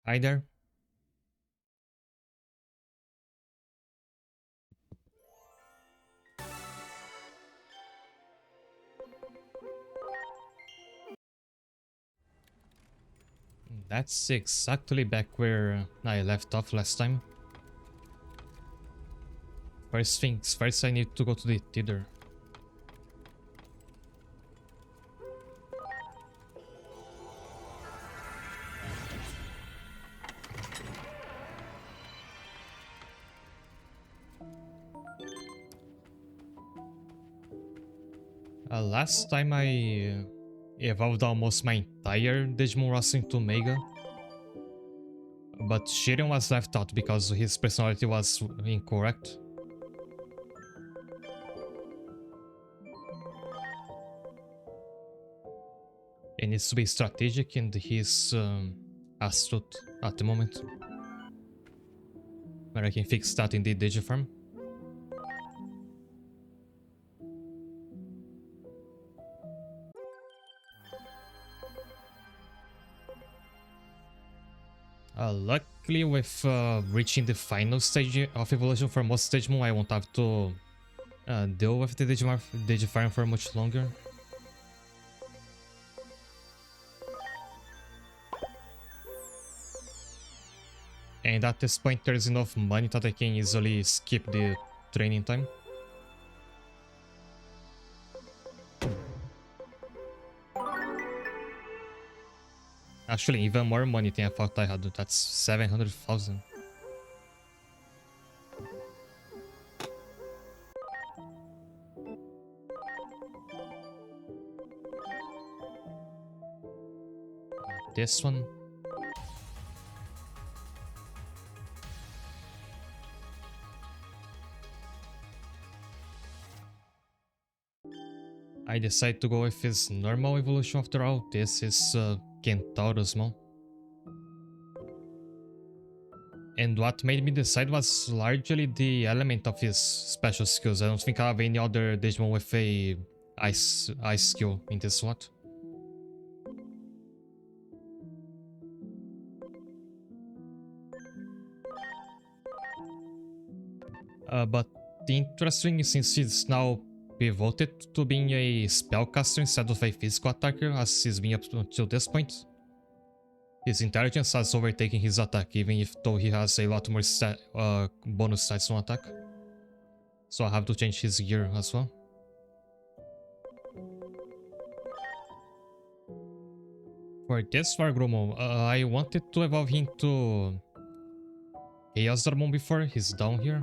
Hi there. That's exactly back where I left off last time. First things first, I need to go to the theater. Last time I evolved almost my entire Digimon roster into Mega, but Shiren was left out because his personality was incorrect. He needs to be strategic and he's astute at the moment. But I can fix that in the Digifarm. Luckily, with reaching the final stage of evolution for most Digimon, I won't have to deal with the Digifarm for much longer. And at this point, there's enough money that I can easily skip the training time. Actually, even more money than I thought I had. That's 700,000. This one. I decide to go with his normal evolution after all. This is Kentaurus Mon. And what made me decide was largely the element of his special skills. I don't think I have any other Digimon with a ice skill in this slot. But interesting, since he's now pivoted to being a spellcaster instead of a physical attacker, as he's been up until this point. His intelligence has overtaken his attack, even if though he has a lot more bonus stats on attack. So I have to change his gear as well. For this Vargrumo, I wanted to evolve him to Chaos Darmon before he's down here.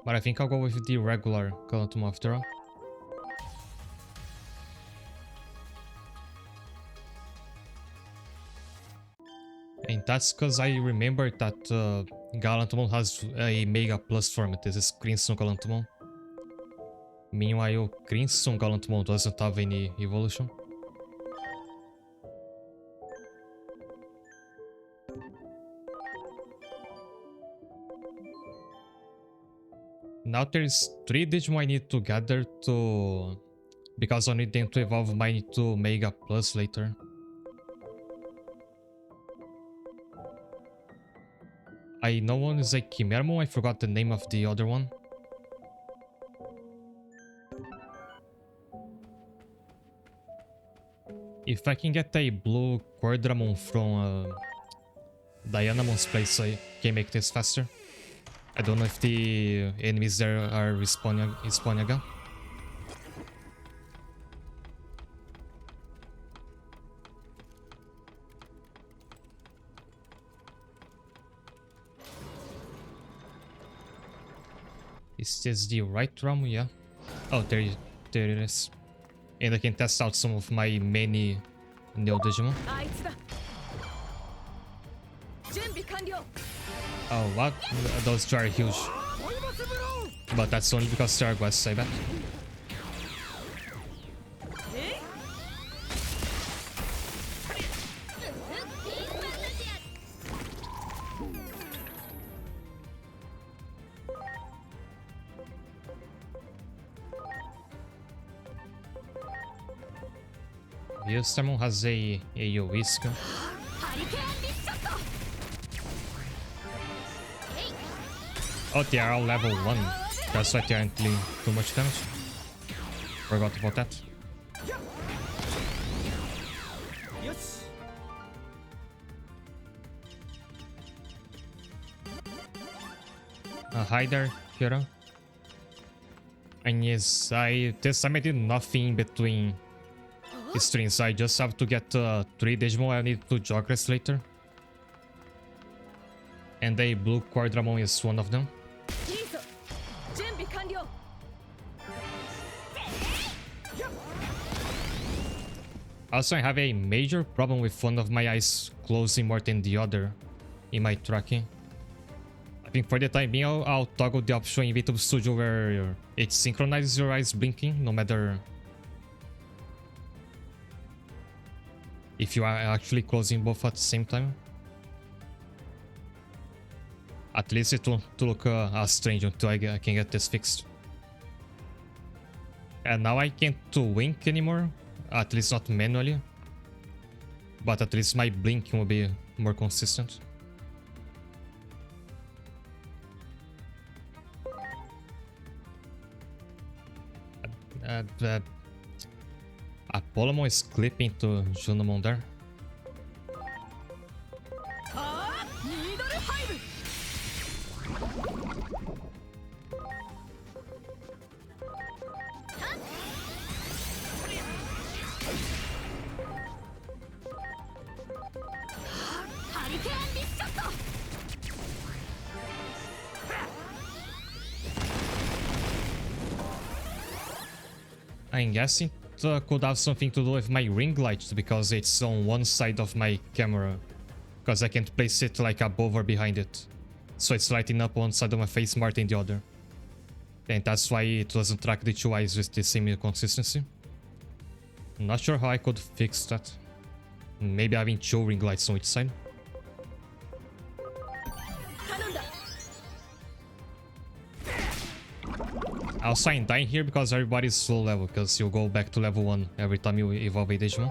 But I think I'll go with the regular Calantum after all. that's because I remember that Galantamon has a Mega Plus form. This is Crimson Galantamon. Meanwhile, Crimson Galantamon doesn't have any evolution. Now there's 3 Digimon I need to gather to... because I need them to evolve mine to Mega Plus later. I know one is a Chimermon, I forgot the name of the other one. If I can get a blue Quadramon from Dianamon's place, I can make this faster. I don't know if the enemies there are respawning again. Is this the right realm? Yeah. Oh, there it is. And I can test out some of my many Neo Digimon. Oh, what? Those two are huge. But that's only because they are quests, I bet. Yustamon has a Whisker. Oh, they are all level 1. That's why they aren't dealing too much damage. Forgot about that. Hi there, Hero. And yes, this time I did nothing in between streams. I just have to get 3 Digimon. I need 2 Jokers later. And a blue Quadramon is one of them. Also, I have a major problem with one of my eyes closing more than the other in my tracking. I think for the time being, I'll toggle the option in VTube Studio where it synchronizes your eyes blinking, no matter if you are actually closing both at the same time. At least it won't look as strange until I can get this fixed. And now I can't wink anymore. At least not manually. But at least my blinking will be more consistent. Apollomon is clipping to Junamon there. I'm guessing it could have something to do with my ring light because it's on one side of my camera. Because I can't place it like above or behind it. So it's lighting up one side of my face more than the other. And that's why it doesn't track the 2 eyes with the same consistency. I'm not sure how I could fix that. Maybe having 2 ring lights on each side. Also, I'm dying here because everybody's low level, because you go back to level 1 every time you evolve a Digimon.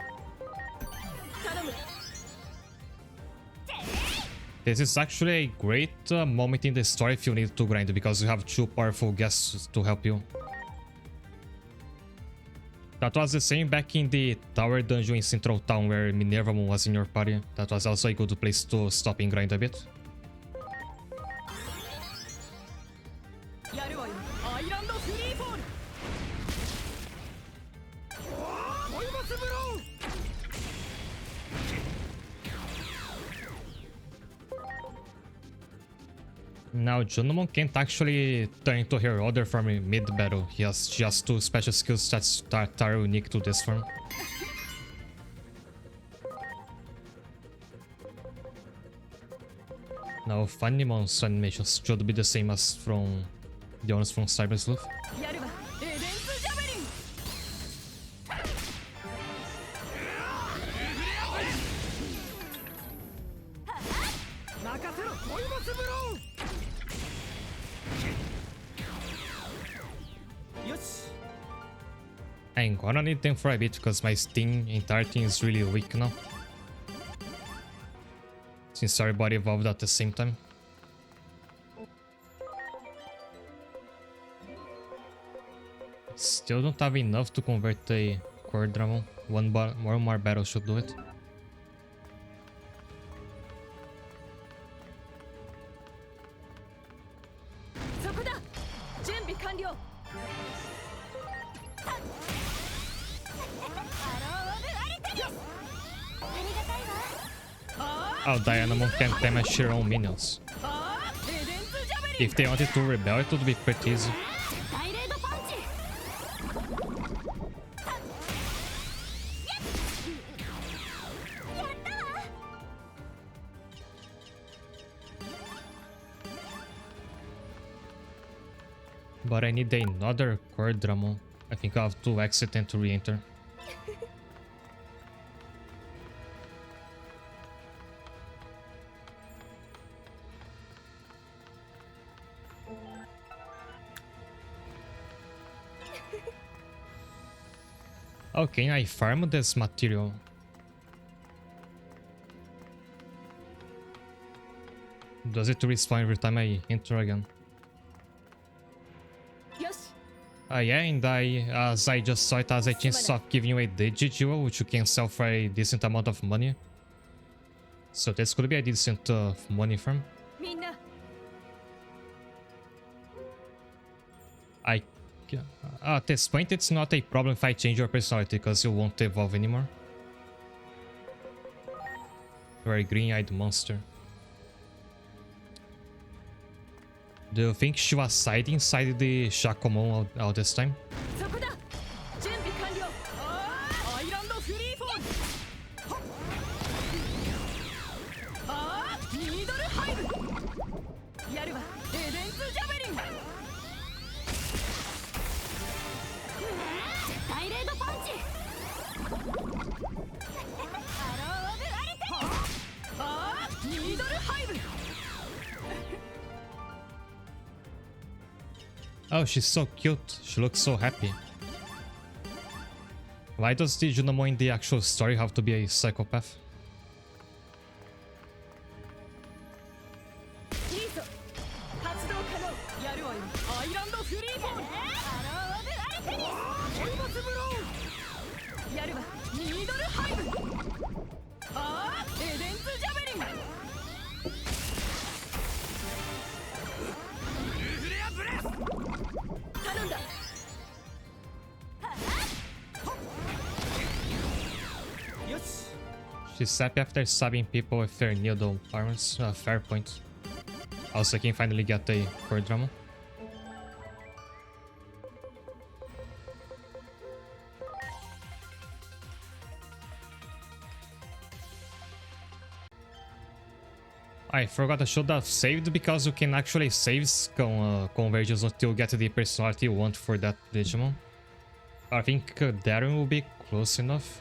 This is actually a great moment in the story if you need to grind, because you have 2 powerful guests to help you. That was the same back in the Tower Dungeon in Central Town where Minervamon was in your party. That was also a good place to stop and grind a bit. Now, Junamon can't actually turn into her other form in mid-battle. He has just 2 special skills that are unique to this form. Now, Funnymon's animations should be the same as from the ones from Cyber Sleuth. I'm gonna need them for a bit because my Sting entire team is really weak now. Since everybody evolved at the same time. Still don't have enough to convert a Core Dramon. One more battle should do it. Oh, Dynamon can't damage her own minions. If they wanted to rebel, it would be pretty easy. But I need another Core Dramon. I think I'll have to exit and to re-enter. Okay, I farm this material. Does it respawn every time I enter again? Yeah, and as I just saw it as a chance of giving you a Digijewel, which you can sell for a decent amount of money. So this could be a decent money farm. At this point, it's not a problem if I change your personality, because you won't evolve anymore. You're a green-eyed monster. Do you think she was hiding inside the Shakomon all this time? Oh, she's so cute. She looks so happy. Why does the Junamon in the actual story have to be a psychopath? She's happy after stabbing people with her needle arms. Fair point. Also, I can finally get a Core Dramon. I forgot I should have saved, because you can actually save conversions until you get the personality you want for that Digimon. I think Darren will be close enough.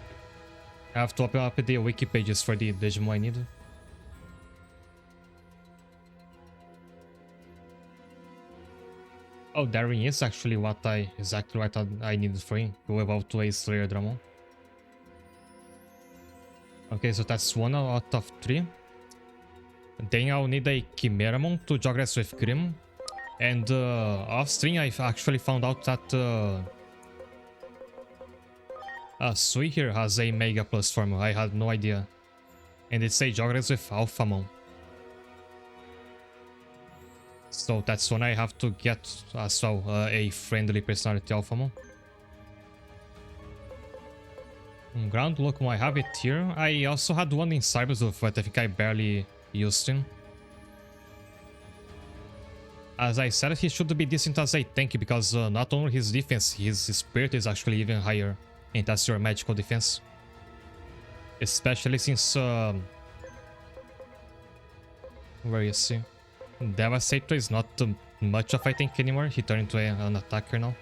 I have to open up the wiki pages for the Digimon I need. Oh, Darren is actually exactly what I needed for him to evolve to a Slayer Dramon. Okay, so that's 1 out of 3. Then I'll need a Chimeramon to Jogress with Grim. And off stream, I actually found out that Sui here has a Mega Plus form. I had no idea. And it's a Jogress with Alphamon. So that's when I have to get as well a friendly personality Alphamon. Ground Locomon, I have it here. I also had one in Cybersleuth, but I think I barely used him. As I said, he should be decent as a tank, because not only his defense, his spirit is actually even higher. And that's your magical defense. Especially since Where you see. Devastator is not much of a tank anymore. He turned into an attacker now.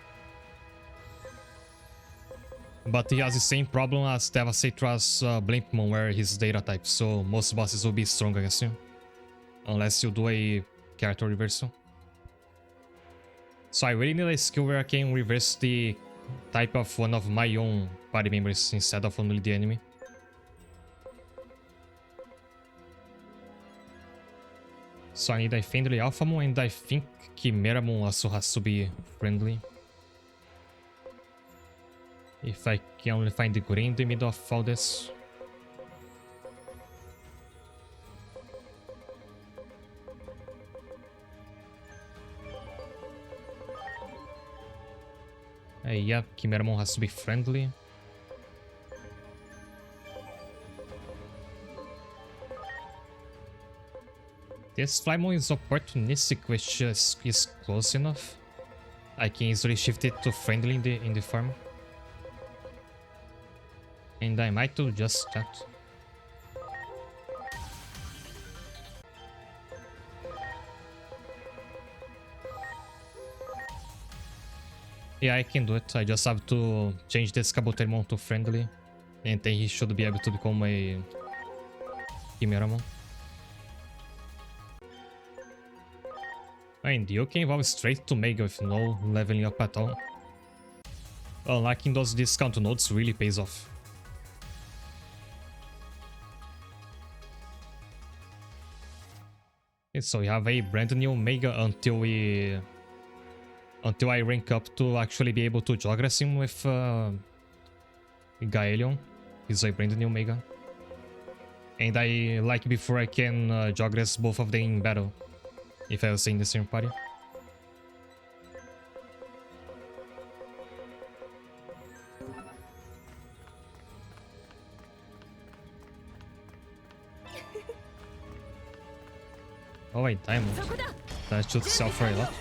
But he has the same problem as Devastator as Blimpmon, where he's data type, so most bosses will be strong against him. Unless you do a character reversal. So I really need a skill where I can reverse the type of one of my own party members instead of only the enemy. So I need a friendly Alphamon, and I think Chimeramon also has to be friendly. If I can only find the green in the middle of all this. Yeah, Chimeramon has to be friendly. This Flymon is opportunistic, which is close enough. I can easily shift it to friendly in the farm. And I might do just that. Yeah, I can do it. I just have to change this Kabuterimon to friendly. And then he should be able to become a Chimeramon. And you can evolve straight to Mega with no leveling up at all. Unlocking those discount nodes really pays off. Okay, so we have a brand new Mega until I rank up to actually be able to Jogress him with Gaelion. He's a brand new Mega. And I like before I can Jogress both of them in battle. If I was in the same party. Oh wait, Diamond. That should sell for a lot.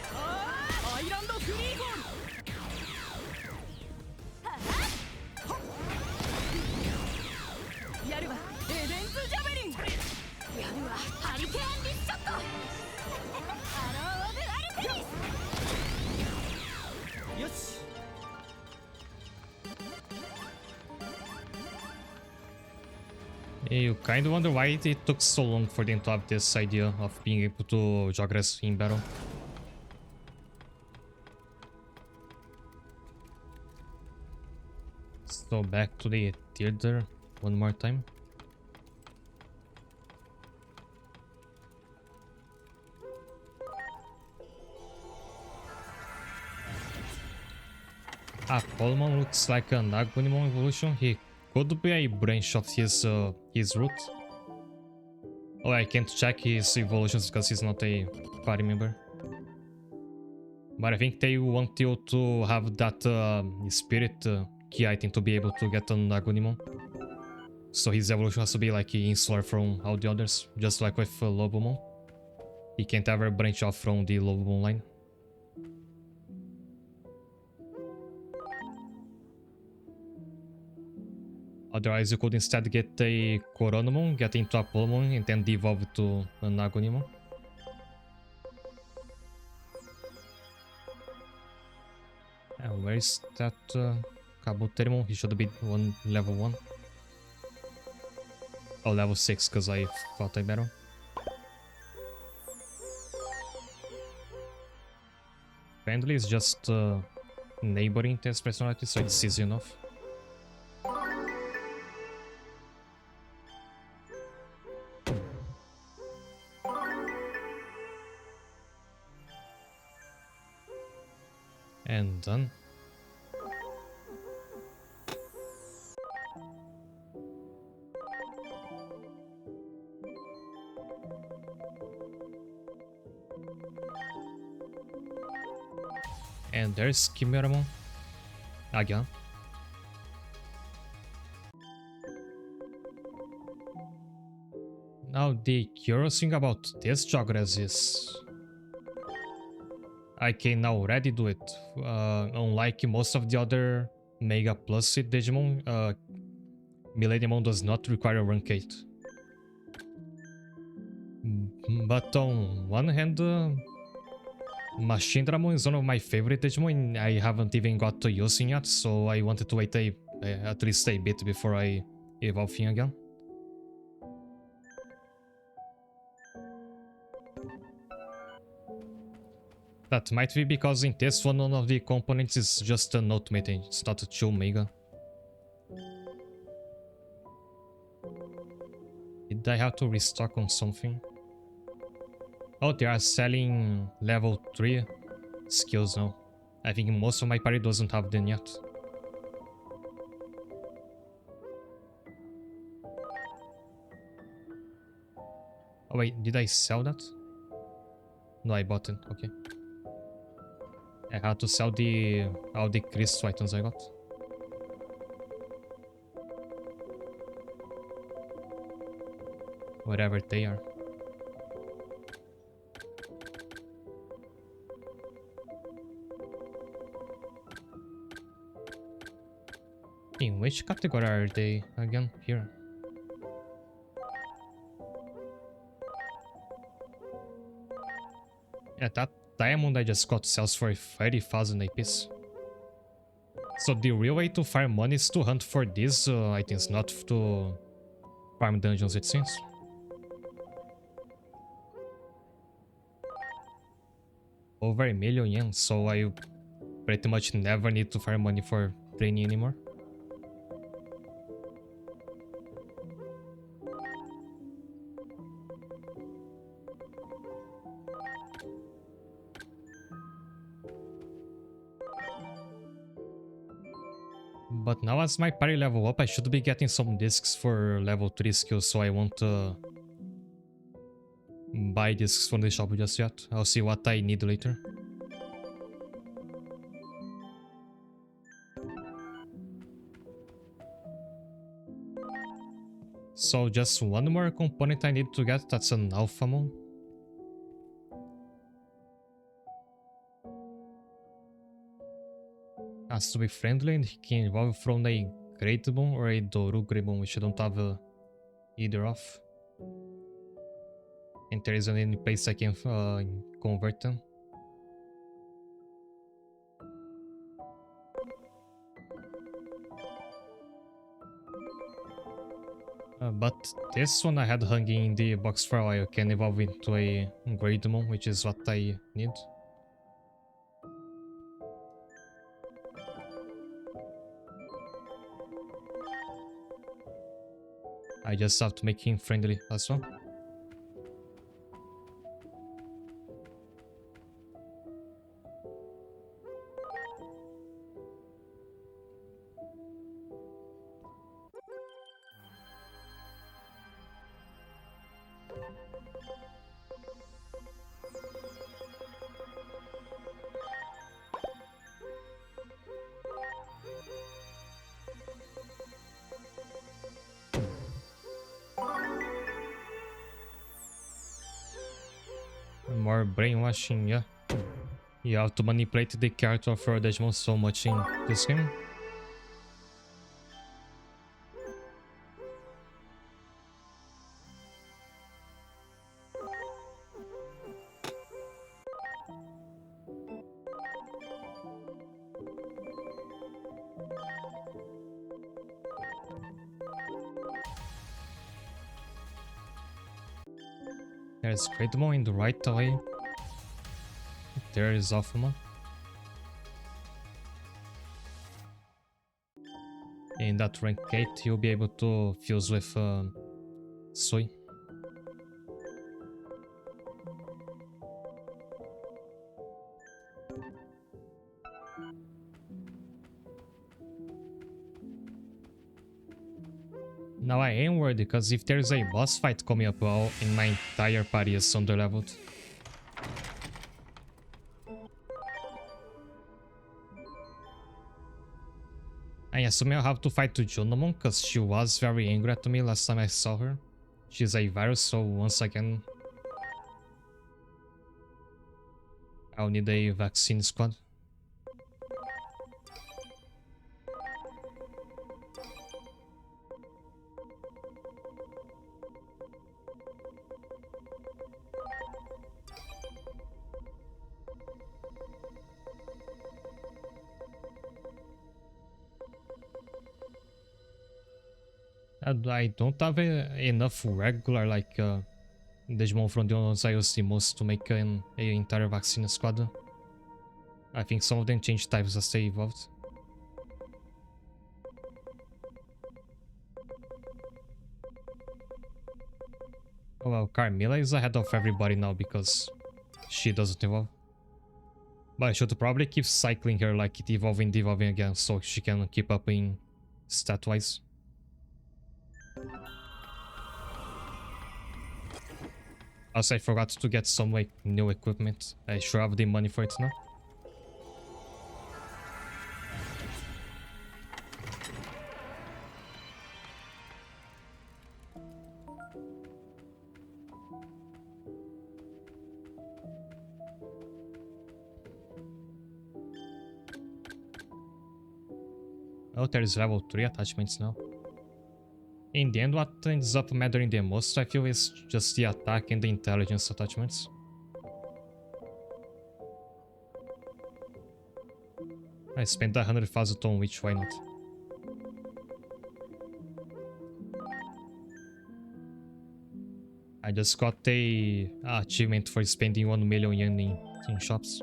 You kind of wonder why it took so long for them to have this idea of being able to Jogress in battle. So back to the theater one more time. Polymon looks like an Agunimon evolution. He could be a branch of his root. Oh, I can't check his evolutions because he's not a party member. But I think they want you to have that spirit key item to be able to get an Agunimon. So his evolution has to be like insular from all the others, just like with Lobomon. He can't ever branch off from the Lobomon line. Otherwise, you could instead get a Coronamon, get into a Polymon, and then devolve to an Agunimon. And where is that Kabuterimon? He should be level 1. Oh, level 6, because I fought a battle. Friendly is just neighboring test personality, so it's easy enough. And done. And there's Chimeramon. Again. Now the curious thing about this Jogress is I can already do it. Unlike most of the other Mega Plus Digimon, Millenniumon does not require rank 8. But on one hand, Machine Dramon is one of my favorite Digimon. I haven't even got to using yet, so I wanted to wait at least a bit before I evolve him again. That might be because in this one, of the components is just an ultimate, it's not a 2 Mega. Did I have to restock on something? Oh, they are selling level 3 skills now. I think most of my party doesn't have them yet. Oh wait, did I sell that? No, I bought it, okay. I had to sell all the crystal items I got. Whatever they are. In which category are they again? Here. Yeah, that diamond I just got sells for 30,000 apiece. So the real way to farm money is to hunt for these items, not to farm dungeons, it seems. Over 1,000,000 yen, so I pretty much never need to farm money for training anymore. But now as my party level up, I should be getting some discs for level 3 skills, so I won't buy discs from the shop just yet. I'll see what I need later. So just one more component I need to get, that's an Alphamon. Has to be friendly and he can evolve from a Greatmon or a Dorugrimon, which I don't have either of. And there isn't any place I can convert them. But this one I had hanging in the box for a while can evolve into a Greatmon, which is what I need. I just have to make him friendly as well. More brainwashing, yeah. You have to manipulate the character of your Digimon so much in this game. There's Greatmon in the right way. There is Alphamon. In that rank 8, you'll be able to fuse with Sui. Now I am worried because if there's a boss fight coming up, well, in my entire party is underleveled. I assume I'll have to fight to Junamon because she was very angry at me last time I saw her. She's a virus, so once again I'll need a vaccine squad. I don't have enough regular like Digimon from the ones I used the most to make a entire vaccine squad. I think some of them changed types as they evolved. Oh well, Carmilla is ahead of everybody now because she doesn't evolve. But I should probably keep cycling her like it evolving, devolving again so she can keep up in stat-wise. Also, I forgot to get some like new equipment. I should have the money for it now. Oh, there's level 3 attachments now. In the end, what ends up mattering the most, I feel, is just the attack and the intelligence attachments. I spent 100,000 on which, why not? I just got a achievement for spending 1 million yen in shops.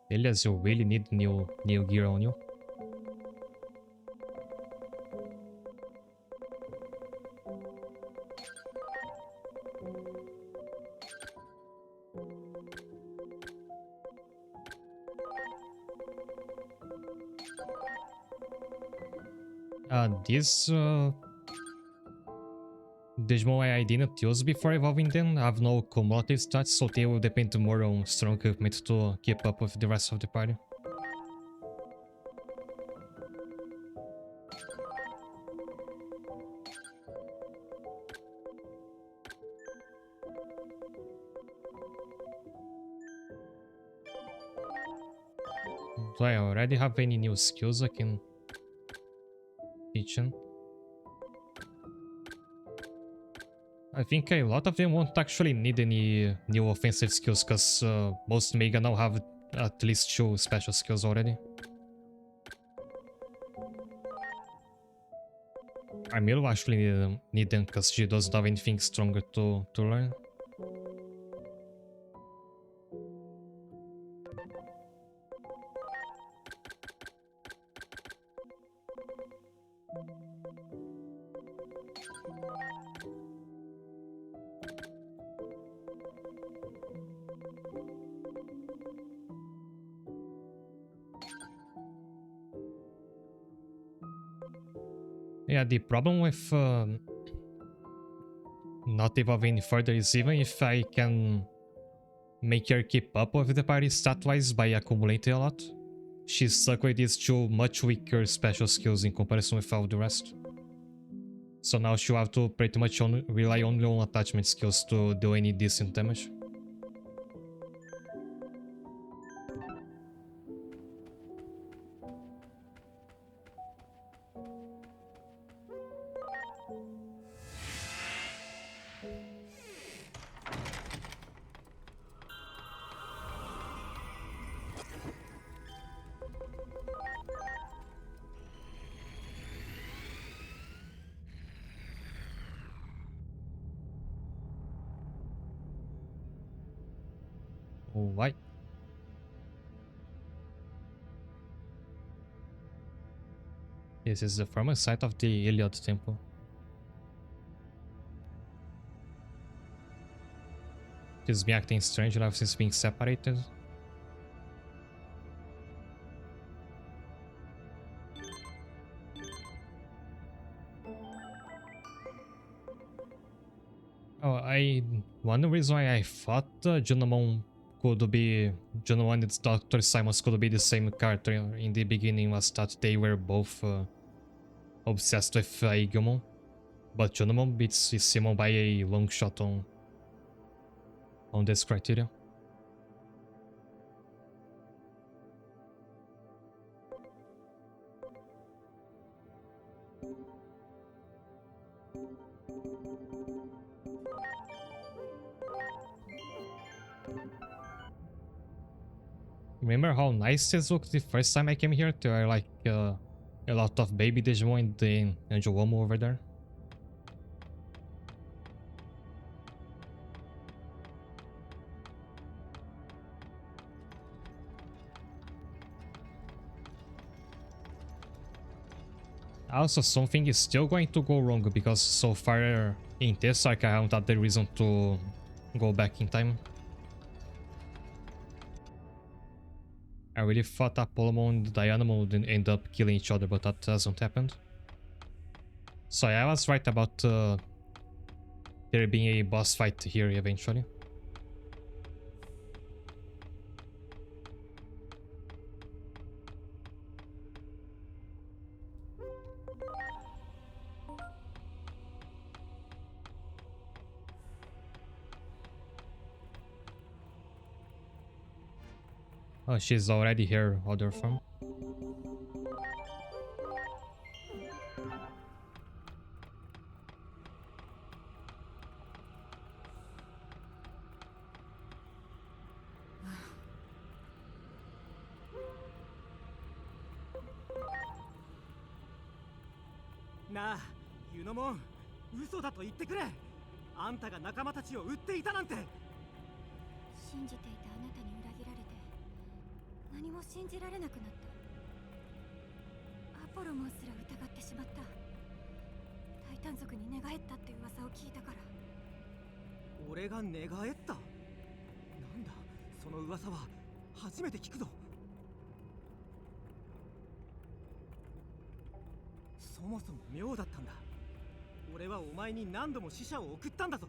Elias, you really need new gear on you. These Digimon I didn't use before evolving them have no cumulative stats, so they will depend more on strong equipment to keep up with the rest of the party. Do I already have any new skills I can teach them? I think a lot of them won't actually need any new offensive skills, because most Mega now have at least 2 special skills already. Armil will actually need them because she doesn't have anything stronger to learn. Yeah, the problem with not evolving any further is even if I can make her keep up with the party stat-wise by accumulating a lot, she's stuck with these 2 much weaker special skills in comparison with all the rest. So now she'll have to pretty much rely only on attachment skills to do any decent damage. Alright. This is the former site of the Iliad Temple. She's been acting strange ever since being separated. One reason why I thought Junamon and Dr. Simons could be the same character in the beginning was that they were both obsessed with Igumon, but Junamon beats Simon by a long shot on this criteria. Remember how nice this looked the first time I came here? There are like a lot of baby Digimon in the Angel Womo over there. Also, something is still going to go wrong because so far in this arc I haven't had the reason to go back in time. I really thought Apollomon and Dianamon would end up killing each other, but that hasn't happened. So yeah, I was right about there being a boss fight here eventually. Oh, she's already here, other form. Na, Yunomon, 嘘だと言ってくれ。あんたが仲間たちを撃っていたなんて。信じていたあなたに裏切られて何も信じられなくなった。アポロモンすら疑ってしまった。タイタン族に寝返ったって噂を聞いたから。俺が寝返った？なんだ、その噂は初めて聞くぞ。そもそも妙だったんだ。俺はお前に何度も死者を送ったんだぞ。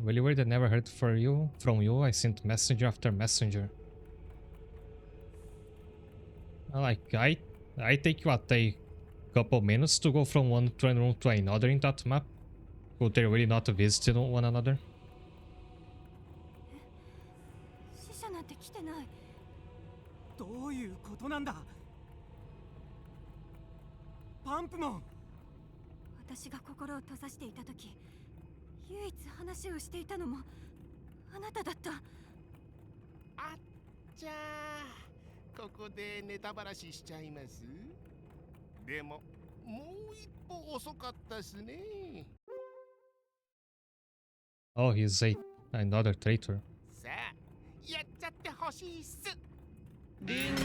Really weird, I never heard from you. I sent messenger after messenger. Like, I take what, a couple minutes to go from one throne room to another in that map? Could they really not visit one another? 死者なんて来てない。どういうことなんだ？パンプモン。私が心を閉ざしていた時、唯一話をしていたのもあなただった。あっちゃー、ここでネタばらししちゃいます。でももう一歩遅かったっすね。Oh, he's another traitor. さあ、やっちゃってほしいっす。リング。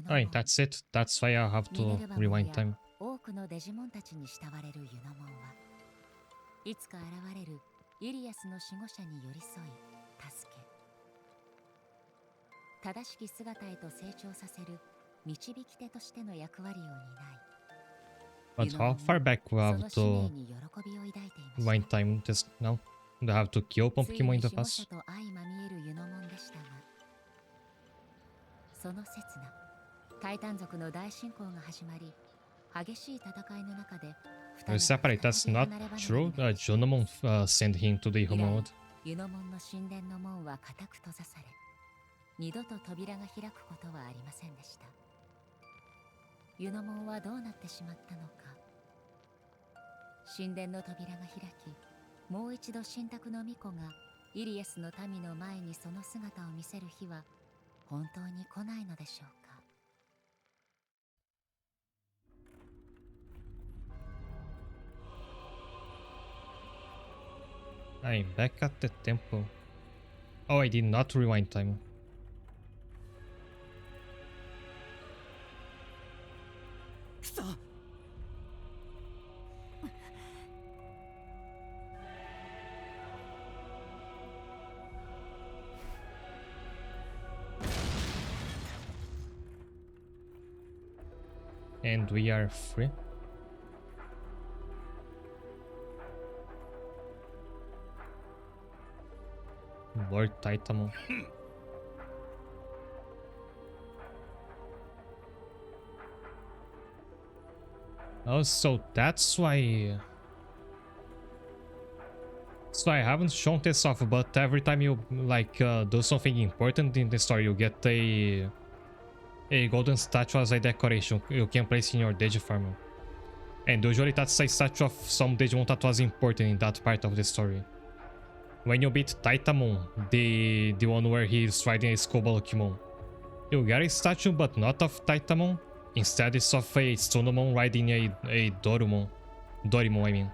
Alright, that's it. That's why I have to rewind time. 多くのデジモンたちに慕われるユノモンはいつか現れるイリアスの守護者に寄り添い助け正しき姿へと成長させる導き手としての役割を担い But how far back we have to rewind time just now? Do I have to kill Pokemon in the past? と相まみえるユノモンでしたがその刹那タイタン族の大侵攻が始まり激しい戦いの中で Separate, that's not true. Junomon sent him to the human world. ユノモンの神殿の門は固く閉ざされ二度と扉が開くことはありませんでした。ユノモンはどうなってしまったのか。神殿の扉が開きもう一度神託の巫女がイリエスの民の前にその姿を見せる日は本当に来ないのでしょうか。I'm back at the temple. Oh, I did not rewind time. And we are free. Lord Titamon. Oh, so that's why... So I haven't shown this off, but every time you like do something important in the story, you get a golden statue as a decoration you can place in your Digifarm. And usually that's a statue of some Digimon that was important in that part of the story. When you beat Taitamon, the one where he's riding a Skobolokimon, you get a statue but not of Taitamon. Instead it's of a Tsunomon riding a Dorimon, I mean.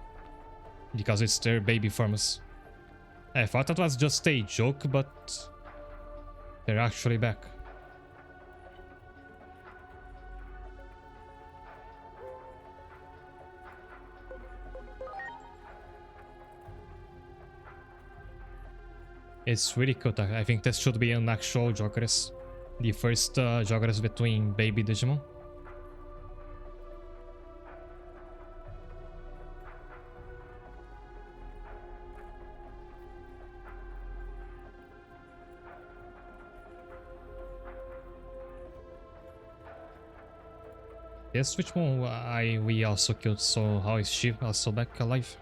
Because it's their baby forms. I thought that was just a joke, but they're actually back. It's really good. I think this should be an actual Jokeres. The first Jokeres between baby Digimon. This Switchmon we also killed, so how is she also back alive?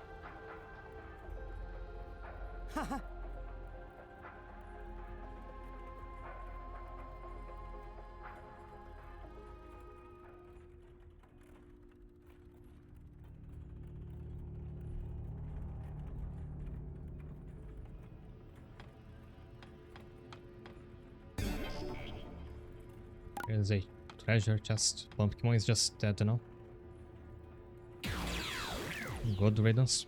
Here's a treasure chest. Pumpkimon is just dead now. Good riddance.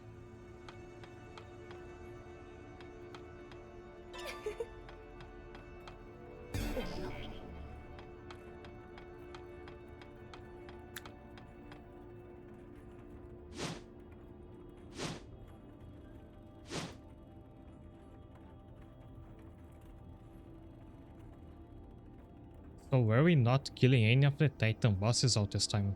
So were we not killing any of the Titan bosses all this time?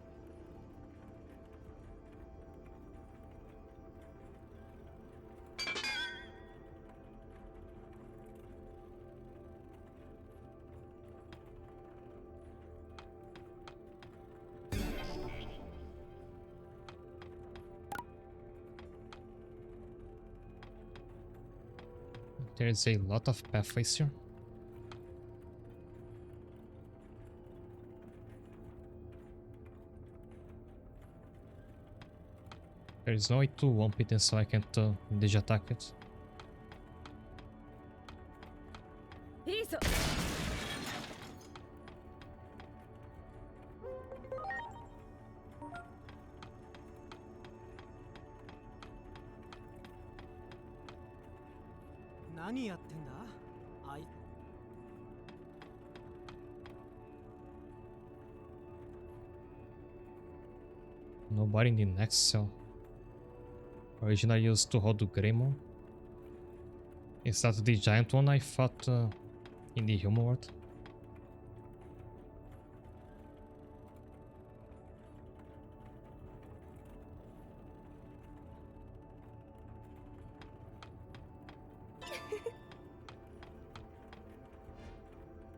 There's a lot of pathways here. There is no way to womp it, so I can't digi-attack it. Nobody in the next cell. Originally used to hold the Greymon. Is that the giant one I fought in the human world?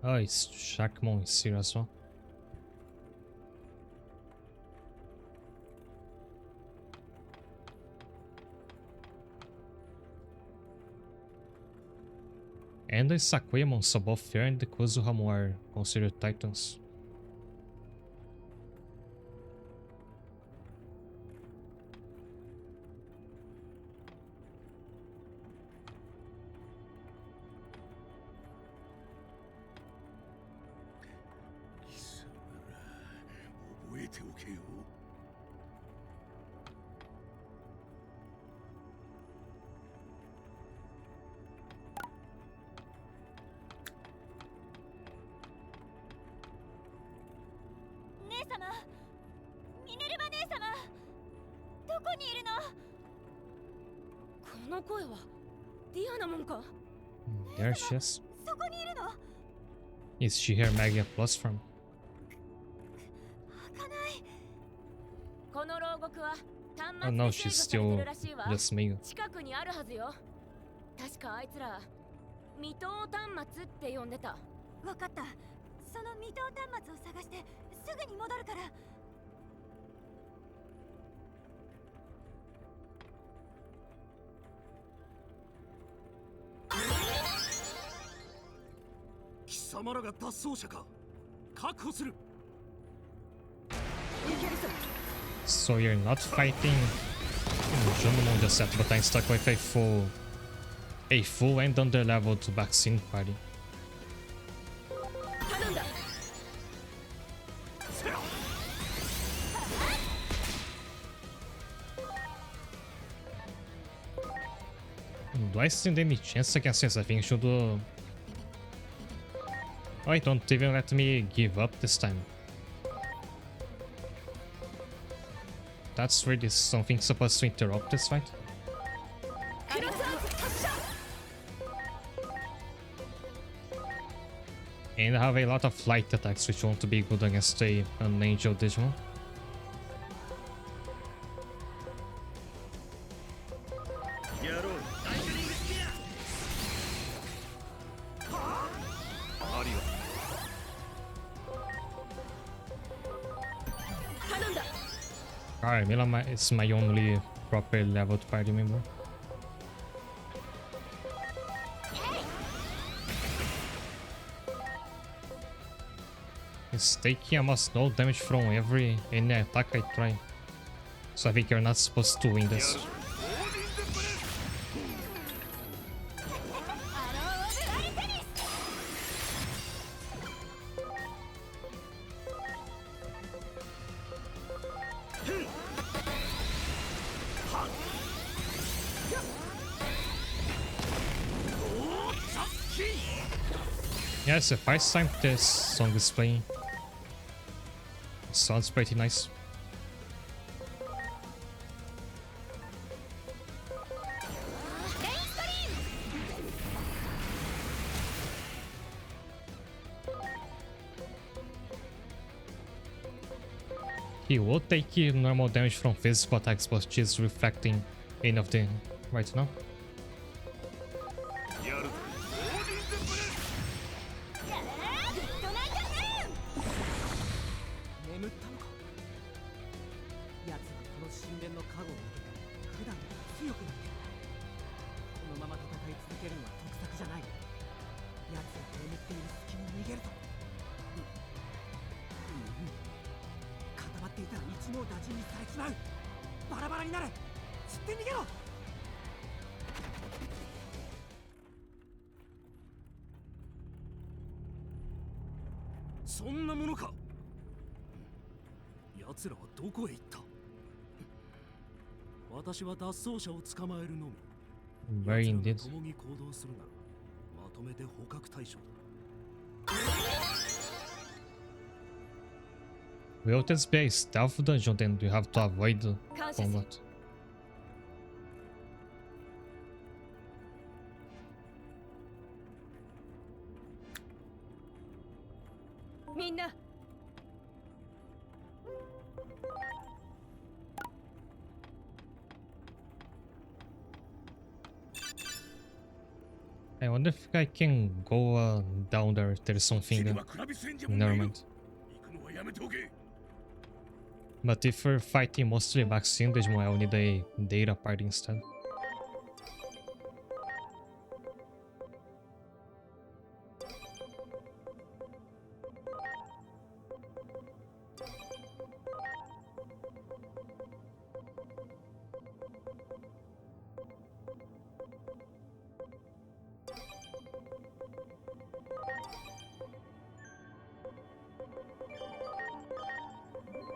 Oh, it's Sharkmon is here as well. And the Sakuyamon, so both Fair and the Kuzuhamon are considered titans. There she is. Is she her Mega Plus from? Oh no, she's still just Mega. 確かあいつら未踏端末って呼んでた。わかった。その未踏端末を探してすぐに戻るから。貴様らが脱走者か。確保する。 So you're not fighting Junimon just yet, but I'm stuck with a full and under-leveled vaccine party. 頼んだ。 Do I stand any chance against essa Vinci do... Oh, it don't even let me give up this time. That's really something supposed to interrupt this fight. And I have a lot of light attacks which want to be good against an angel Digimon. やろう。ありがとう。 頼んだ。 Alright, Mila is my only proper leveled party member. It's taking almost no damage from any attack I try. So I think you're not supposed to win this. Yeah, it's the first time this song is playing. It sounds pretty nice. He will take normal damage from physical attacks, but she's reflecting any of them right now. やるぞ。 眠ったのか。奴はこの神殿の加護を受けて普段より強くなっている。このまま戦い続けるのは得策じゃない。奴が眠っている隙に逃げると。固まっていたら一網打尽にされちまう。バラバラになれ。散って逃げろ。 そんなものか。奴らはどこへ行った。私は脱走者を捕まえるのみ。 Very 奴ら indeed. が共に行動するならまとめて捕獲対象だ。 Will this be a stealth dungeon? Then you have to avoid the 感謝する。 combat. みんな。 I wonder if I can go down there if there's something. Never mind. But if we're fighting mostly vaccine Digimon, I'll need a data party instead.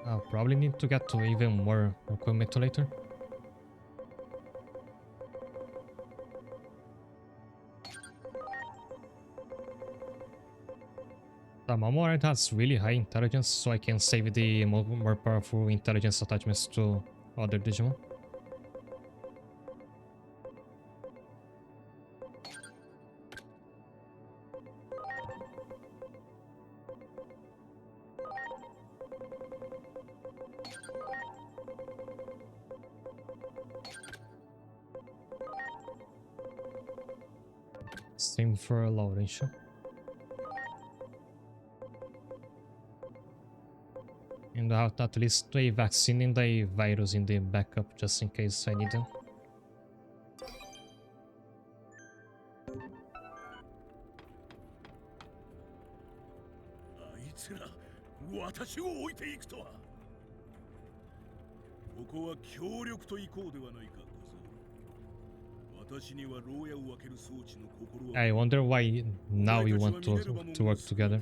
I'll probably need to get to even more equipment later. The Mamoran has really high intelligence, so I can save the more powerful intelligence attachments to other Digimon. Same for Laurentia. And I have at least a vaccine and a virus in the backup just in case I need them. あいつ奴ら私を置いていくとは。ここは協力と行こうではないか。私には牢屋を開ける装置の心は。 I wonder why now you want to work together.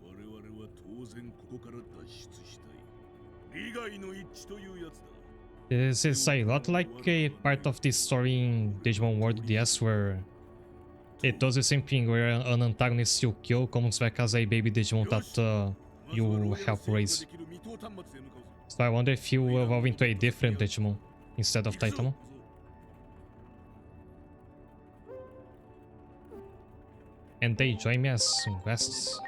我々は当然ここから脱出したい。利害の一致というやつだ。This is a lot like a part of the story in Digimon World DS where it does the same thing where an antagonist you kill comes back as a baby Digimon that you help raise. So I wonder if you evolve into a different Digimon instead of Taitamon. And they join me as guests.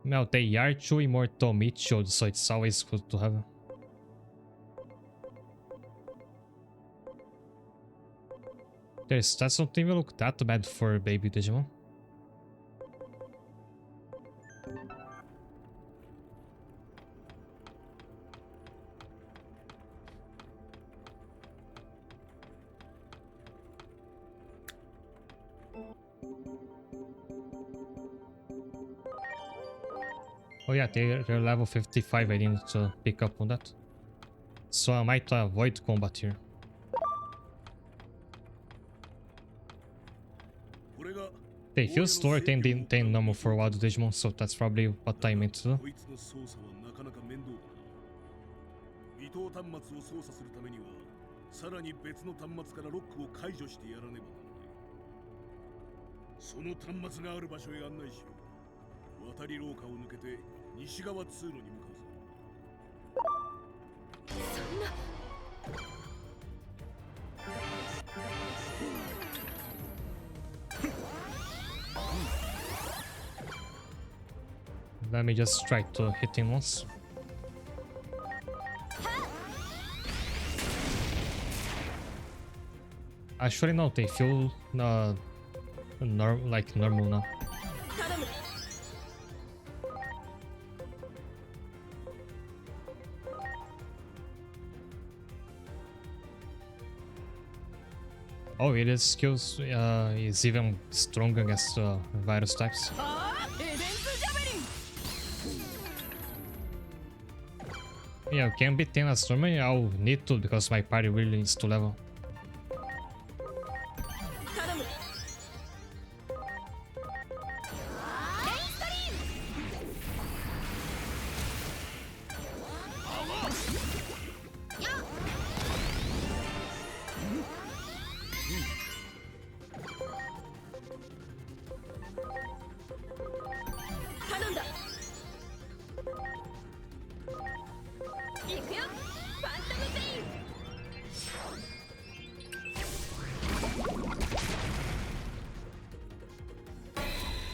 Well, they are two immortal Michos, so it's always good to have. Their stats don't even look that bad for baby Digimon. Oh yeah, they're level 55, I need to pick up on that. So I might avoid combat here. They feel slower than normal for wild Digimon, so that's probably what I meant to do. 未踏端末を操作するためにはさらに別の端末からロックを解除してやらねばならない。その端末がある場所へ案内しよう。渡り廊下を抜けて西側通路に向かうぞ。そんな。 Let me just try to hit him once. Actually, no, they feel like normal now. Oh, it is skills is even stronger against virus types. Yeah, can be 10 as normal. I'll need to because my party really needs to level.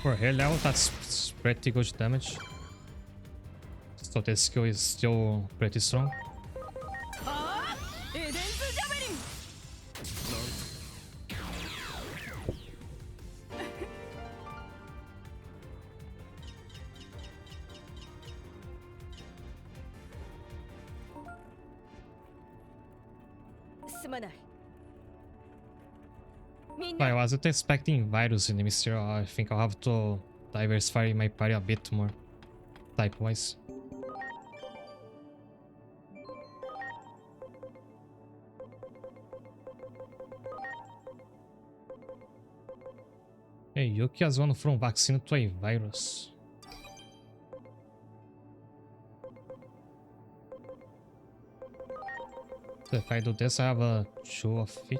For hair level, that's pretty good damage. So this skill is still pretty strong. I wasn't expecting virus enemies here. I think I'll have to diversify my party a bit more, type-wise. Hey, Yuki has gone from vaccine to a virus. So if I do this, I have a 2 of each.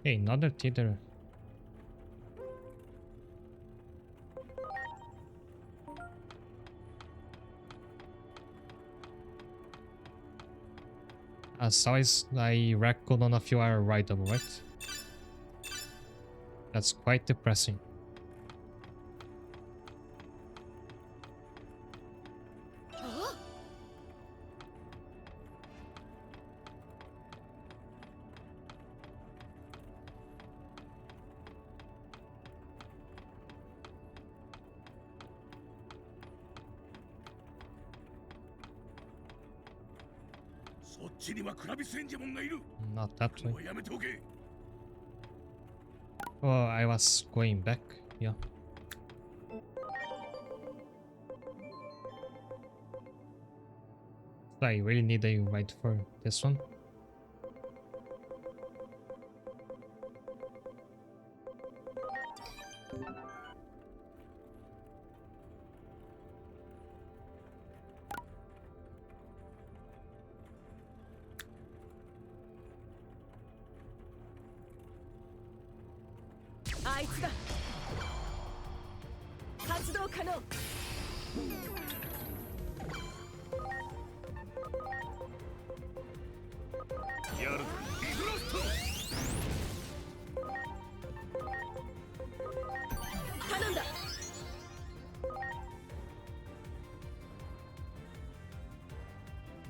Hey, another tether. As always, I reckon none of you are rideable, right? That's quite depressing. そっちにはクラビスエンジェモンがいる。 Not that も way. うやめておけ。 Oh, I was going back. Yeah. I really need a ride for this one.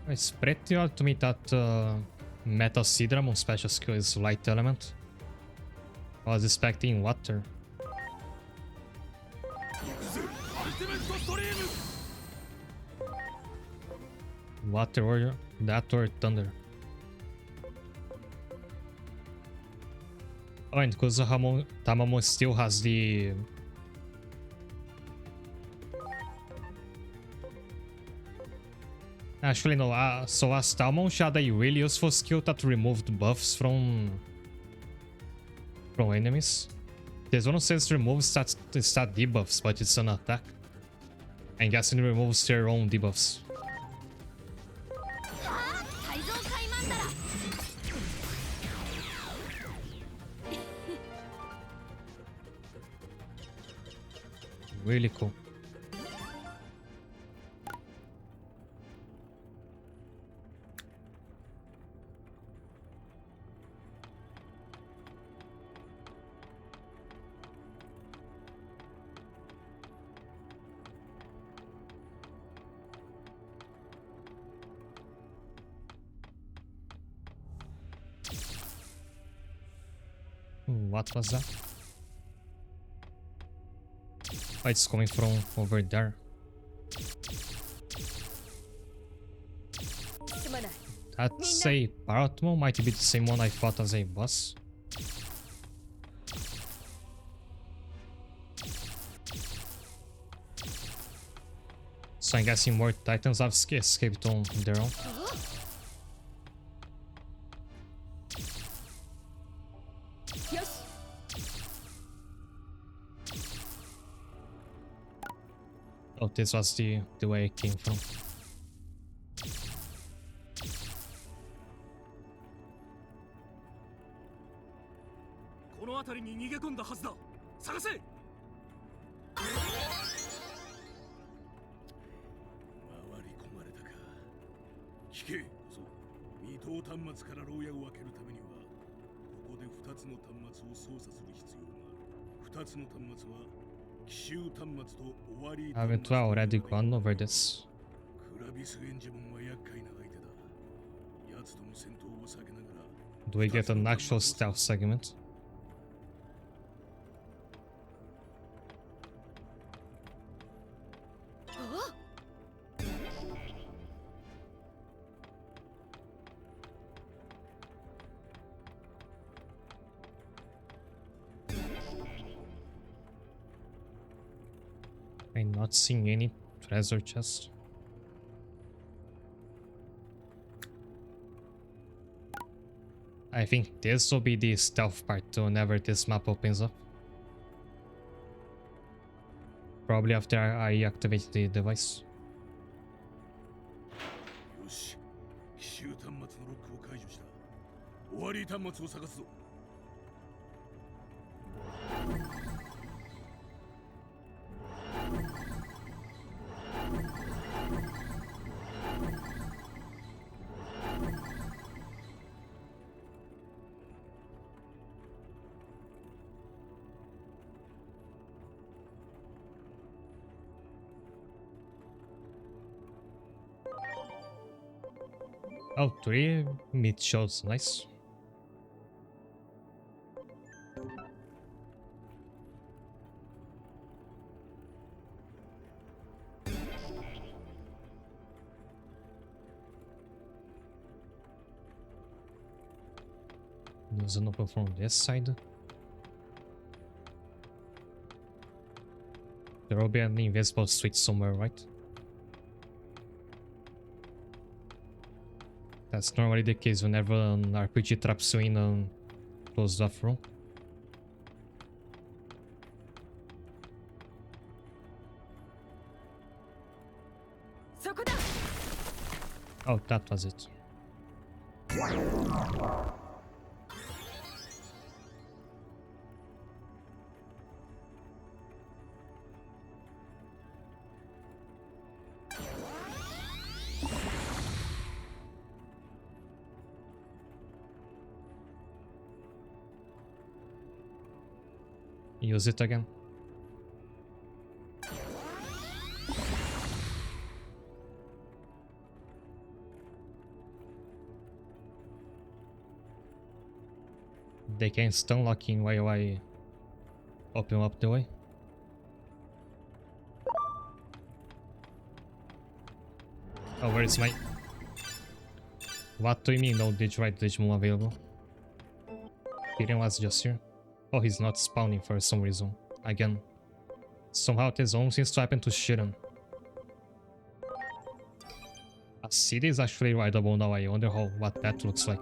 It's pretty odd to me that Metal Sidramon special skill is light element. I was expecting water. Water or that or thunder. Oh, and because Tamamon still has the... Actually, no. So as Talmon she had a really useful skill that removed buffs from enemies. This one says removes stat debuffs, but it's an attack. I'm guessing it removes their own debuffs. Really cool. What was that? Oh, it's coming from over there. That's a Paratmo, might be the same one I fought as a boss. So I'm guessing more Titans have escaped on their own. Oh, this was the way it came from. この辺りに逃げ込んだはずだ。探せ。回り込まれたか。聞け。そう。未踏端末から牢屋を開けるためには、ここで2つの端末を操作する必要がある。2つの端末は Haven't we already gone over this? Do we get an actual stealth segment? I'm not seeing any treasure chest. I think this will be the stealth part whenever this map opens up. Probably after I activate the device. よし、奇襲端末のロックを解除した。終わり端末を探すぞ。Oh, 3 meat shows, nice. Doesn't open from this side. There will be an invisible switch somewhere, right? That's normally the case whenever an RPG traps you in a closed off room. Oh, that was it. Use it again. They can stun locking while I open up the way. Oh, where is my... What do you mean no Digimon available? Kirin was just here. Oh, he's not spawning for some reason. Again. Somehow this zone seems to happen to Shiran. A city is actually rideable now. I wonder what that looks like.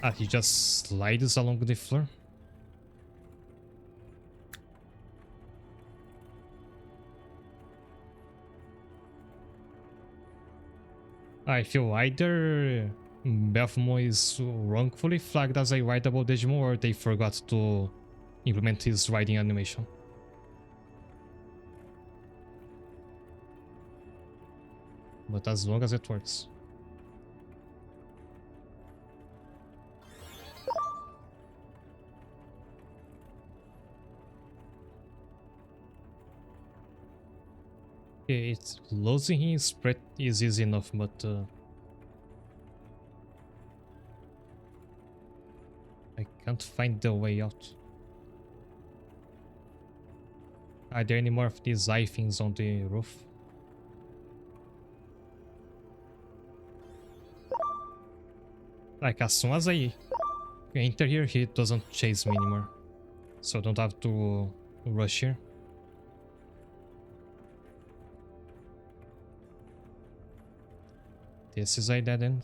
Ah, he just slides along the floor. I feel either Belphemon is wrongfully flagged as a rideable Digimon or they forgot to implement his riding animation. But as long as it works. Okay, it's losing his spread is easy enough, but I can't find the way out. Are there any more of these eye things on the roof? Like, as soon as I enter here, he doesn't chase me anymore. So I don't have to rush here. This is a dead end.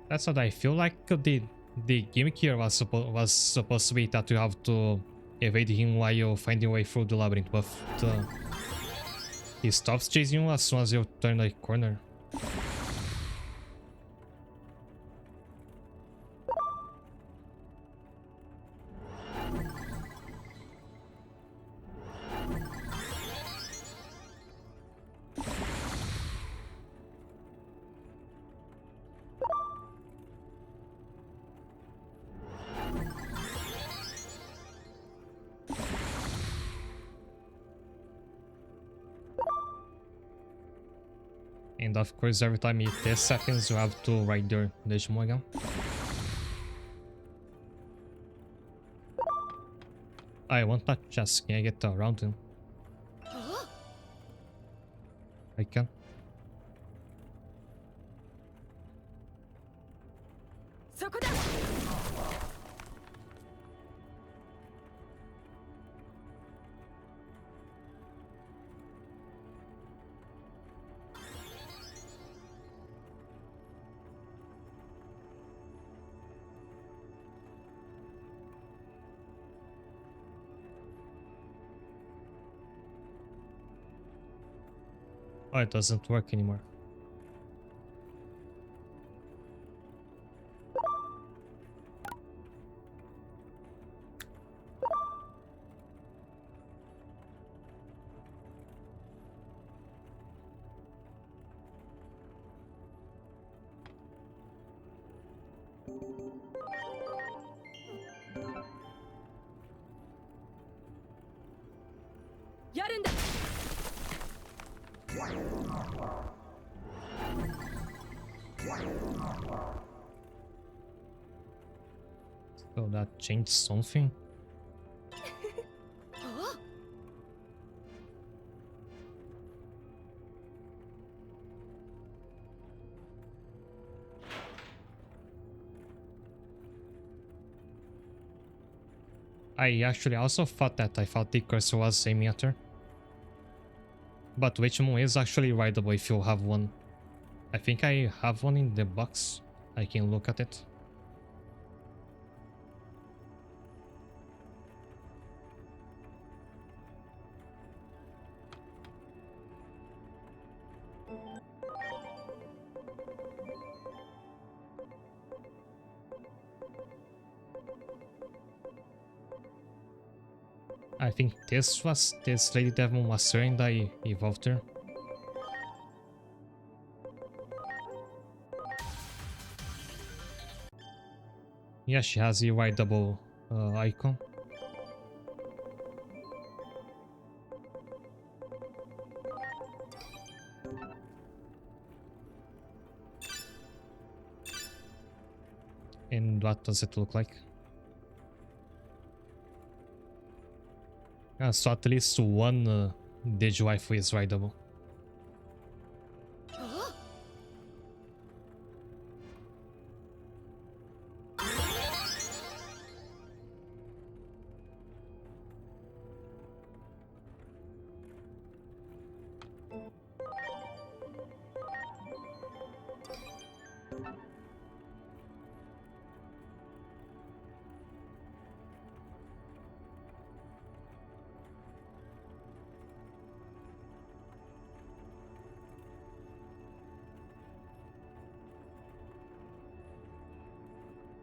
That's what I feel like. The gimmick here was supposed to be that you have to evade him while you're finding your way through the labyrinth, but he stops chasing you as soon as you turn the corner. And of course, every time this happens, you have to ride your Digimon again. I want that chest. Can I get around him? I can. Oh, it doesn't work anymore. やるんだ。 So that changed something. I actually also thought that. I thought the cursor was aiming at her. But Witchmon is actually rideable if you have one. I think I have one in the box. I can look at it. I think this was this Lady Devil was her and I evolved her. Yeah, she has a rideable icon. And what does it look like? So at least one Digiwaifu is rideable.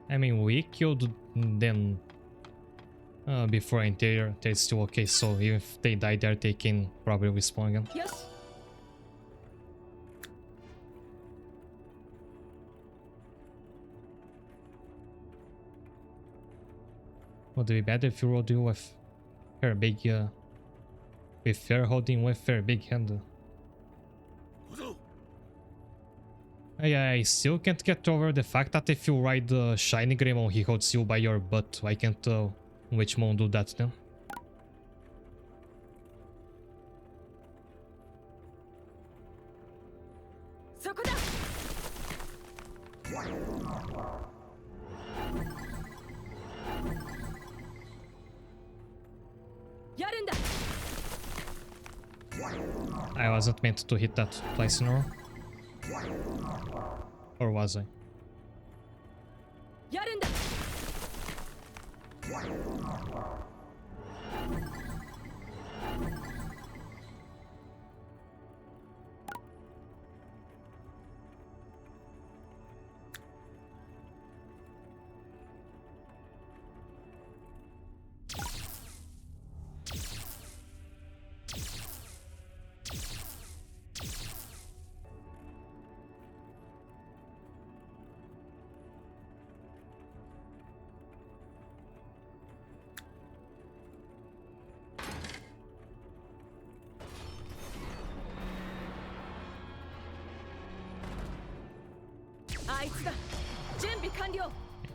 I mean, we killed them before and they're still okay, so even if they die there, they can probably respawn again. よし。 Would it be better if you rolled you with her big, with her holding with her big hand? I still can't get over the fact that if you ride the Shiny Greymon, he holds you by your butt. Why can't Witchmon do that then? I wasn't meant to hit that twice in a row. Or was I?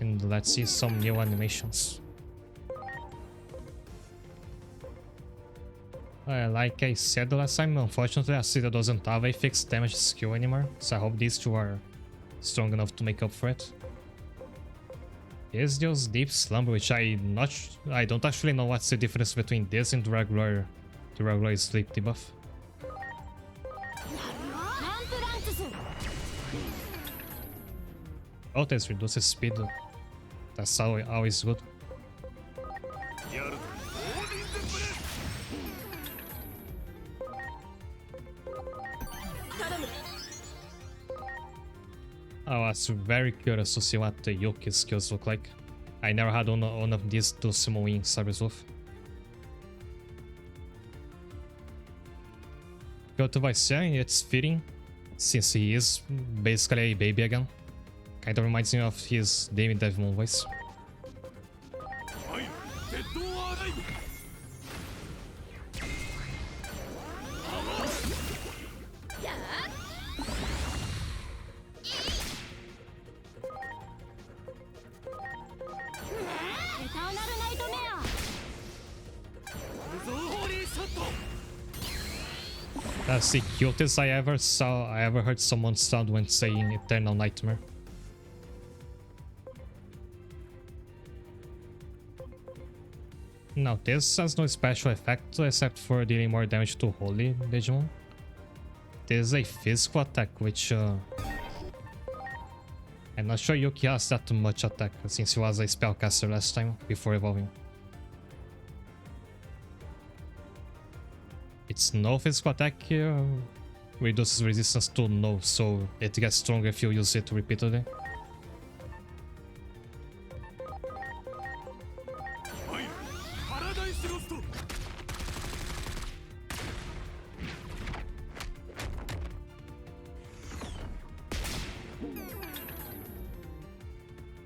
And let's see some new animations. Like I said last time, unfortunately Asida doesn't have a fixed damage skill anymore, so I hope these two are strong enough to make up for it. Is just Deep Slumber, which I don't actually know what's the difference between this and the regular sleep debuff. Oh, this reduces speed. That's always good. I was very curious to see what the Yuki's skills look like. I never had one of these two summon Cyber's Wolf. Go to Viceroy, it's fitting, since he is basically a baby again. Kind of reminds me of his Damien Devimon voice. エターナルナイトメア That's the cutest I ever saw. I ever heard someone sound when saying Eternal Nightmare. Now this has no special effect except for dealing more damage to Holy Digimon. This is a physical attack, which I'm not sure Yuki has that much attack since he was a spellcaster last time before evolving. Its no physical attack reduces resistance to no, so it gets stronger if you use it repeatedly.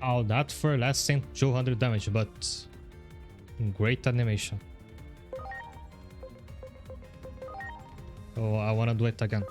All that for less than 200 damage, but great animation. Oh, I wanna do it again.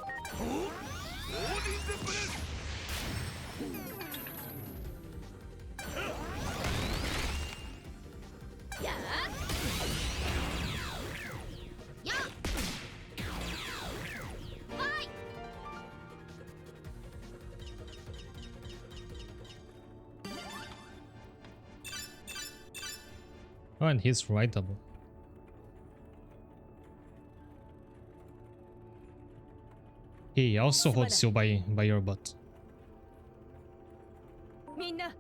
Oh, and he's rideable. He also holds you by your butt. みんな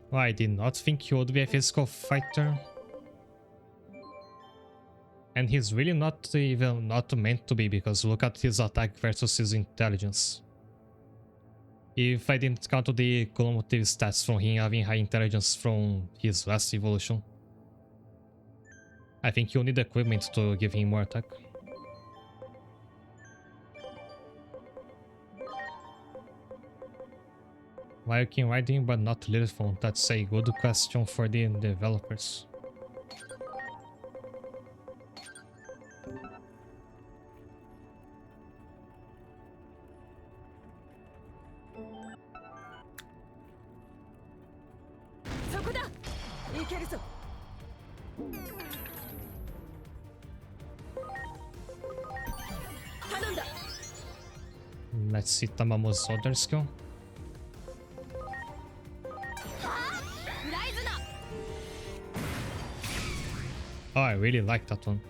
Well, I did not think he would be a physical fighter. And he's really not even not meant to be, because look at his attack versus his intelligence. If I didn't count the cumulative stats from him having high intelligence from his last evolution, I think you'll need equipment to give him more attack. Why you can ride him but not Lilithphone? That's a good question for the developers. Let's see Tamamo's other skill. Oh, I really like that one.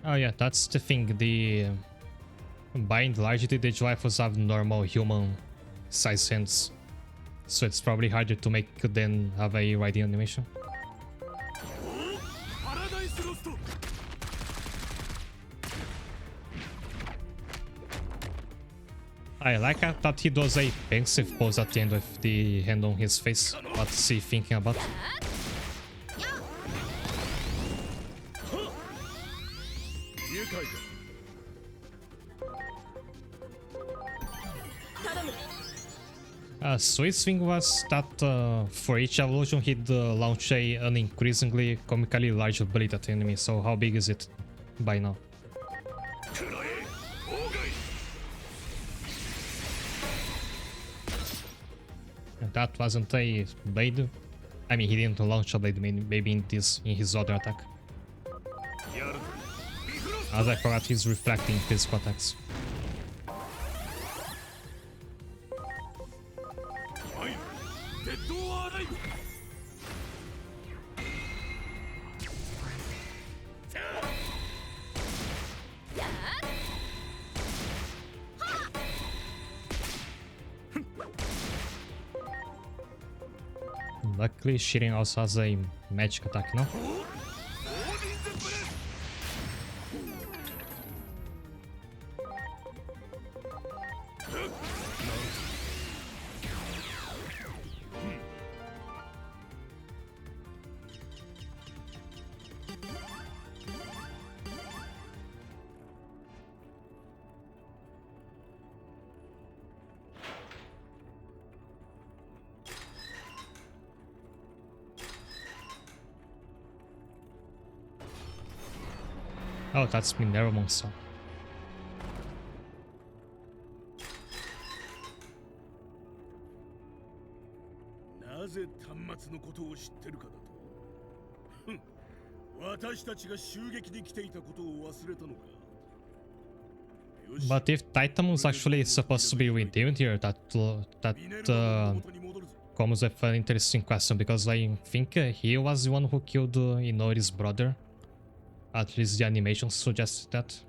Oh yeah, that's the thing. By and large, the Digirifles have normal human size hands, so it's probably harder to make than have a riding animation. I like that he does a pensive pose at the end with the hand on his face. What's he thinking about? Sweet thing was that for each evolution he'd launch an increasingly comically large blade at the enemy. So how big is it by now? That wasn't a blade. I mean, he didn't launch a blade, maybe in his other attack. As I forgot, he's reflecting physical attacks. Luckily, Shirin also has a magic attack, no? Oh, that's Minerva Monster. なぜ端末のことを知ってるかだと。ふん、私たちが襲撃に来ていたことを忘れたのか。よし、 But if Titan was actually supposed to be redeemed here, that comes with an interesting question, because I think he was the one who killed Inori's brother. At least the animation suggests that.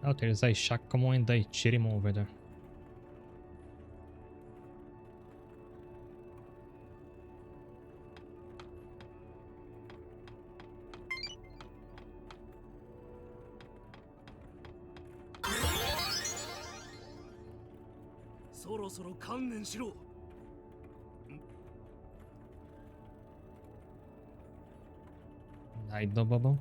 Oh, there's a Shakamon and a Chirimon over there. I know, Bubble.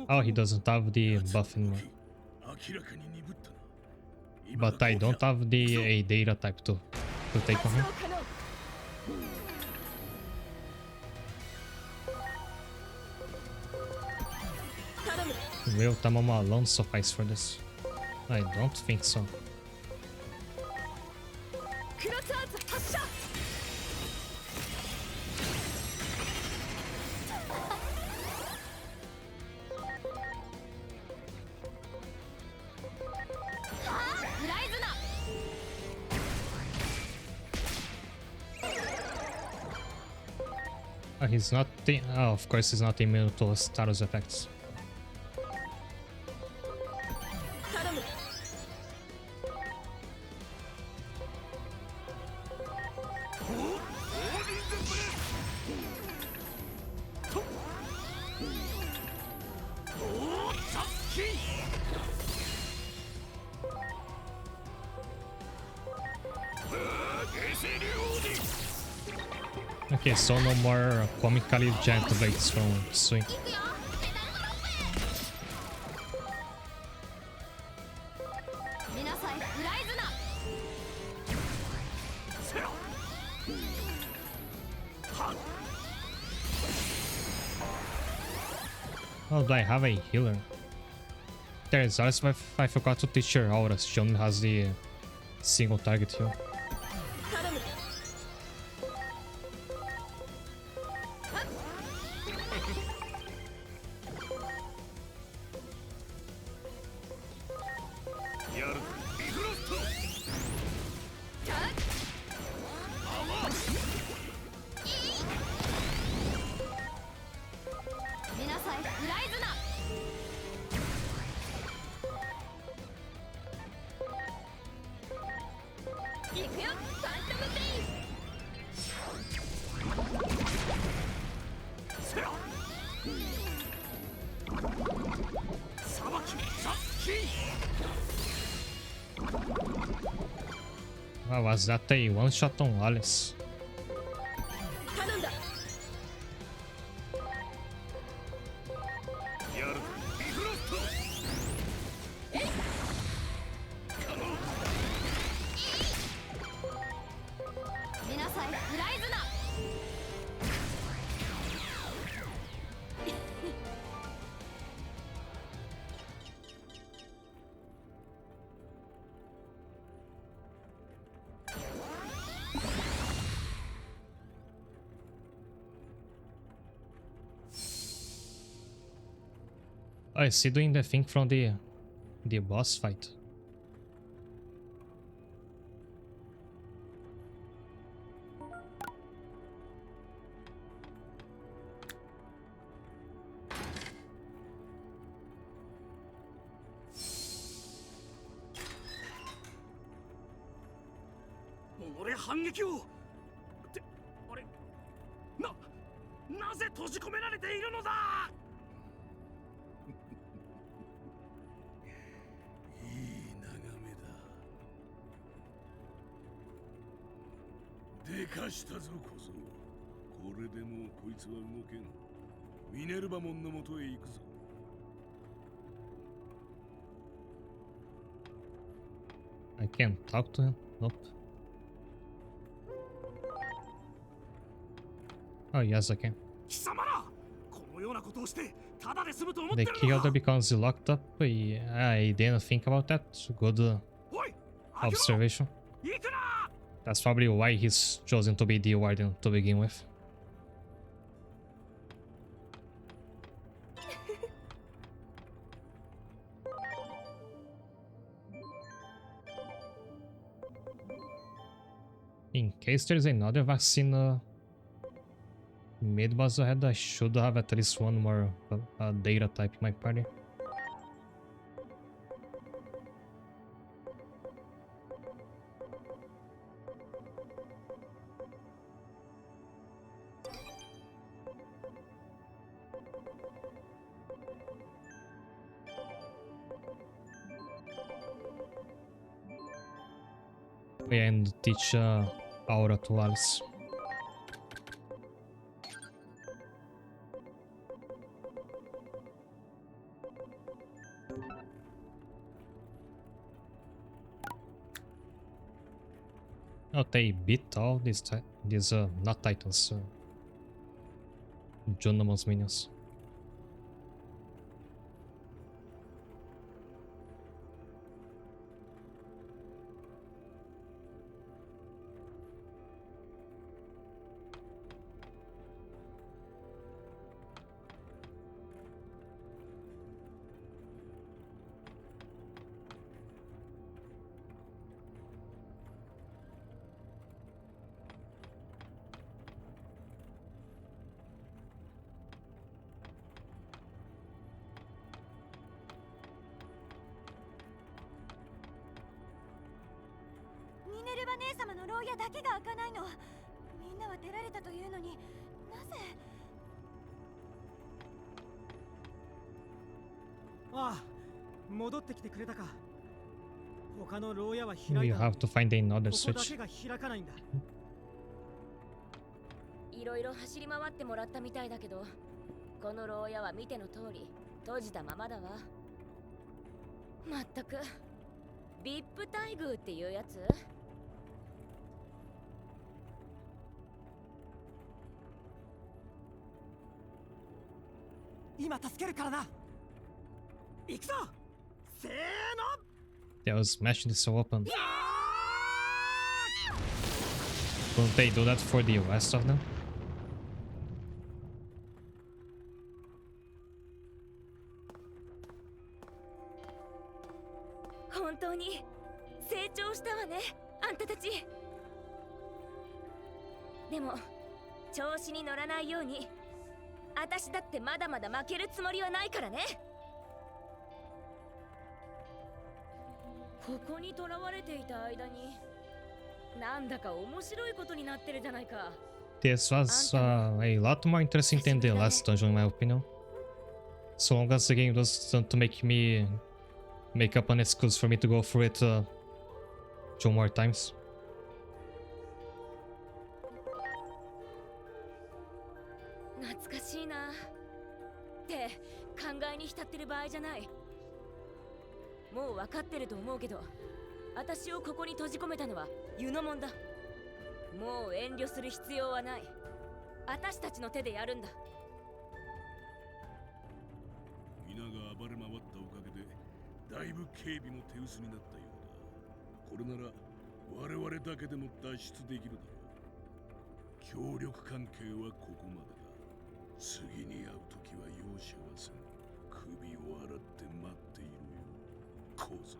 Oh, he doesn't have the buff anymore. But I don't have the A data type to take on him. Will Tamama alone suffice for this? I don't think so. He's not. Oh, of course, he's not immune to status effects. Okay, so no more comically giant blades from Swing. Oh, do I have a healer? There is also I forgot to teach her auras. She only has the single target heal. Wow, was that a one shot on Alice? Oh, is he doing the thing from the boss fight? かしたぞ小僧。これでもうこいつは動けん。ミネルバモンのもとへ行くぞ。I can't talk to him? Nope. Oh, yes, I can. 貴様らこのようなことをしてただで済むと思って The る key の holder か becomes locked up. I didn't think about that. Good おい開けろ observation. 行くな That's probably why he's chosen to be the warden to begin with. In case there's another vaccine mid-boss ahead, I should have at least one more data type in my party. And teach Aura to Alice. Oh, they beat all these not titans, Junomon's minions. We have to find another switch. いろいろ走り回ってもらったみたいだけど、この牢屋は見ての通り閉じたままだわ。まったくVIP待遇っていうやつ？今助けるからな行くぞせーの They was smashing this so open. Couldn't they do that for the rest of them? 本当に成長したわね、あんたたち。でも調子に乗らないように。私だってまだまだ負けるつもりはないからね。ここに囚われていた間になんだか面白いことになってるじゃないか。This was a lot more interesting than the last dungeon in my opinion. So long as the game doesn't make me make up an excuse for me to go through it 2 more times. 懐かしいなって考えに浸ってる場合じゃない。もう分かってると思うけど、私をここに閉じ込めたのはユノモンだ。もう遠慮する必要はない。私たちの手でやるんだ。皆が暴れ回ったおかげでだいぶ警備も手薄になったようだ。これなら我々だけでも脱出できるだろう。協力関係はここまでだ。次に会う時は容赦はせん。首を洗って待っているよ、小僧。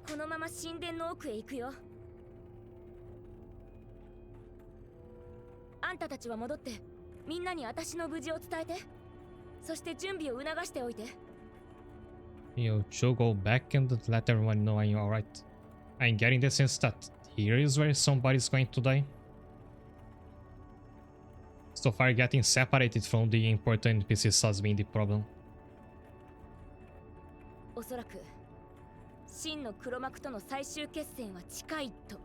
このまま神殿の奥へ行くよ。あんたたちは戻ってみんなに私の無事を伝えて。そして準備を促しておいて。You should go back and let everyone know I'm alright. I'm getting the sense that here is where somebody's going to die. So far, getting separated from the important NPCs has been the problem. おそらく真の黒幕との最終決戦は近いと。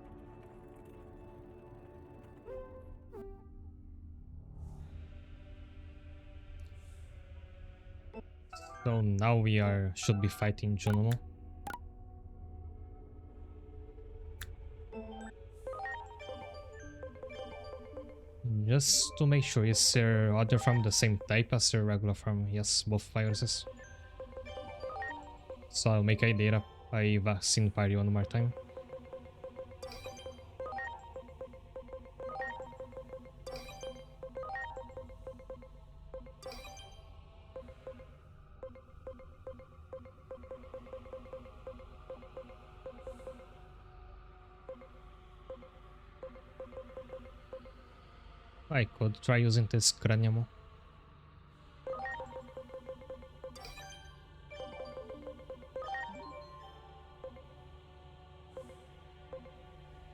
So now we should be fighting Junomo. Just to make sure, is their other farm the same type as their regular farm? Yes, both viruses. So I'll make a data by vaccine party one more time. I could try using this cranium.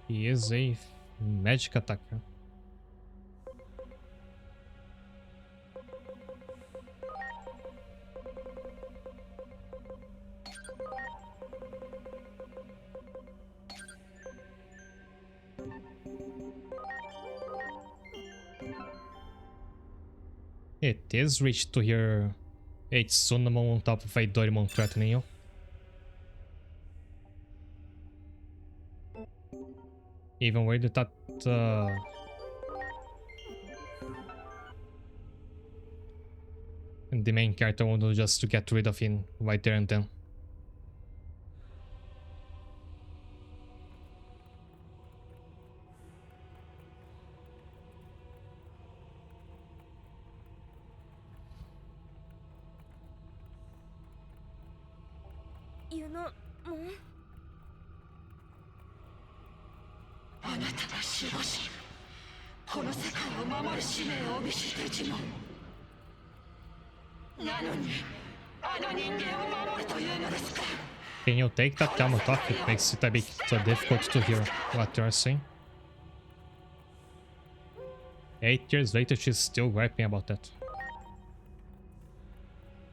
He is a magic attacker. It is rich to hear a Tsunamo on top of a Doraemon threatening you. Even worried that the main character wanted just to get rid of him right there and then. You know, あなたが守護神、この世界を守る使命を帯びしデジモン。なのに、あの人間を守るというのですか。Can you take that helmet off? It makes it a bit difficult to hear what you're saying. 8 years later, she's still griping about that.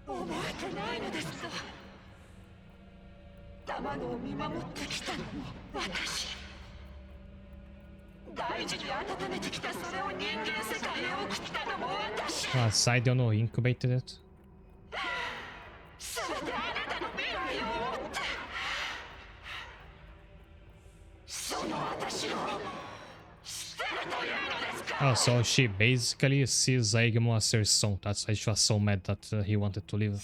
覚えてないのですか。卵を見守ってきたのも私。大事に温めてきたそれを人間世界へ送ったのも私。Side, you know, incubated it. すべてあなたの未来を追って。その私を捨てるというのですか。Oh, so she basically sees Aigamo as her son. That's why she was so mad that he wanted to leave.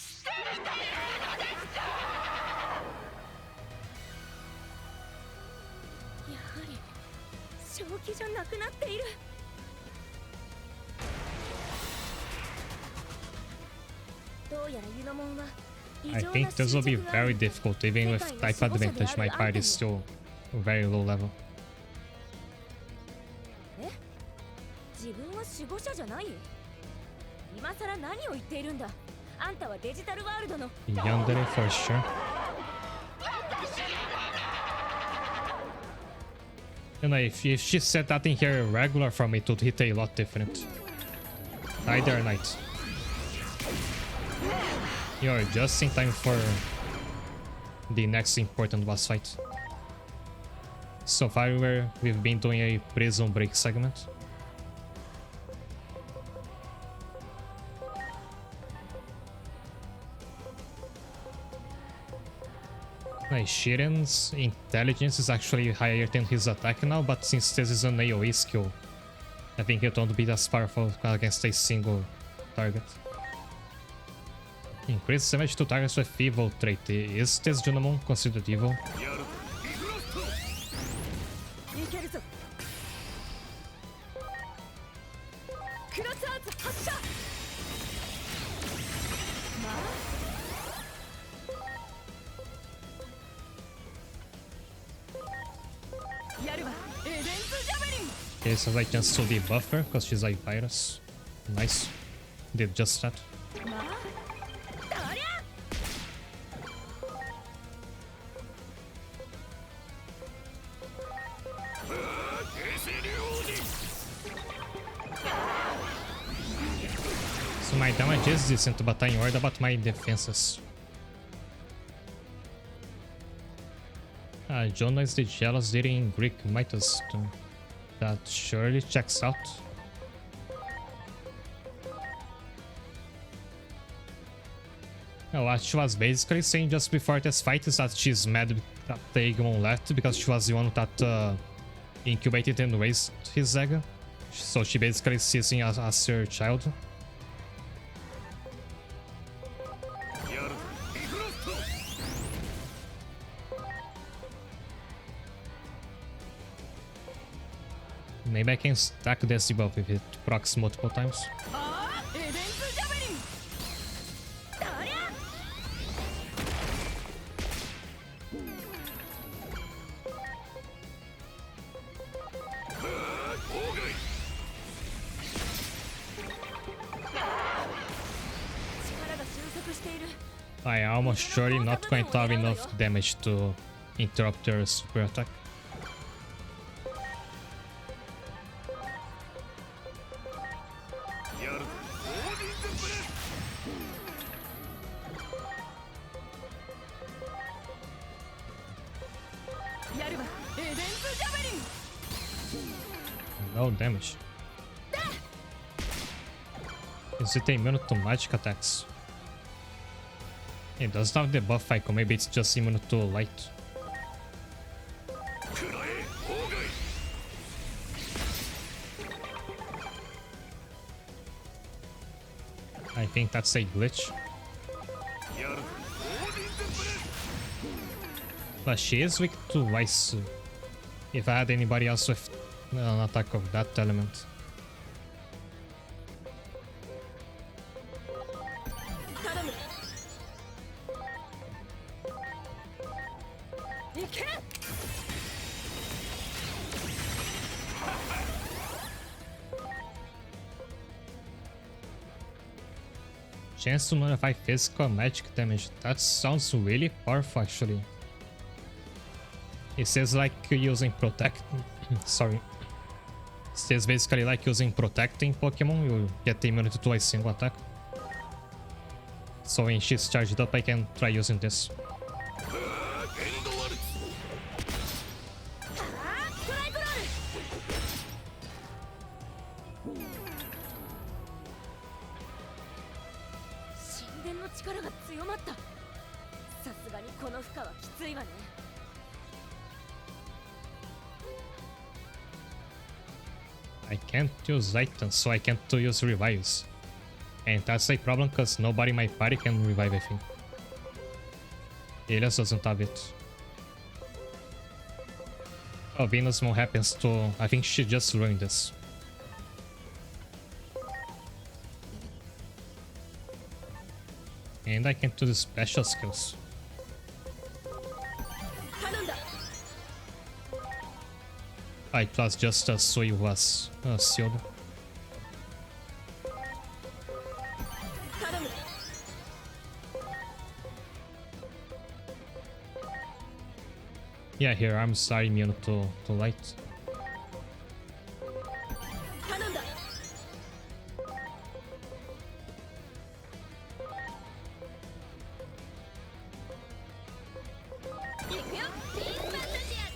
正気じゃなくなっている。どうやらユノモンは I think this will be very difficult, even with type advantage. My party is still very low level. え？自分は守護者じゃない？今さら何を言っているんだ？あんたはデジタルワールドの Yandere for sure. You know, if she said that in here regular from it would hit a lot different. Either or night. You're just in time for the next important boss fight. So far we've been doing a prison break segment. Nice. Shiren's intelligence is actually higher than his attack now, but since this is an AoE skill, I think it won't be as powerful against a single target. Increase damage to targets with evil trait. Is this Junamon considered evil? Okay, so I can still debuff her because she's a virus. Nice. Did just that. So my damage is decent, but I'm worried about my defenses. Jonah is the jealous dating Greek Midas. That surely checks out. What she was basically saying just before this fight is that she's mad that Digimon left because she was the one that incubated and raised his egg. So she basically sees him as her child. Maybe I can stack this debuff if it procs multiple times. 力が収束している。 I almost surely not going to have enough damage to interrupt your super attack. やるわエデンズジャベリン No damage. Is it immune to magic attacks? It doesn't have the buff icon, maybe it's just immune to light. I think that's a glitch. But she is weak to ice. If I had anybody else with an attack of that element. 頼む。行け。 Chance to nullify physical magic damage. That sounds really powerful actually. It says like using protect. Sorry. It says basically like using protecting Pokemon, you get immunity to a single attack. So when she's charged up, I can try using this. ストライクロール。神殿の力が強まった。さすがにこの負荷はきついわね。 I can't use items, so I can't use revives. And that's a problem because nobody in my party can revive, I think. Elias doesn't have it. Oh, Venusmon happens to... I think she just ruined this. And I can't do the special skills. 頼んだ。 It was just a Sui was sealed. 頼む。 Yeah, here arms are immune to light. 頼んだ。 行くよ。ピースマッサジア。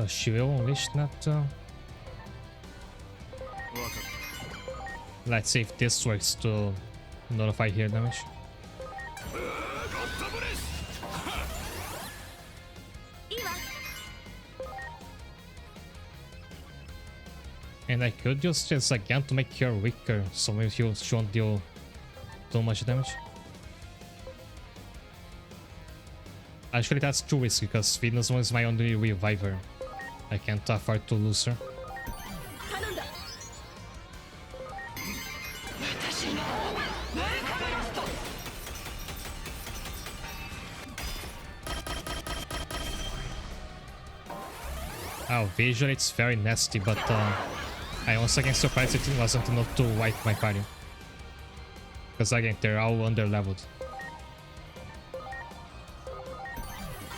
She will unleash that. Let's see if this works to nullify here damage. And I could use this again to make her weaker, so maybe she won't deal too much damage. Actually, that's too risky because Venusmon is my only reviver. I can't afford to lose her. 頼んだ。 私のメカメロスト Oh, visually it's very nasty, but I once again surprised it wasn't enough to wipe my party. Because again, they're all under-leveled.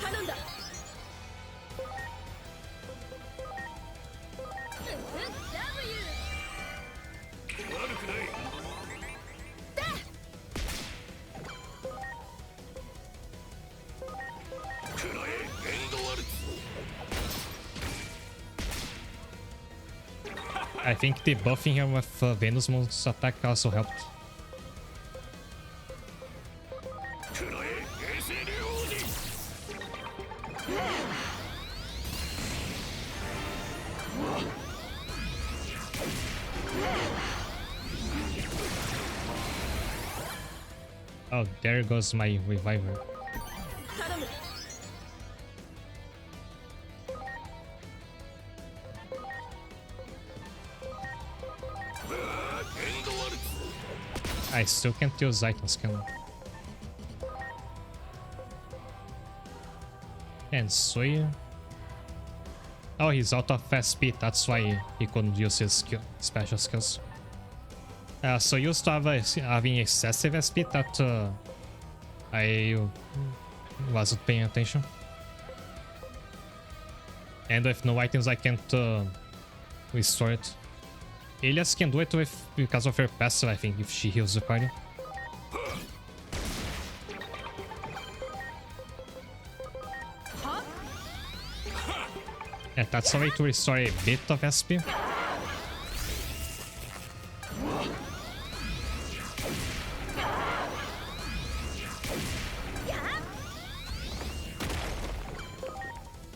頼悪くない。 I think the buffing him with Venus Moon's attack also helped. Oh, there goes my reviver. I still can't use items, can I? And Sui. Oh, he's out of SP, that's why he couldn't use his special skills. So used to having excessive SP that I wasn't paying attention. And with no items I can't restore it. Elias can do it because of her passive, I think, if she heals the party. Yeah, that's a way to restore a bit of SP.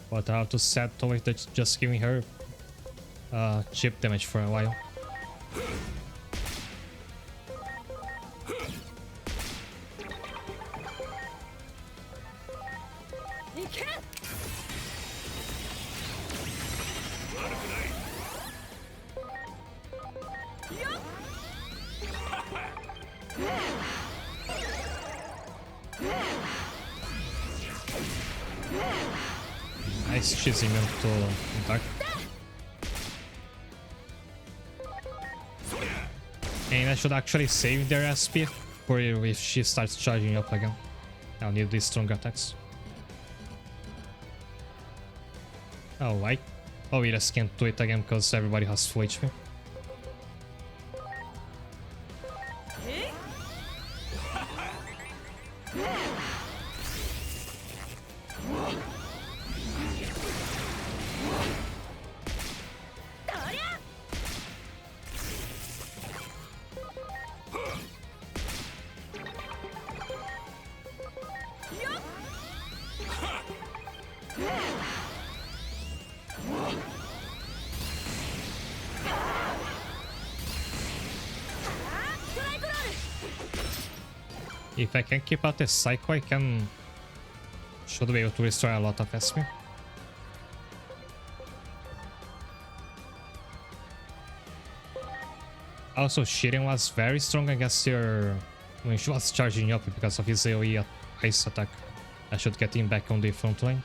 But I have to settle with just giving her chip damage for a while. Nice, she's immune to dark. And I should actually save their SP for if she starts charging up again. I'll need these strong attacks. Oh, why? Oh, we just can't do it again because everybody has full HP. If I can keep out the Psycho, I should be able to restore a lot of SP. Also, Shiren was very strong against her when she was charging up because of his AoE ice attack. I should get him back on the front line.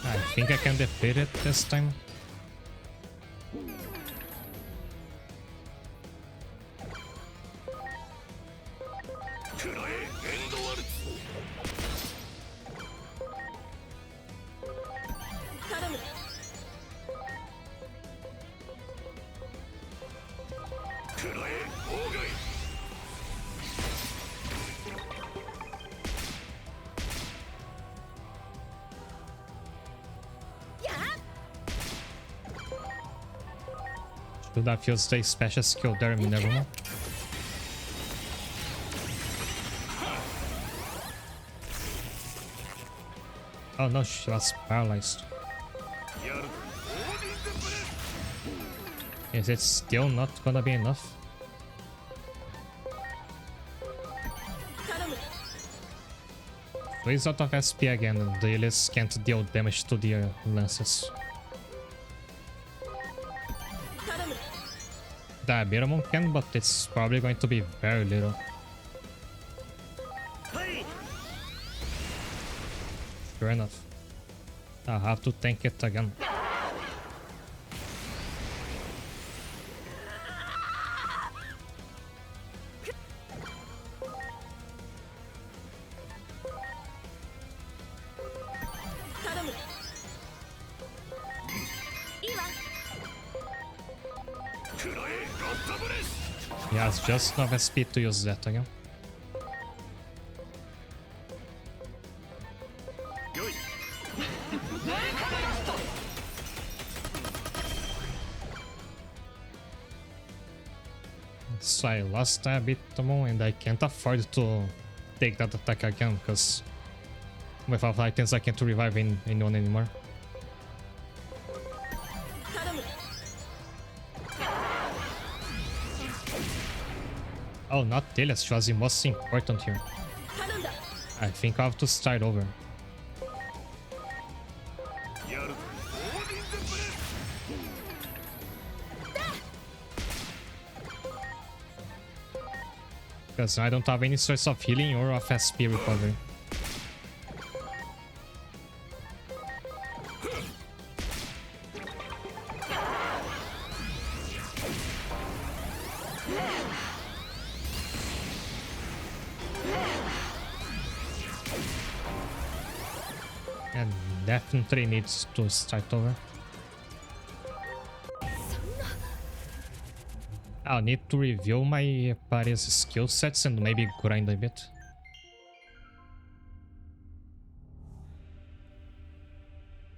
I think I can defeat it this time. Should have used a special skill there, Minerva. Oh no, she was paralyzed. Is it still not gonna be enough? Raise out of SP again, and the Elias can't deal damage to the lances. The Biramon can, but it's probably going to be very little. Fair enough. I'll have to tank it again. He has just enough SP to use that again. So I lost a bit more and I can't afford to take that attack again because without items I can't revive anyone anymore. Oh, not Elias, she was the most important here. I think I have to start over. Because I don't have any source of healing or of SP recovery. And definitely needs to start over. I'll need to review my party's skill sets and maybe grind a bit.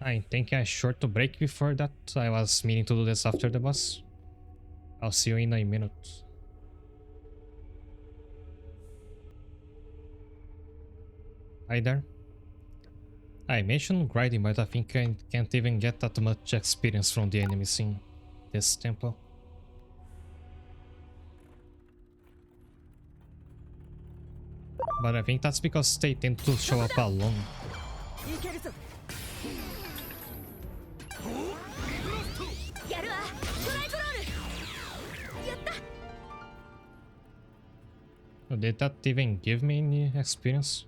I'm taking a short break before that. I was meaning to do this after the boss. I'll see you in a minute. Hi there. I mentioned grinding, but I think I can't even get that much experience from the enemies in this temple. But I think that's because they tend to show up alone. Did that even give me any experience?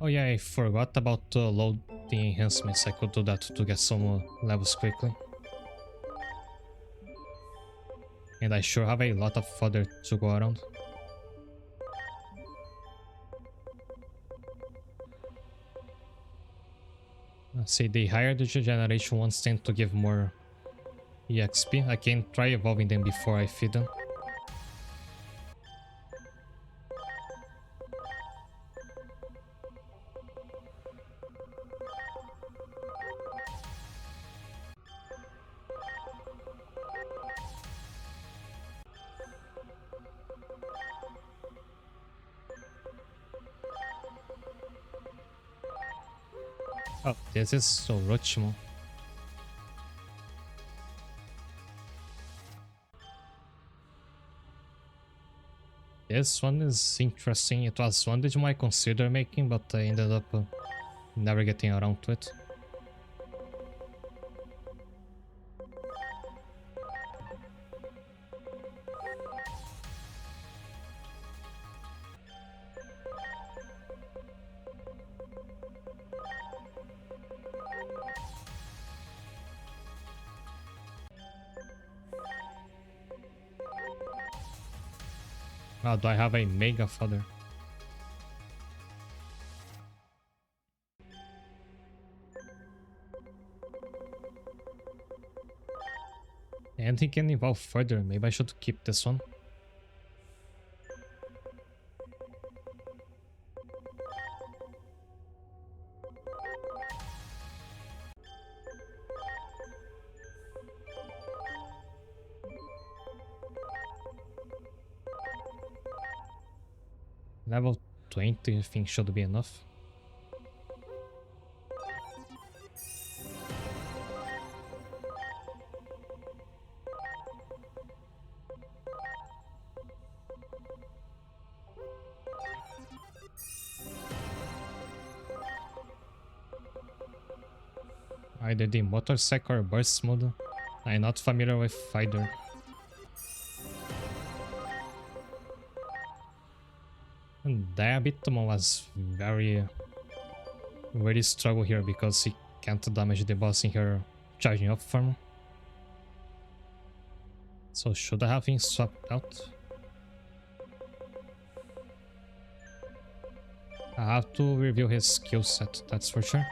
Oh yeah, I forgot about load the enhancements. I could do that to get some levels quickly. And I sure have a lot of fodder to go around. Let's see, the higher the generation ones tend to give more EXP. I can try evolving them before I feed them. Oh, this is so Orochimo. This one is interesting. It was one Digimon I considered making, but I ended up never getting around to it. Oh, do I have a Mega Father? And he can evolve further. Maybe I should keep this one. Level 20 I think should be enough. Either the motorcycle or burst mode. I'm not familiar with either. And Diabitomon was very struggle here because he can't damage the boss in her charging up form. So should I have him swapped out? I have to review his skill set, that's for sure.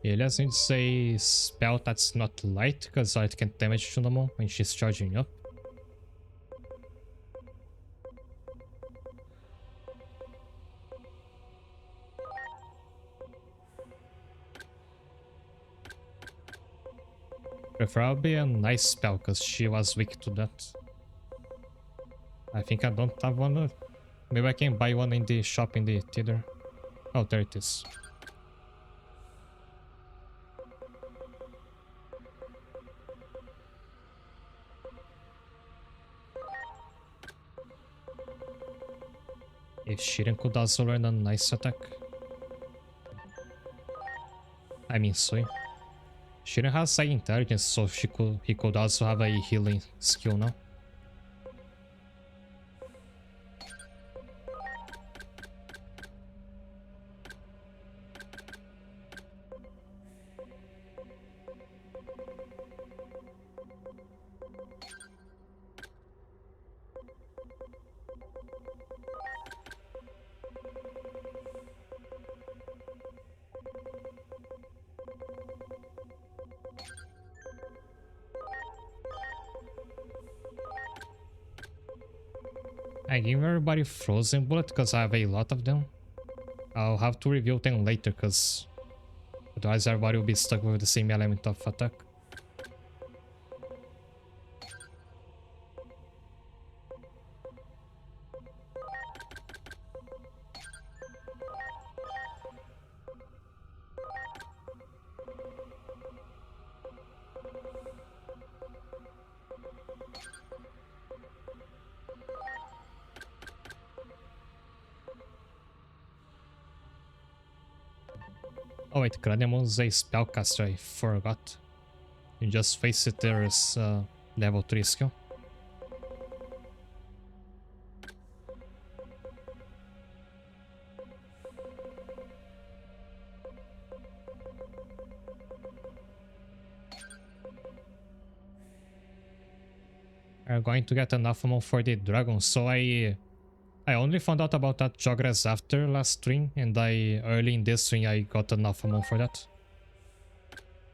Elias needs a spell that's not light, because light can damage Shunomon when she's charging up. Preferably a nice spell, because she was weak to that. I think I don't have one. Maybe I can buy one in the shop in the theater. Oh, there it is. If Shiren could also learn a nice attack. I mean, Sui. Shiren has high intelligence, so he could also have a healing skill now. I give everybody frozen bullet because I have a lot of them. I'll have to review them later because otherwise everybody will be stuck with the same element of attack. Oh wait, Craniumon's a spellcaster, I forgot. You just face it, there is level 3 skill. We're going to get an Alphamon for the dragon, so I only found out about that Jogress after last stream, and early in this stream I got an Alphamon for that.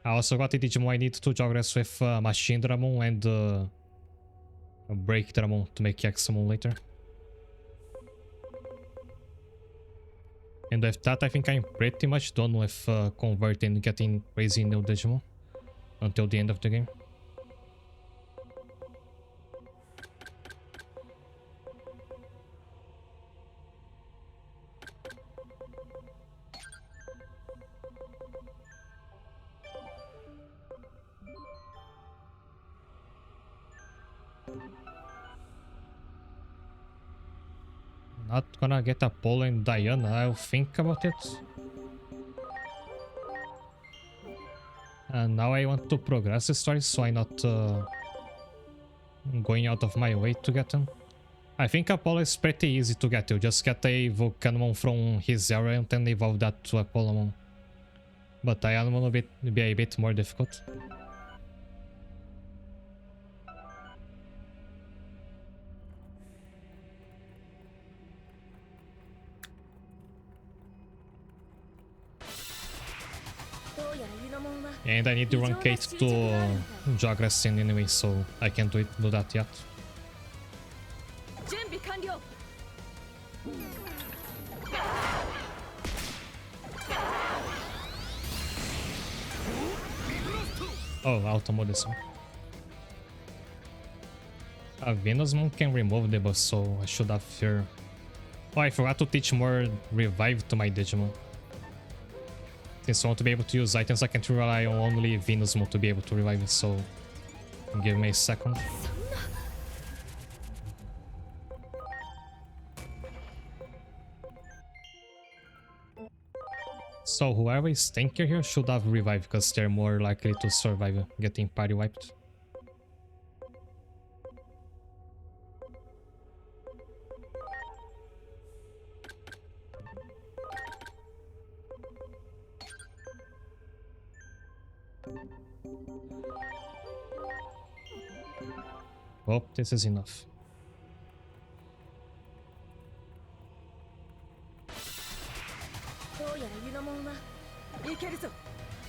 I also got the Digimon I need to Jogress with Machine Dramon and Break Dramon to make Examon later. And with that I think I'm pretty much done with converting and getting raising new Digimon until the end of the game. Not gonna get Apollo and Diana, I'll think about it. And now I want to progress the story, so I'm not going out of my way to get them. I think Apollo is pretty easy to get. You just get a Volcanmon from his area and then evolve that to Apollomon. But Dianamon will be a bit more difficult. And I need to run Kate to Jogress anyway, so I can't do that yet. Oh, auto mode this one. Venus Moon can remove the buff, so I should have fear. Oh, I forgot to teach more revive to my Digimon. Since I want to be able to use items, I can't rely on only Venus Moon to be able to revive it, so give me a second. So whoever is tankier here should have revive because they're more likely to survive getting party wiped. Oh, this is enough.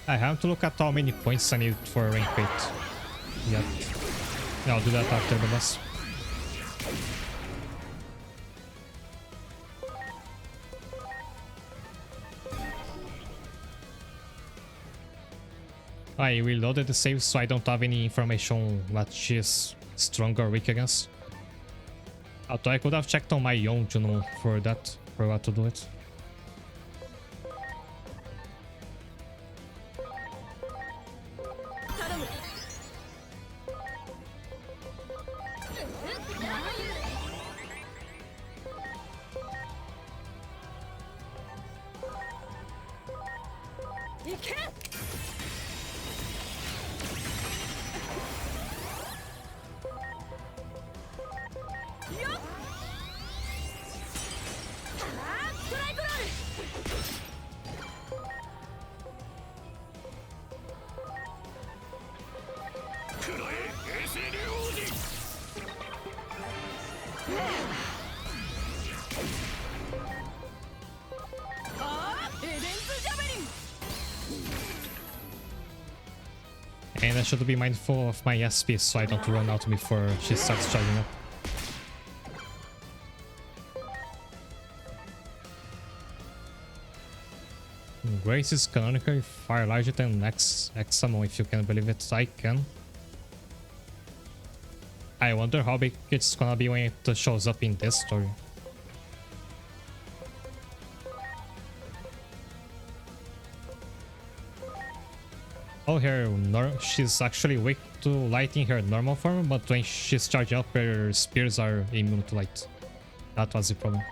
I have to look at how many points I need for rank 8. Yep. Yeah, I'll do that after the boss. I reloaded the save so I don't have any information what she is strong or weak against. Although I could have checked on my own Juno for that, for what to do it. And I should be mindful of my SP so I don't run out before she starts charging up. Grace is canonically far larger than Examon, if you can believe it. I can. I wonder how big it's gonna be when it shows up in this story. Oh, she's actually weak to light in her normal form, but when she's charging up, her spears are immune to light. That was the problem.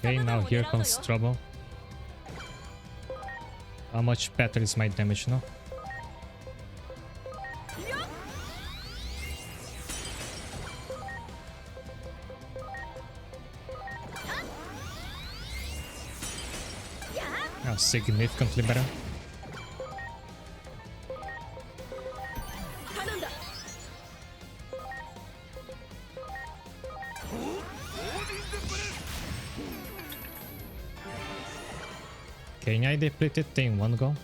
Okay, now here comes trouble. How much better is my damage now? Oh, significantly better. Can I deplete it in one go?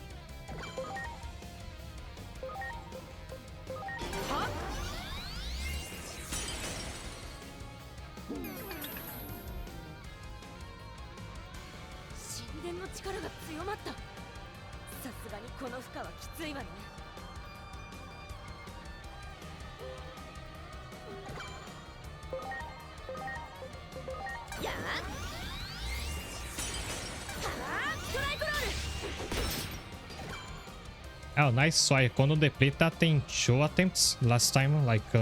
Oh, nice. So I gonna deplete that in 2 attempts last time, like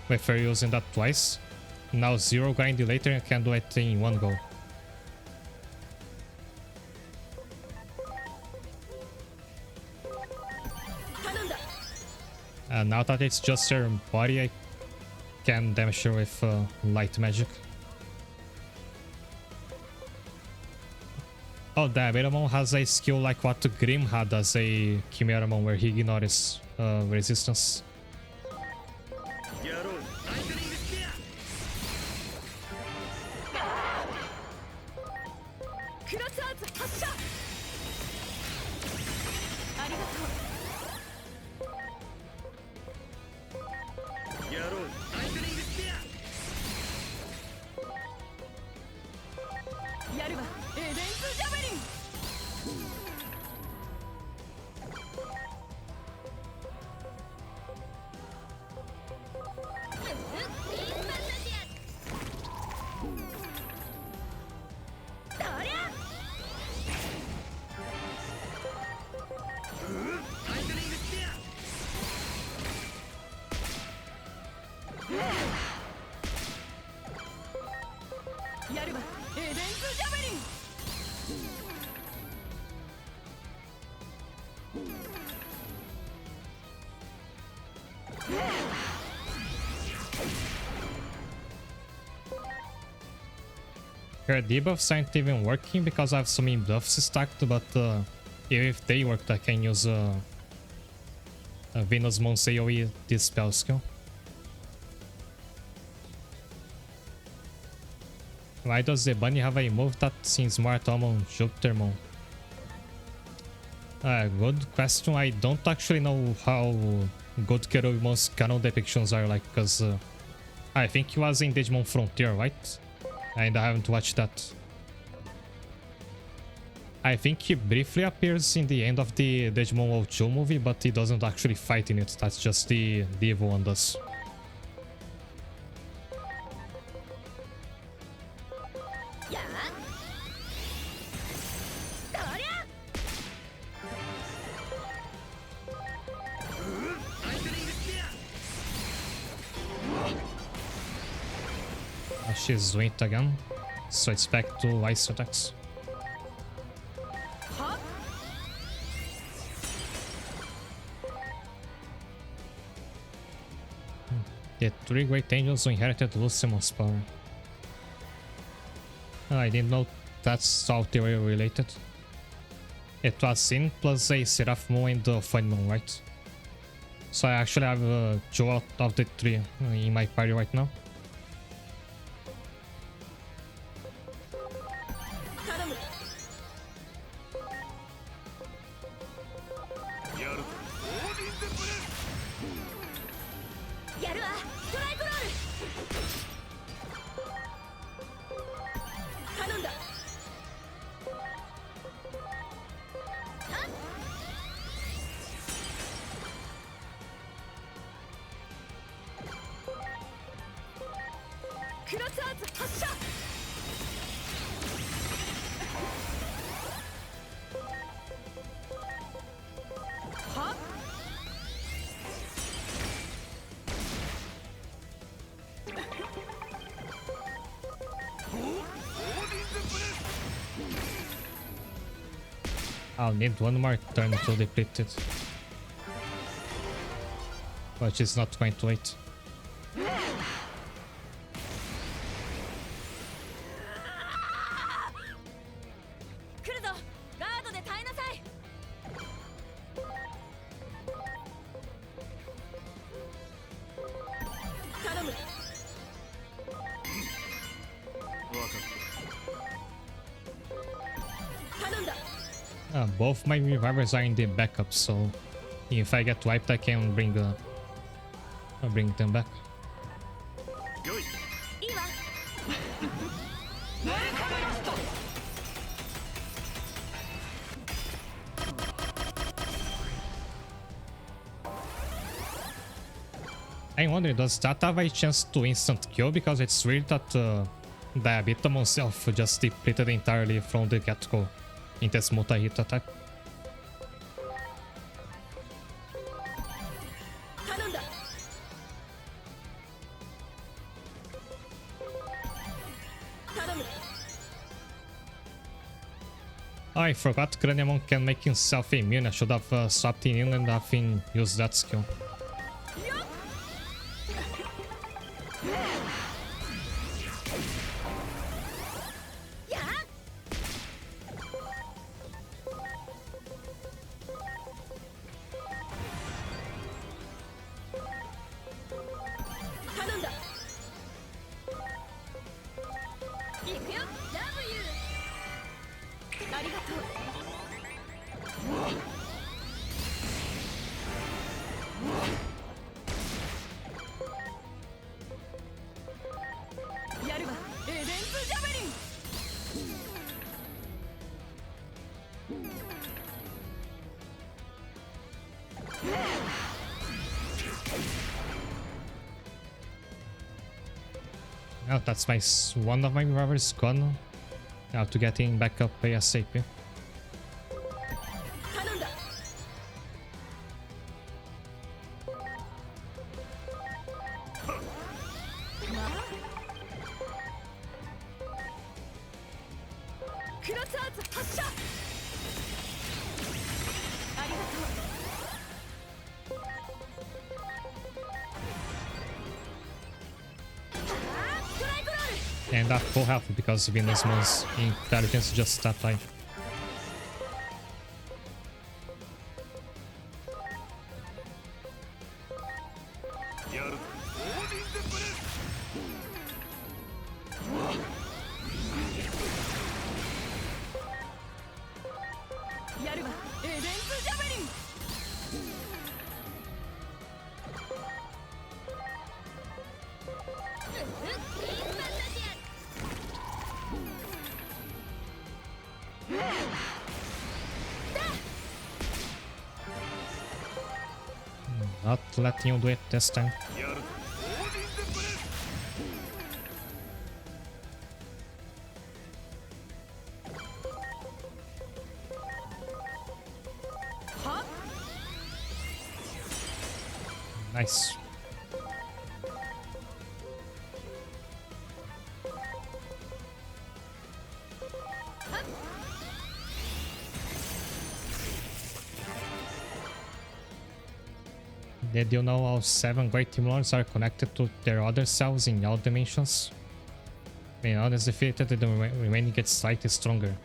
with her using that twice. Now 0 grind later and can do it in 1 go. Now that it's just her body, I can damage her with light magic. Oh, the Aberamon has a skill like what Grim had as a Chimeramon, where he ignores resistance. やるわエデンズジャベリン Her debuffs aren't even working because I have so many buffs stacked, but even if they worked, I can use a Venus Mons AoE this spell skill. Why does the bunny have a move that seems more at home on Jupitermon? Good question. I don't actually know how good Kerubimon's canon depictions are like, because I think he was in Digimon Frontier, right? And I haven't watched that. I think he briefly appears in the end of the Digimon 02 movie, but he doesn't actually fight in it. That's just the evil one does. She's doing it again, so it's back to ice attacks. The three great angels who inherited Lucimon's power. I didn't know that's how they were related. It was Sin plus a Seraphimon and a Funimon, right? So I actually have 2 out of the 3 in my party right now. I'll need one more turn to deplete it. But she's not going to wait. Both my revivers are in the backup, so if I get wiped, I can bring them back. I wonder, does that have a chance to instant kill? Because it's weird that Diabetamon itself just depleted entirely from the get-go in this multi-hit attack. Oh, I forgot Craniamon can make himself immune. I should have swapped in and have him use that skill. Oh, that's my one of my brothers gone. Now to getting back up ASAP. 頼んだ。クロスアーツ発射。ありがとう。 And that full health because Venusmon's intelligence just that high. Not letting you do it this time. Nice. Did you know all 7 Great Team Lords are connected to their other selves in all dimensions? When one is defeated, the remaining gets slightly stronger.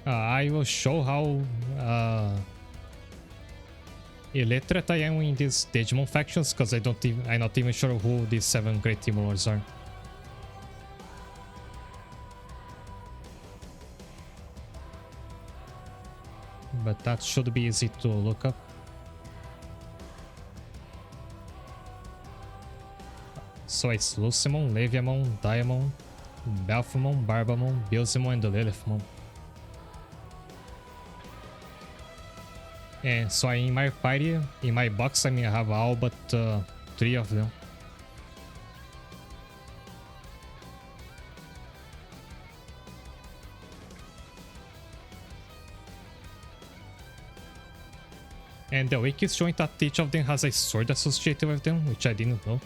I will show how illiterate I am in these Digimon factions because I'm not even sure who these 7 Great Team Lords are. But that should be easy to look up. So it's Lucimon, Leviamon, Diamond, Belphemon, Barbamon, Beelzemon, and Lilithmon. And so in my party, in my box, I mean I have all but 3 of them. And the wiki is showing that each of them has a sword associated with them, which I didn't know.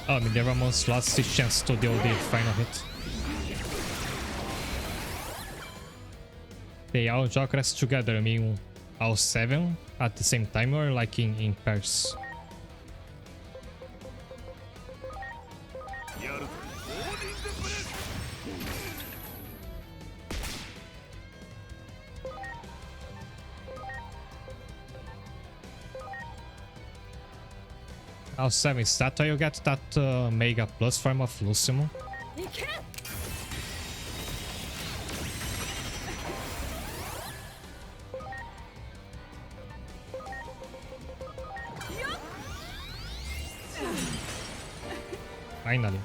Oh, Minervamon's lost his chance to deal the final hit. They all Jokras together, I mean all 7 at the same time or like in pairs? All 7, is that how you get that Mega Plus form of Lucimon? Finally.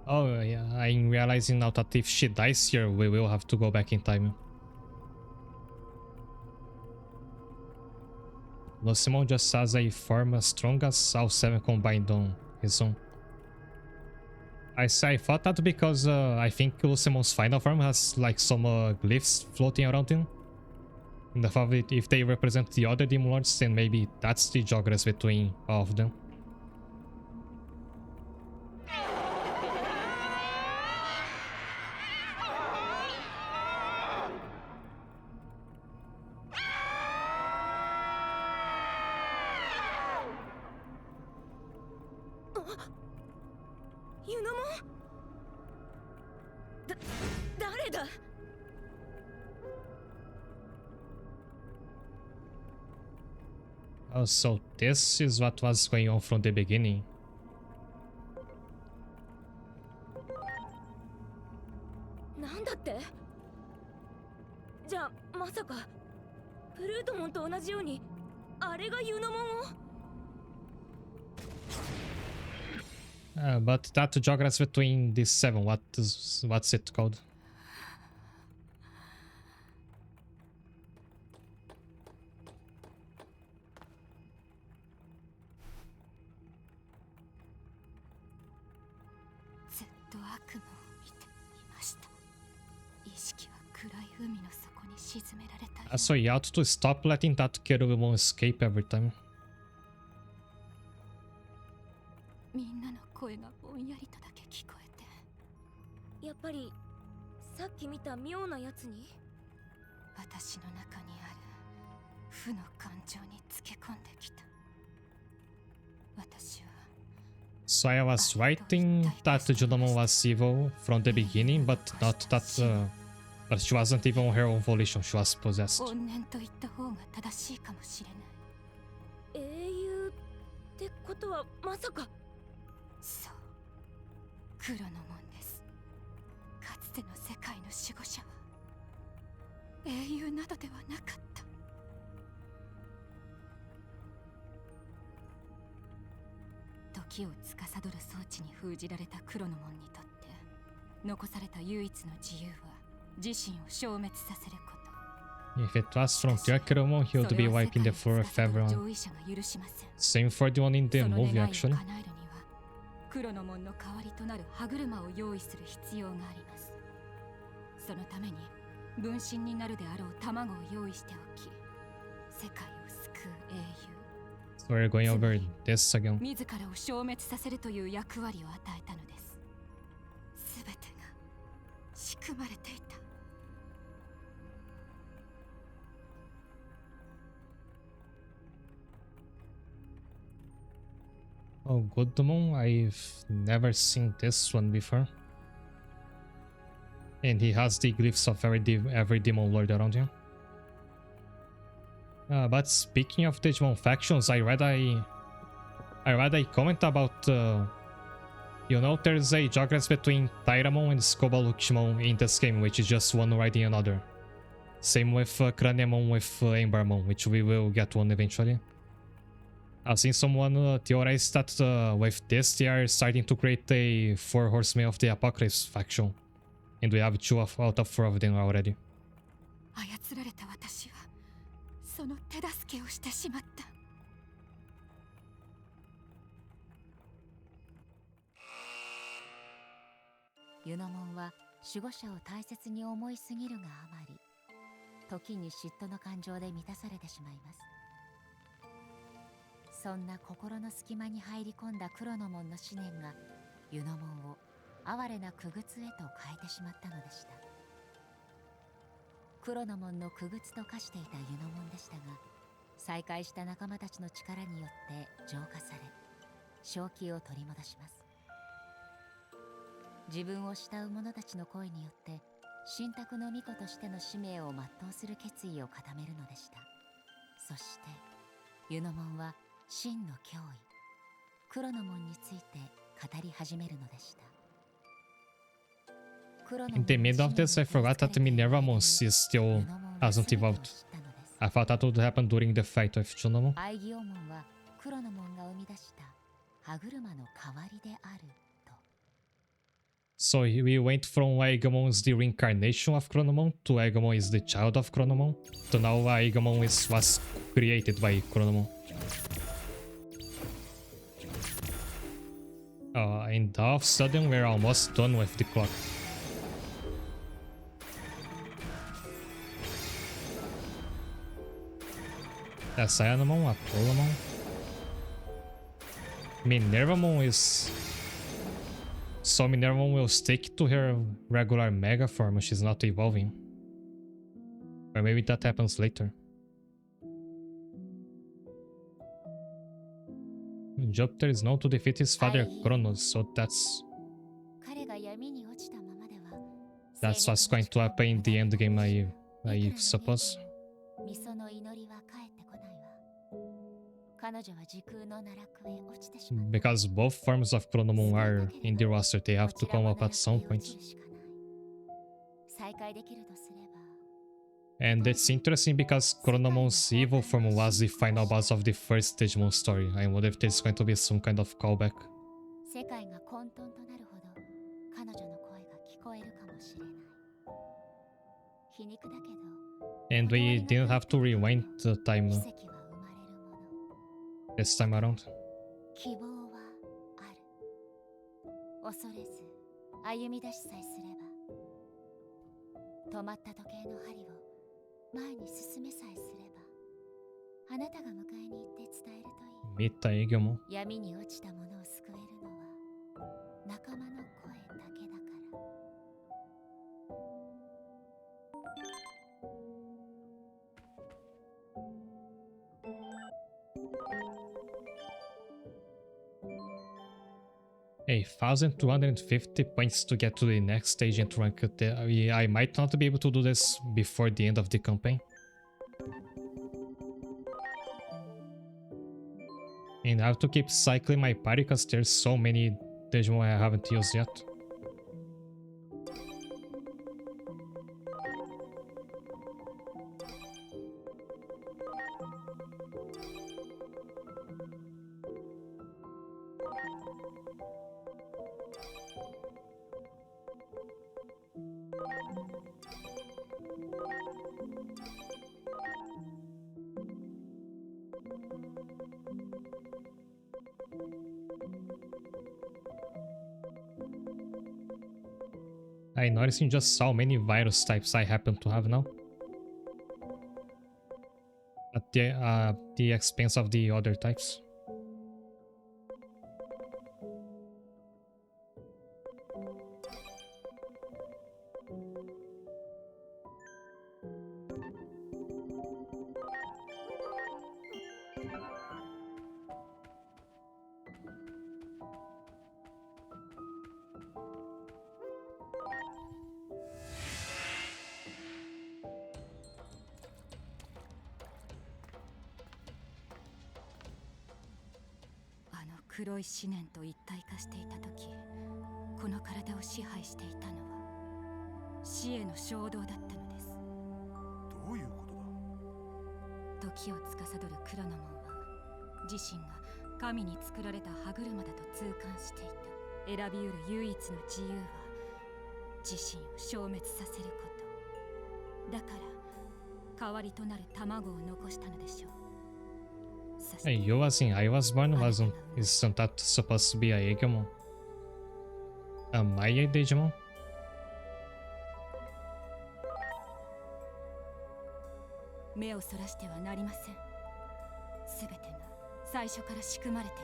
Oh yeah, I'm realizing now that if she dies here, we will have to go back in time. Lucimon just has a form as strong as all 7 combined on his own. I thought that because I think Lucimon's final form has like some glyphs floating around him. In the fact that if they represent the other Demon Lords, then maybe that's the Jokras between all of them. ユノモン誰だ。 Oh, so this is what was going on from the beginning. なんだって。じゃあまさかプルートモンと同じようにあれがユノモンを。 But that geography between these seven, what's it called? ずっと悪夢を見ていました。意識は暗い海の底に沈められたような。 So you ought to stop letting that Kerubimon escape every time. みんなの声がぼんやりとだけ聞こえて、やっぱりさっき見た妙なやつに。私の中にある負の感情につけ込んできた。私は So I was writing that Junomon was evil from the beginning, but not that but she wasn't even on her own volition, she was possessed. 怨念と言った方が正しいかもしれない。英雄ってことはまさか。そう、黒の門です。かつての世界の守護者は英雄などではなかった。時を司る装置に封じられた黒の門にとって残された唯一の自由は自身を消滅させること。 If it was from Kerubimon, he would be wiping the floor of everyone. 上位者が許しません。 Same for the one in the その movie, 願いを actually. 叶えるには黒の門の代わりとなる歯車を用意する必要があります。そのために分身になるであろう卵を用意しておき、世界を救う英雄、 So we're going over this again. 自らを消滅させるという役割を与えたのです。すべてが仕組まれていた。 Oh, Godmon, I've never seen this one before. And he has the glyphs of every demon lord around him. But speaking of Digimon factions, I read a comment about you know, there's a geography between Tyramon and Skobalukshimon in this game, which is just one riding another. Same with Craniamon with Embermon, which we will get one eventually. I've seen someone theorize that with this they are starting to create a 4 horsemen of the Apocalypse faction. And we have 2 out of 4 of them already. 操られた私はその手助けをしてしまった。ユノモンは守護者を大切に思いすぎるがあまり、時に嫉妬の感情で満たされてしまいます。そんな心の隙間に入り込んだ黒の門の思念がユノモンを哀れな傀儡へと変えてしまったのでした。黒の門の傀儡と化していたユノモンでしたが、再会した仲間たちの力によって浄化され、正気を取り戻します。自分を慕う者たちの声によって神託の巫女としての使命を全うする決意を固めるのでした。そしてユノモンは真の脅威黒の門について語り始めるのでした。 In the middle of this, I forgot that Minervamon still hasn't evolved. I thought that would happen during the fight with Junomon. アイギオモンは黒の門が生み出した歯車の代わりであると。 So we went from Aigamon is the reincarnation of Chronomon to Aigamon is the child of Chronomon to now Aigamon was created by Chronomon. And all of a sudden we're almost done with the clock. That's Cyanamon, Apollamon. Minervamon is... So Minervamon will stick to her regular Mega form, she's not evolving. Or maybe that happens later. Jupiter is known to defeat his father Kronos, so that's That's what's going to happen in the end game, I suppose. ミソの祈りは帰ってこないわ。彼女は時空の奈落へ落ちてしまった。 Because both forms of Chronomon are in the roster, they have to come up at some point. 再会できるとすれば。 And it's interesting because Chronomon's evil form was the final boss of the first Digimon story. I wonder if there's going to be some kind of callback. 世界が混沌となるほど彼女の声が聞こえるかもしれない。皮肉だけど。 And we didn't have to rewind the time this time around. 希望はある。恐れず歩み出しさえすれば。止まった時計の針を前に進めさえすれば。あなたが迎えに行って伝えるといい。Mita Egomon. 闇に落ちた者を救えるのは仲間の声だけだから。 1,250 points to get to the next stage and rank it. I might not be able to do this before the end of the campaign. And I have to keep cycling my party because there's so many Digimon I haven't used yet. I noticing just how many virus types I happen to have now. At the expense of the other types.「黒い思念と一体化していた時、この体を支配していたのは死への衝動だったのです。どういうことだ。時を司るクロノモンは自身が神に作られた歯車だと痛感していた。選びうる唯一の自由は自身を消滅させること。だから代わりとなる卵を残したのでしょう。 Hey, you was in I was born isn't that supposed to be a Egomon? Am I a Digimon? 目をそらしてはなりません。すべてが最初から仕組まれてい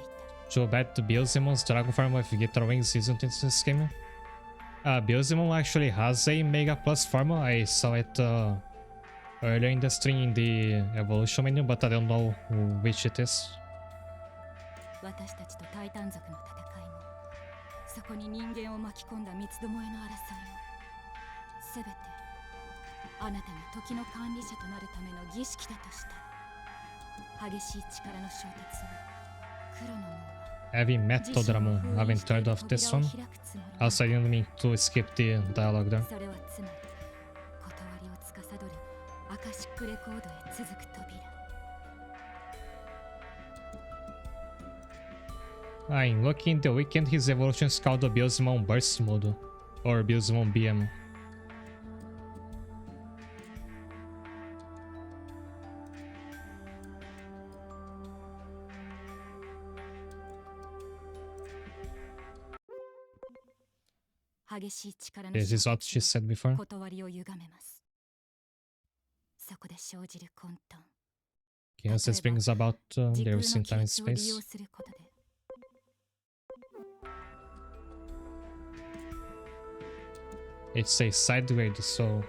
た。 Too bad the Beelzemon's Dragon Form with Guitar Wings isn't in this game. Beelzemon actually has a Mega Plus form. I saw it earlier in the stream in the evolution menu, but I don't know which it is. 私たちとタイタン族の戦いも、そこに人間を巻き込んだ三つどもえの争いも、すべてあなたが時の管理者となるための儀式だとした。激しい力の衝突をクロノモンは Heavy Metal Dramon. Haven't heard of this one. Also, I didn't mean to skip the dialogue there. それはつまり断りを司るアカシックレコードへ続く扉。 In Lucky in the Weekend, his evolution is called the Beelzemon Burst Mode, or Beelzemon BM. This is what she said before. 断りを歪めます。そこで生じる混沌。 Yes, this brings about the recent time and 時空の space. 記憶を利用することで It's a side grade, so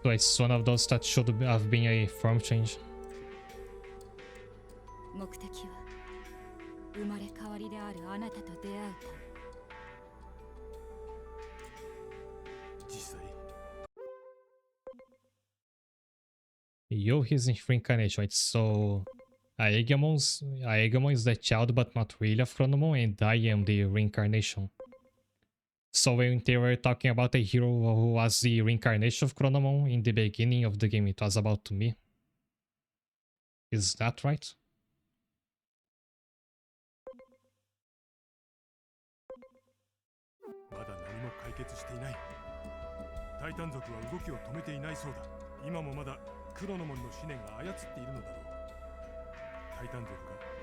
it's one of those that should have been a form change. 目的は生まれ変わりであるあなたと出会うため。Yo, his reincarnation. Right? So Aegamon is the child, but not really of Chronomon, and I am the reincarnation. So when they were talking about a hero who was the reincarnation of Chronomon in the beginning of the game, it was about me. Is that right? まだ何も解決していない。タイタン族は動きを止めていないそうだ。今もまだクロノモンの思念が操っているのだろう。タイタン族が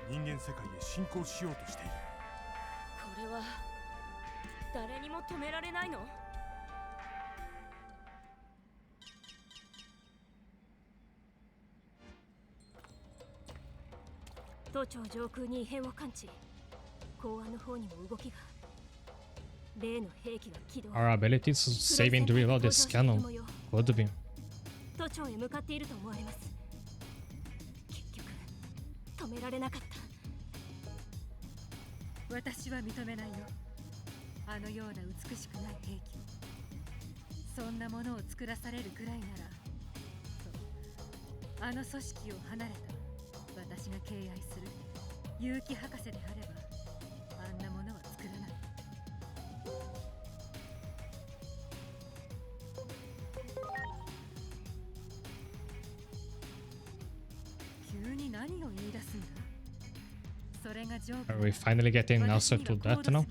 人間世界へ侵攻しようとしている。これは誰にも止められないの？都庁上空に異変を感知。港湾の方にも動きが。例の兵器が起動。 Our ability to save and reload is canon. Could be. 都庁へ向かっていると思われます。結局止められなかった。私は認めないよ。あのような美しくない兵器。そんなものを作らされるくらいなら、あの組織を離れた私が敬愛する結城博士であれば、あんなものは作らない。急に何を言い出すんだ。それがジョーク。 Are we finally getting an answer to that now?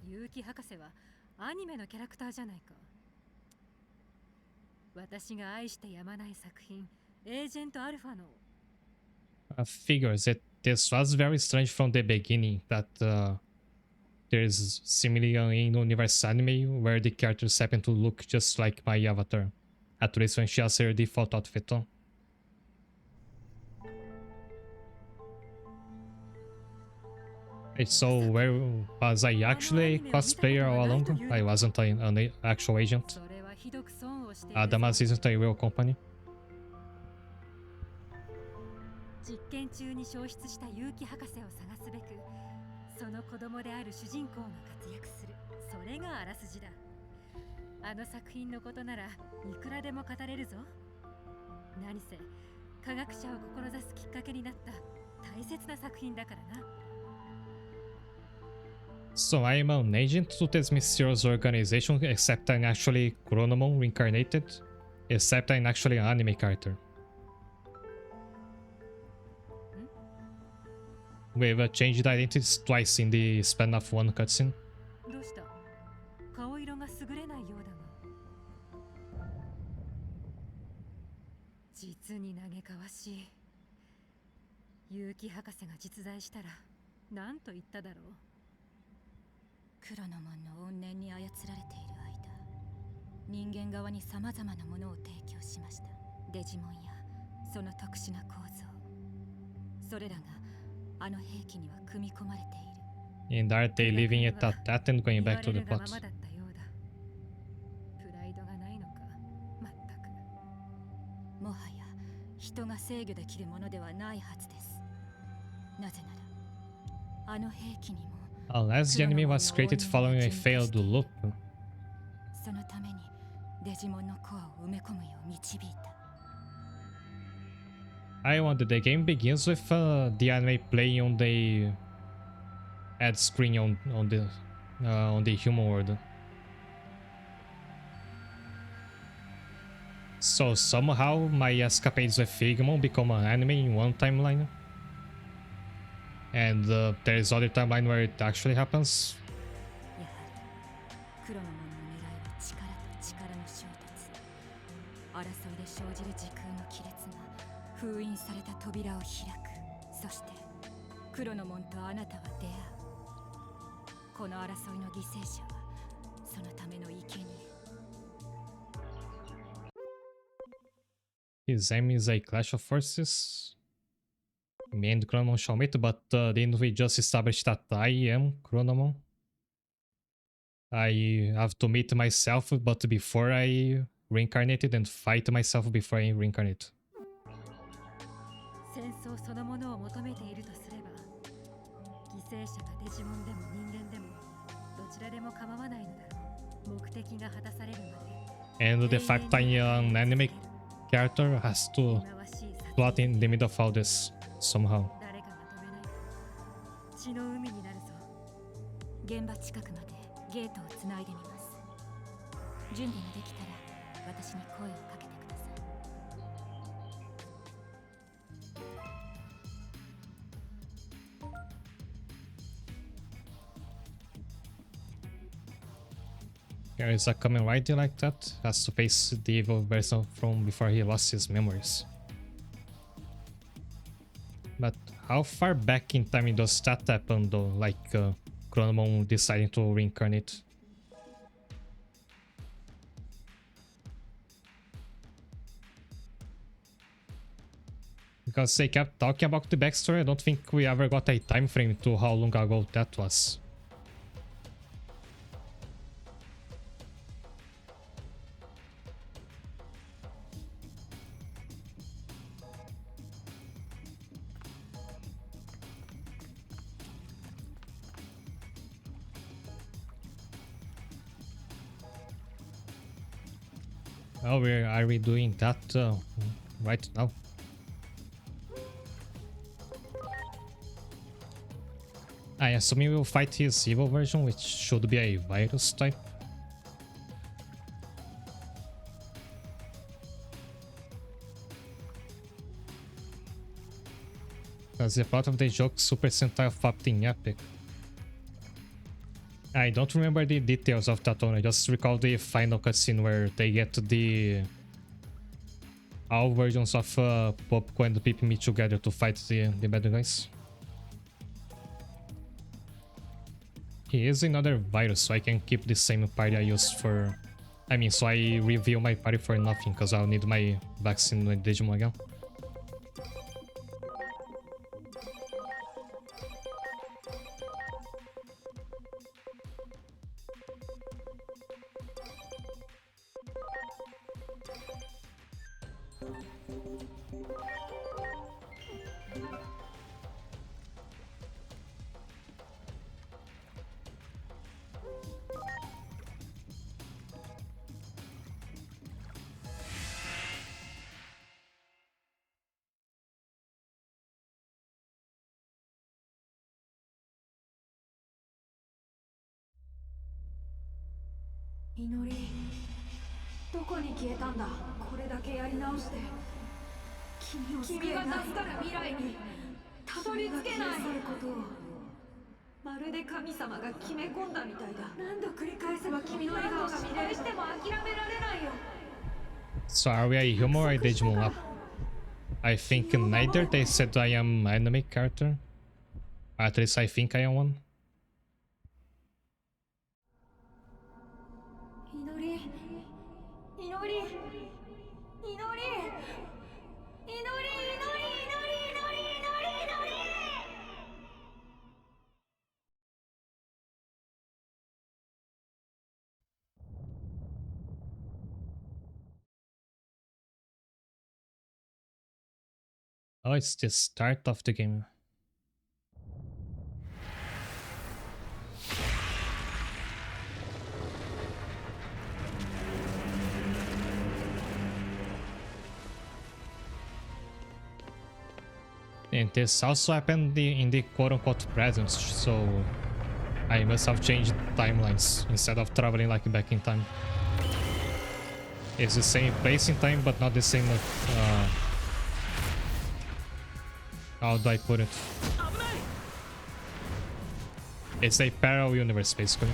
結城博士はアニメのキャラクターじゃないか。私が愛してやまない作品、エージェントアルファの。Figures it. This was very strange from the beginning that there's similarly an in-universe anime where the characters happen to look just like my avatar. At least when she has her default outfit on. So where was I actually a cosplayer all along? I wasn't an actual agent. Damas isn't a real company. 実験中に消失した結城博士を探すべく、その子供である主人公が活躍する。それがあらすじだ。あの作品のことならいくらでも語れるぞ。何せ科学者を志すきっかけになった大切な作品だからな。So I am an agent to this mysterious organization, except I'm actually Chronomon reincarnated, except I'm actually an anime character. We've changed identities twice in the span of one cutscene. どうした？顔色が優れないようだが。実に嘆かわしい。結城博士が実在したら何と言っただろう。クロノモンの怨念に操られている間、人間側に様々なものを提供しました。デジモンやその特殊な構造、それらがあの兵器には組み込まれている。 And are they leaving it at that and going back to the plot? プライドがないのか、まったく。もはや人が制御できるものではないはずです。なぜならあの兵器にも Unless the enemy was created following a failed loop. そのためにデジモンのコアを埋め込むよう導いた。 I wonder, the game begins with the anime playing on the ad screen on the human world. So somehow my escapades with Figmon become an anime in one timeline. And there is other timeline where it actually happens. やはりクロノモンの狙いは力と力の衝突。争いで生じる時空の亀裂が封印された扉を開く。そしてクロノモンとあなたは出会う。この争いの犠牲者はそのための生贄。 His aim is a clash of forces. Me and Chronomon shall meet, but didn't we just establish that I am Chronomon? I have to meet myself, but before I reincarnated, and fight myself before I reincarnate. 戦争そのものを求めているとすれば、犠牲者がデジモンでも人間でもどちらでも構わないのだろう。目的が果たされるまで And the fact that an anime character has to plot in the middle of all this somehow. 誰かが止めないと血の海になるぞ。現場近くまでゲートをつないでみます。準備ができたら私に声をかけてください。Here is a Kamen Rider like that, has to face the evil version from before he lost his memories. But how far back in time does that happen though, like Chronomon deciding to reincarnate? Because they kept talking about the backstory, I don't think we ever got a time frame to how long ago that was. Oh, are we doing that right now? I assume we will fight his evil version, which should be a virus type. Because the plot of the joke Super Sentai of Opting Epic. I don't remember the details of that one, I just recall the final cutscene where they get the all versions of Popco and Pip meet together to fight the bad guys. He is another virus, so I can keep the same party I used for... I mean, so I reveal my party for nothing, because I'll need my vaccine with Digimon again.祈りどこに消えたんだ。これだけやり直して君が助かる未来にたどり着けないことをまるで神様が決め込んだみたいだ。何度繰り返せば君の笑顔が見れる。しても諦められないよ。 So are we a human or a Digimon up? I think neither. They said I am an anime character. At least I think I am one. Oh, it's the start of the game. And this also happened in the quote-unquote present, so I must have changed timelines instead of traveling like back in time. It's the same place in time, but not the same how do I put it? It's a parallel universe, basically.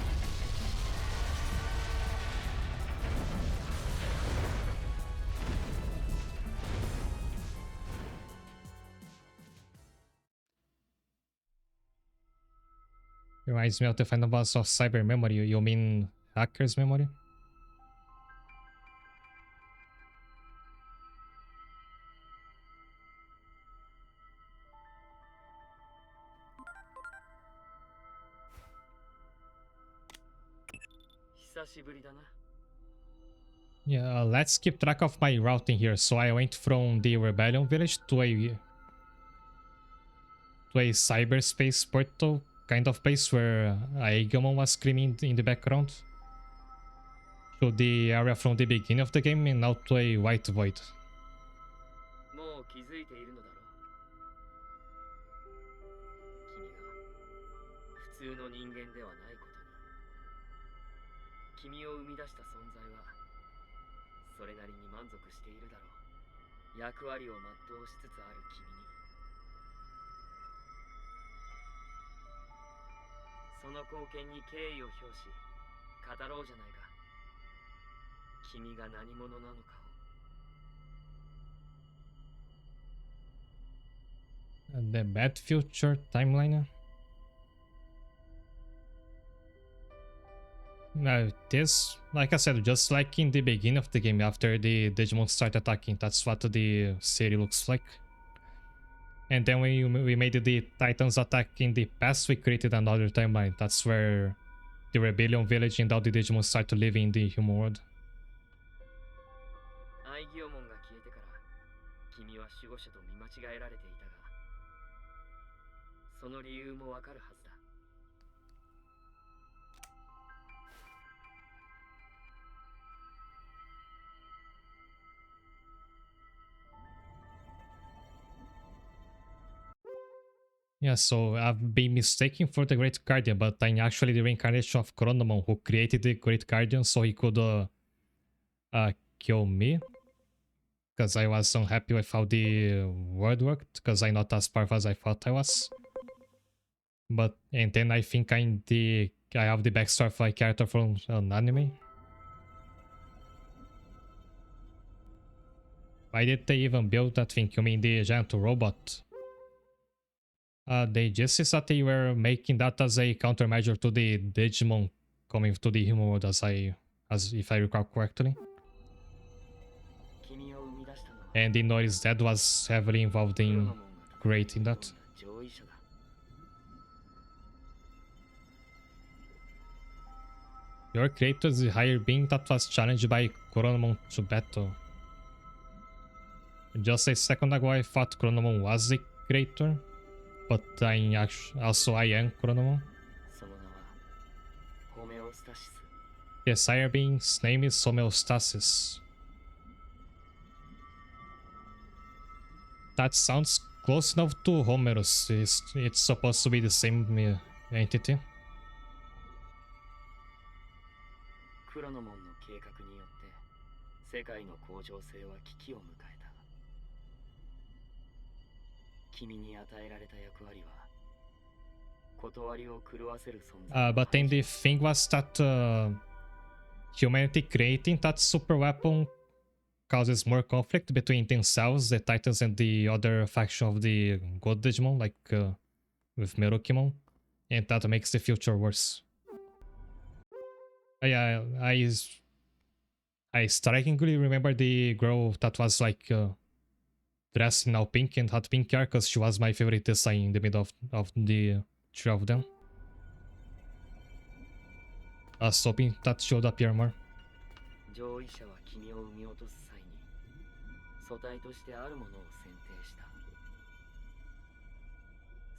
Reminds me of the final boss of cyber memory. You mean hacker's memory? Yeah, let's keep track of my routing here. So I went from the Rebellion village to a cyberspace portal kind of place where Aigamon was screaming in the background. to the area from the beginning of the game and now to a white void. もう気づいているのだろう。君が普通の人間ではないことに。君を生み出した存在はそれなりに満足しているだろう。役割を全うしつつある君に。その貢献に敬意を表し語ろうじゃないか。君が何者なのかを。The bad future timeline. No, this, like I said, just like in the beginning of the game, after the Digimon start attacking, that's what the city looks like. And then when we made the Titans attack in the past, we created another timeline. That's where the Rebellion Village and all the Digimon start to live in the human world. アイギオモンが消えてから君は守護者と見間違えられていたが、その理由もわかるはずだ。Yeah, so I've been mistaken for the Great Guardian, but I'm actually the reincarnation of Chronomon, who created the Great Guardian so he could kill me. Because I was unhappy with how the world worked, because I'm not as powerful as I thought I was. And then I think I have the backstory of a character from an anime. Why did they even build that thing? You mean the giant robot? They just said that they were making that as a countermeasure to the Digimon coming to the human world, as if I recall correctly. And Inori's dad was heavily involved in creating that. Your creator is the higher being that was challenged by Chronomon to battle. Just a second ago I thought Chronomon was the creator, but I am Chronomon. Yes, higher being's name is Homeostasis. That sounds close enough to Homerus. It's supposed to be the same entity. クロノモンの計画によって世界の恒常性は危機を迎えた。君に与えられた役割は断りを狂わせる存在。But then the thing was that humanity creating that super weapon causes more conflict between themselves, the Titans, and the other faction of the God Digimon, like with Merokimon, and that makes the future worse. Yeah, I strikingly remember the girl that was like dressed in all pink and had pink hair, because she was my favorite design in the middle of the three of them. I was hoping that she would appear more. 上位者は君を生み落とす際に素体としてあるものを選定した。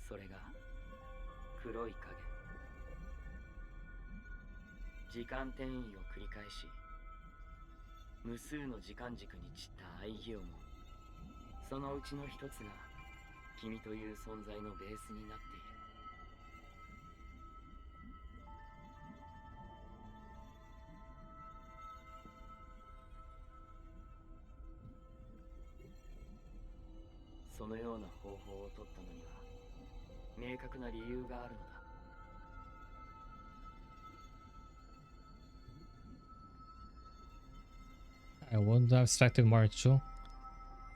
それが黒い影。時間転移を繰り返し無数の時間軸に散った愛義をも、そのうちの一つが君という存在のベースになっている。そのような方法を取ったのには明確な理由があるのだ。I wouldn't have expected more too.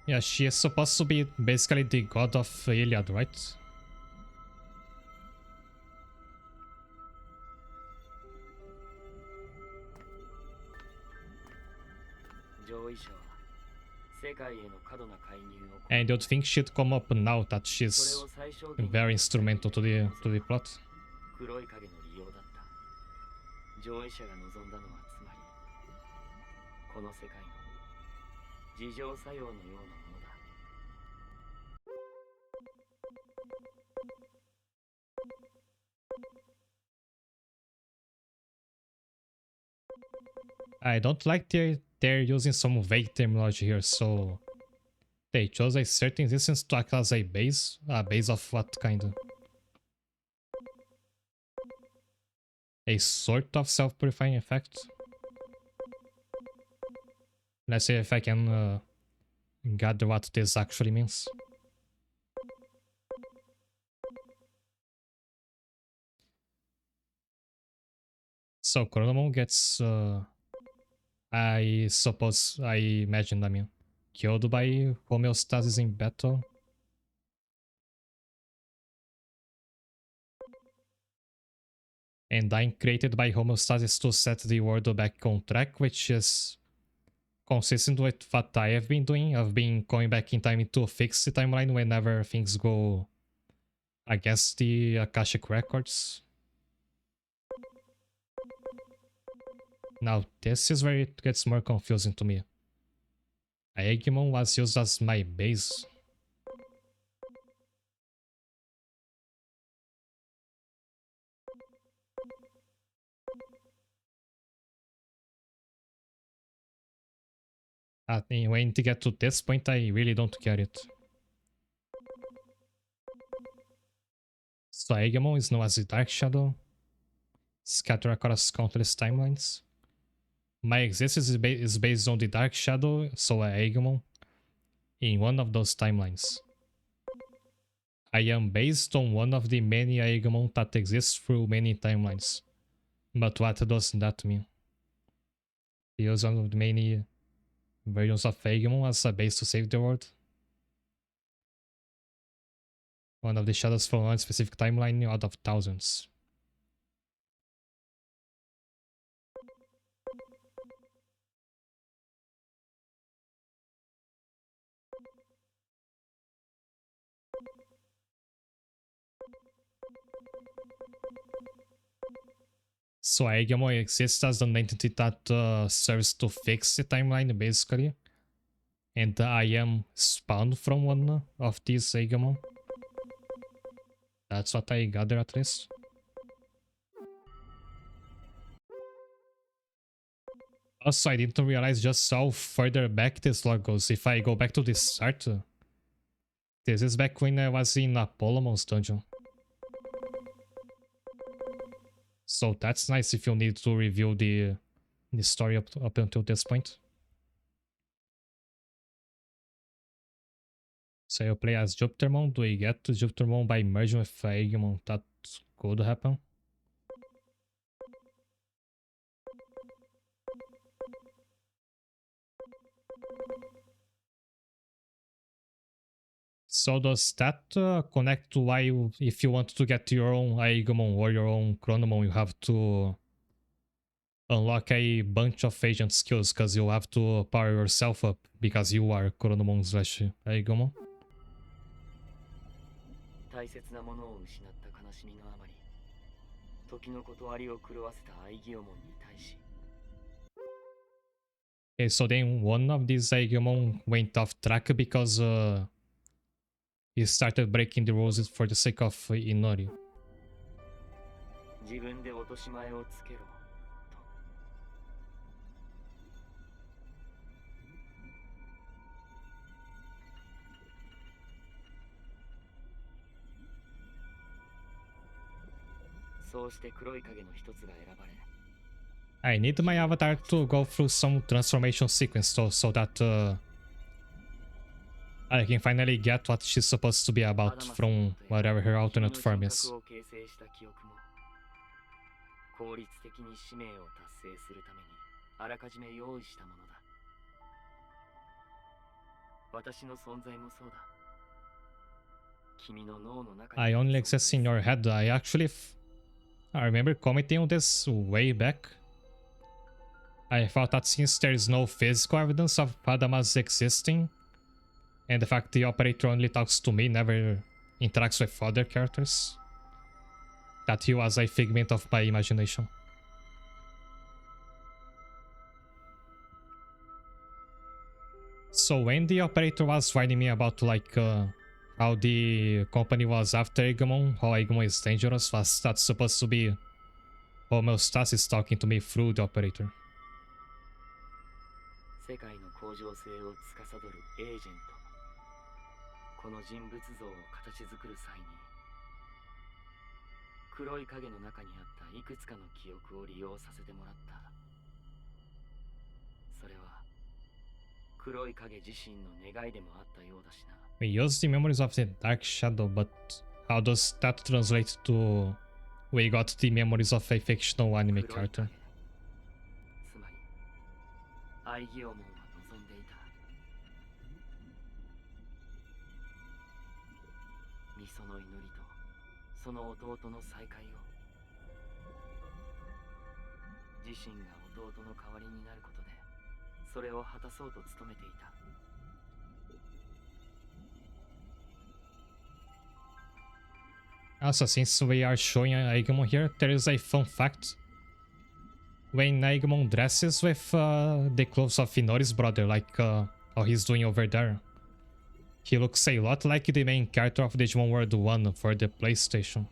Yeah, she is supposed to be basically the god of Iliad, right? 上位者は世界への過度な介入を。And you'd think she'd come up now that she's very instrumental to the plot. 黒い影の利用だった。上位者が望んだのはつまりこの世界の自浄作用のようなものだ。I don't like they're using some vague terminology here, so they chose a certain distance to act as a base. A base of what kind? A sort of self-purifying effect. Let's see if I can gather what this actually means. So Chronomon gets, I suppose, I mean, killed by homeostasis in battle. And I'm created by homeostasis to set the world back on track, which is consistent with what I have been doing. I've been going back in time to fix the timeline whenever things go against the Akashic records. Now, this is where it gets more confusing to me. Aegimon was used as my base. When to get to this point, I really don't get it. So Aegimon is known as the Dark Shadow, scattered across countless timelines. My existence is based on the Dark Shadow, so Aegimon, in one of those timelines. I am based on one of the many Aegimon that exist through many timelines. But what does that mean? The use of the many versions of Aegimon as a base to save the world? One of the shadows from one specific timeline out of thousands. So Aegimon exists as an entity that serves to fix the timeline, basically. And I am spawned from one of these Aegimon. That's what I gather at least. Also, I didn't realize just how further back this log goes. If I go back to the start, this is back when I was in Apollomon's dungeon. So that's nice if you need to review the story up until this point. So you play as Jupitermon. Do we get to Jupitermon by merging with Aegimon? That could happen. So does that connect to why if you want to get your own Aegimon or your own Chronomon, you have to unlock a bunch of agent skills because you have to power yourself up because you are Chronomon slash Aegimon? 大切なものを失った悲しみのあまり、時の断りを狂わせたアイギオモンに対し。Okay, so then one of these Aegimon went off track because he started breaking the rules for the sake of Inori. 自分で落とし前をつけろ。そうして黒い影の一つが選ばれ。I need my avatar to go through some transformation sequence so that I can finally get what she's supposed to be about from whatever her alternate form is. 効率的に使命を達成するためにあらかじめ用意したものだ。私の存在もそうだ。君の脳の中に I only exist in your head. I remember commenting on this way back. I thought that since there is no physical evidence of Padama's existing, and the fact the operator only talks to me, never interacts with other characters, that he was a figment of my imagination. So when the operator was warning me about how the company was after Aegimon, how Aegimon is dangerous, was that supposed to be homeostasis talking to me through the operator? 世界の向上性を司るエージェント。この人物像を形作る際に黒い影の中にあったいくつかの記憶を利用させてもらった。それは黒い影自身の願いでもあったようだしな。 We use the memories of the Dark Shadow, but how does that translate to we got the memories of a fictional anime character? つまりアイギオモンは望んでいた。ミソの祈りとその弟の再会を。自身が弟の代わりになることでそれを果たそうと努めていた。Also, since we are showing Agumon here, there is a fun fact. When Agumon dresses with the clothes of Inori's brother, like how he's doing over there, he looks a lot like the main character of Digimon World 1 for the PlayStation.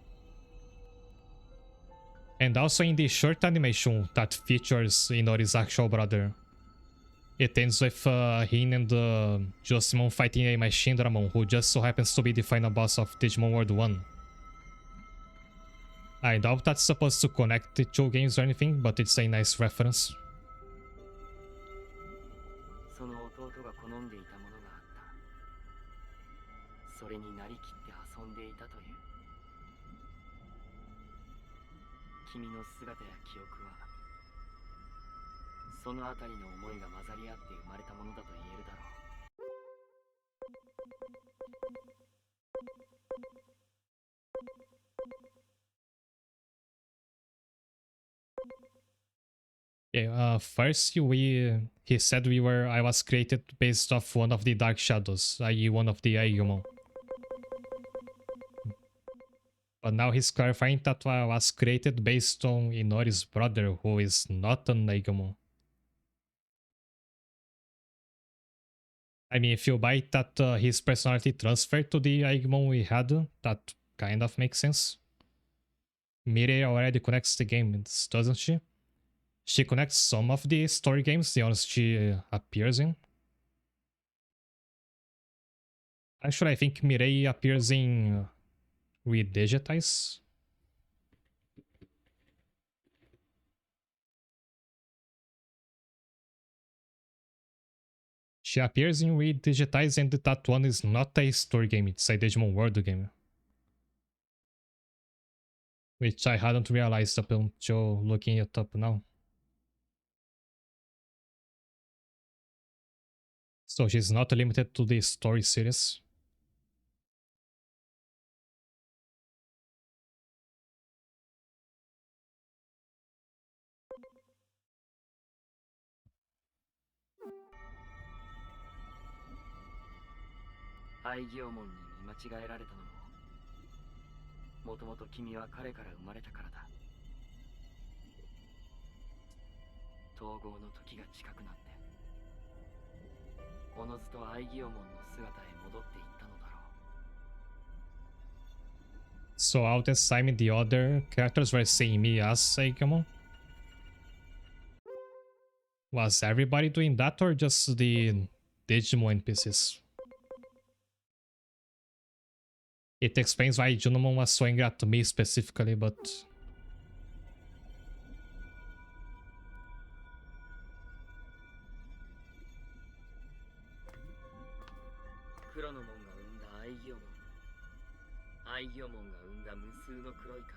And also in the short animation that features Inori's actual brother. It ends with him and Josimon fighting a Machine Dramon, who just so happens to be the final boss of Digimon World 1. I doubt that's supposed to connect the two games or anything, but it's a nice reference. その弟が好んでいたものがあった。それになりきって遊んでいたという。君の姿や記憶はそのあたりの思いが混ざり合って生まれたものだと言えるだろう。Yeah, first he said I was created based off one of the Dark Shadows, i.e. one of the Agumon. But now he's clarifying that I was created based on Inori's brother, who is not an Agumon. I mean, if you buy that his personality transferred to the Agumon we had, that kind of makes sense. Mirei already connects the games, doesn't she? She connects some of the story games, the ones she appears in. Actually, I think Mirei appears in Redigitize. She appears in Redigitize, and that one is not a story game, it's a Digimon World game. Which I hadn't realized up until looking it up now. So she's not limited to the story series. Aigiyomon に見間違えられたのも、もともと君は彼から生まれたからだ。統合の時が近くなって、おのずとアイギオモンの姿へ戻っていったのだろう。So all this time the other characters were seeing me as Agumon? Was everybody doing that or just the Digimon NPCs? It explains why Junimon was so angry at me specifically, but... 黒の門が生んだアイギオモン。アイギオモンが生んだ無数の黒い影。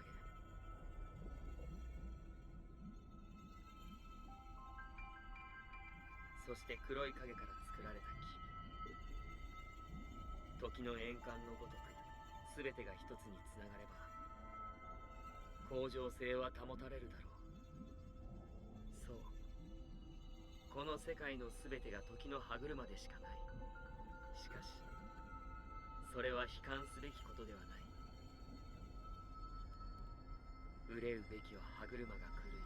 そして黒い影から作られた君。時の円環のごとく、すべてが一つにつながれば、恒常性は保たれるだろう。そう。この世界のすべてが時の歯車でしかない。しかし、それは悲観すべきことではない。憂うべきは歯車が狂い、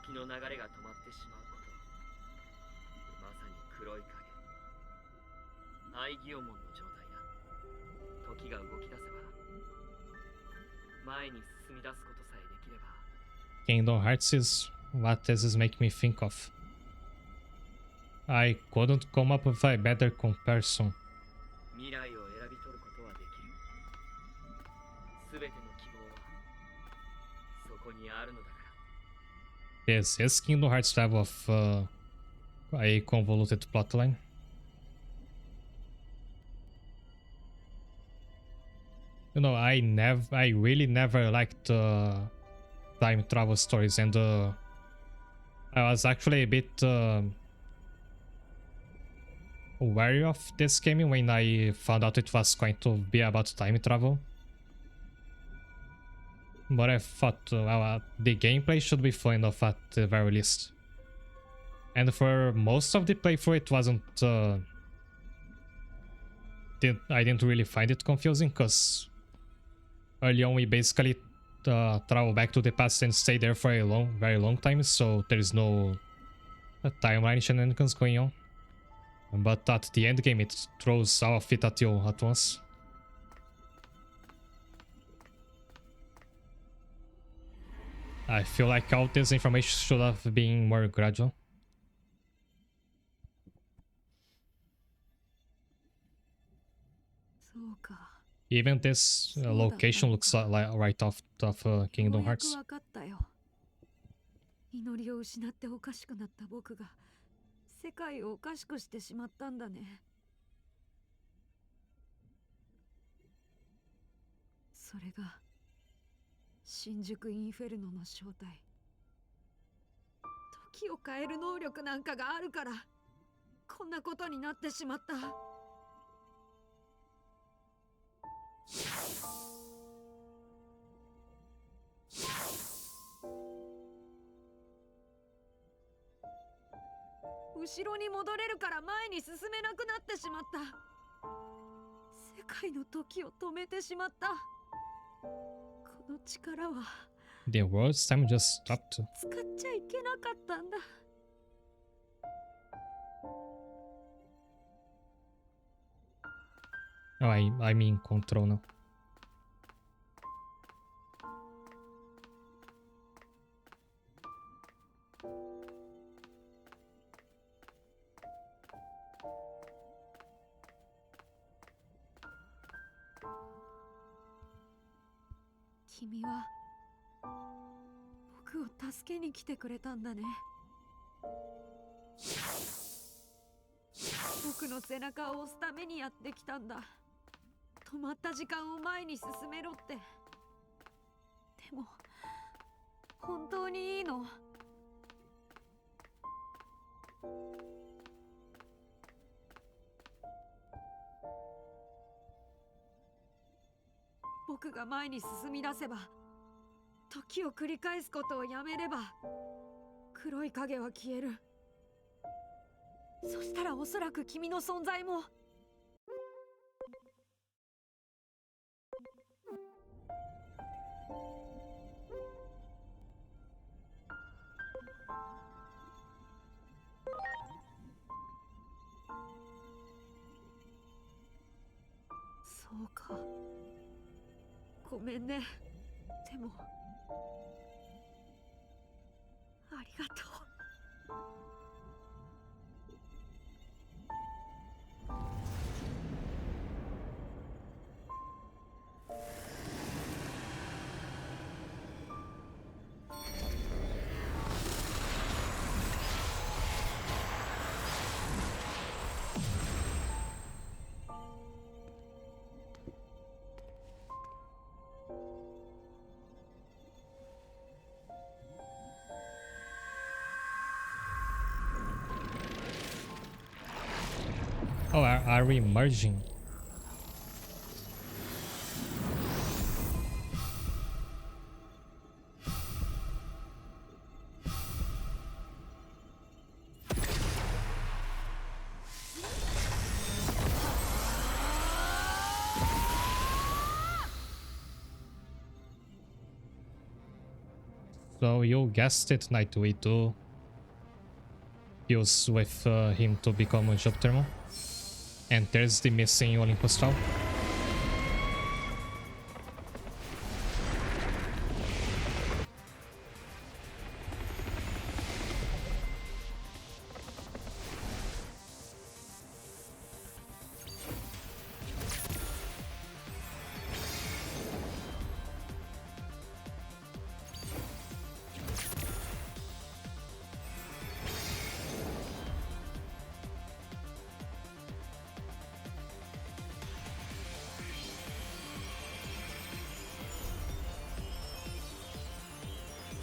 時の流れが止まってしまうこと。まさに黒い影。アイギオモンの状態だ。時が動き出せば、前に進み出すことさえできれば。Kingdom Hearts is what does this make me think of? I couldn't come up with a better comparison. 未来を選び取ることはできる。すべての希望はそこにあるのだから。Is his Kingdom Hearts level of a convoluted plotline? You know, I really never liked time travel stories, and I was actually a bit wary of this game when I found out it was going to be about time travel. But I thought, well, the gameplay should be fun enough at the very least. And for most of the playthrough, it wasn't... I didn't really find it confusing, because early on we basically travel back to the past and stay there for a very long time, so there's no timeline shenanigans going on. But at the end game, it throws all of it at you at once. I feel like all this information should have been more gradual. Even this location looks like right off of Kingdom Hearts. 祈りを失っておかしくなった僕が世界をおかしくしてしまったんだね。それが新宿インフェルノの正体。時を変える能力なんかがあるからこんなことになってしまった。後ろに戻れるから前に進めなくなってしまった。世界の時を止めてしまった。この力は The world's time just stopped. 使っちゃいけなかったんだ。Oh, I'm in control now. Kimi は僕を助けに来てくれたんだね。僕の背中を押すためにやってきたんだ。止まった時間を前に進めろって。でも本当にいいの？僕が前に進み出せば、時を繰り返すことをやめれば、黒い影は消える。そしたらおそらく君の存在も。そうか。ごめんね。でもありがとう。Oh, are we merging? So you guessed it, Knight, we do use with him to become a Jupitermon. And there's the missing Olympus Tower.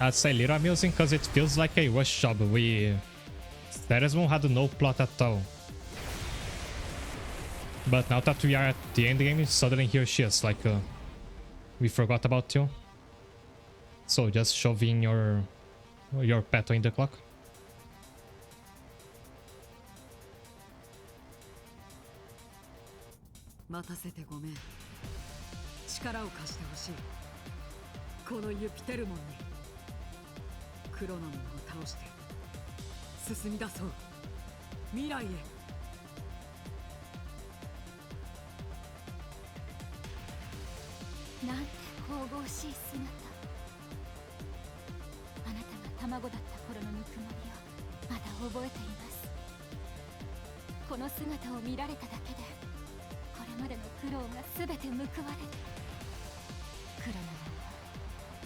I'd say little amusing because it feels like a rush job. Teresmon had no plot at all. But now that we are at the end game, suddenly here she is, like, we forgot about you. So just shoving your pet in the clock. 待たせてごめん。力を貸してほしい。このユピテルモンにクロノモンを倒して進み出そう。未来へ。なんて神々しい姿。あなたが卵だった頃のぬくもりをまだ覚えています。この姿を見られただけでこれまでの苦労が全て報われる。クロノモンは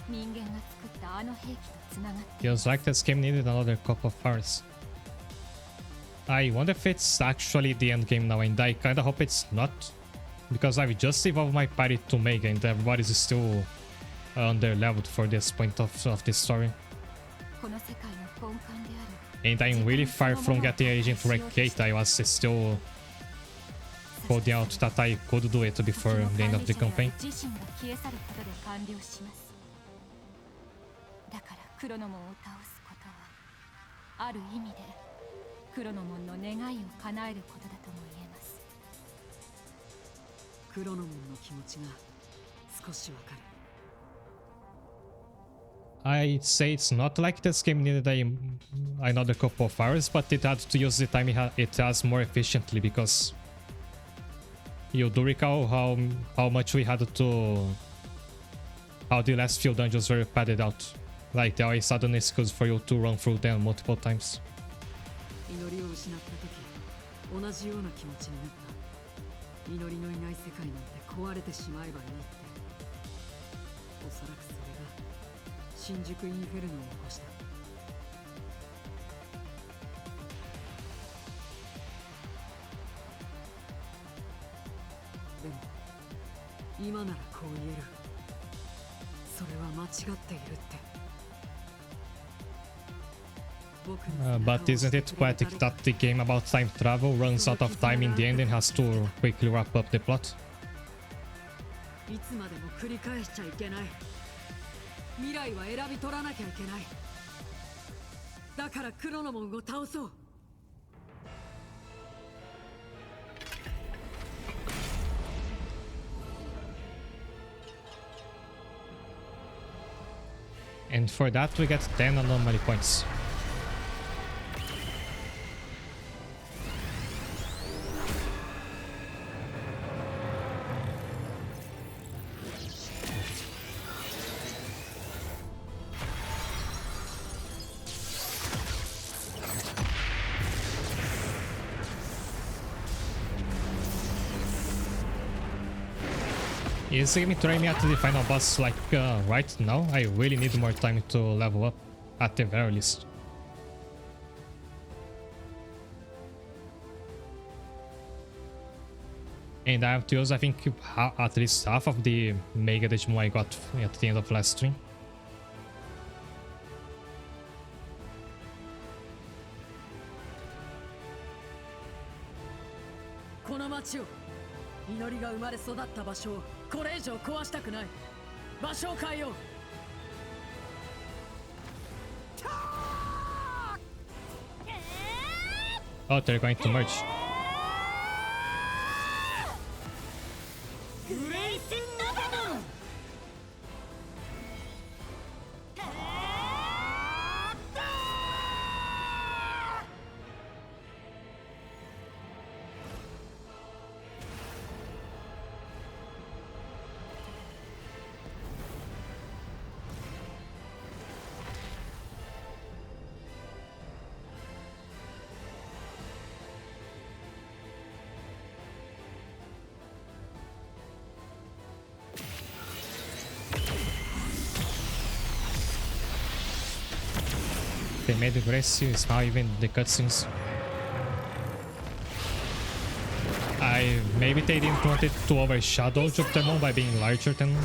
人間が作ったあの兵器とつながって。 Feels like this game needed another couple of hours. I wonder if it's actually the end game now, and I kinda hope it's not. Because I've just evolved my party to Mega and everybody's still under-leveled for this point of the story. And I'm really far from getting Agent Rank 8. I was still holding out that I could do it before the end of the campaign. だからクロノモンを倒すことはある意味でクロノモンの願いを叶えることだとも言えます。クロノモンの気持ちが少しわかる。 I'd say it's not like this game needed another couple of hours, but it had to use the time it has more efficiently, because you do recall how much we had to... how the last few dungeons were padded out. Like, there always had an excuse for you to run through them multiple times. 祈りを失った時同じような気持ちになった。祈りのいない世界なんて壊れてしまえばいいって。おそらくそれが新宿インフェルノを起こした。でも今ならこう言える。それは間違っているって。But isn't it poetic that the game about time travel runs out of time in the end and has to quickly wrap up the plot? いつまでも繰り返しちゃいけない。未来は選び取らなきゃいけない。だからクロノモンを倒そう。And for that we get 10 anomaly points. Is the game throwing me at the final boss like right now? I really need more time to level up, at the very least. And I have to use, I think, at least half of the Mega Digimon I got at the end of last stream. この町を祈りが生まれ育った場所をこれ以上壊したくない。場所を変えよう。Oh, they're going to merge. They made aggressive, it's now even the cutscenes. Maybe they didn't want it to overshadow Jupitermon by being larger than him.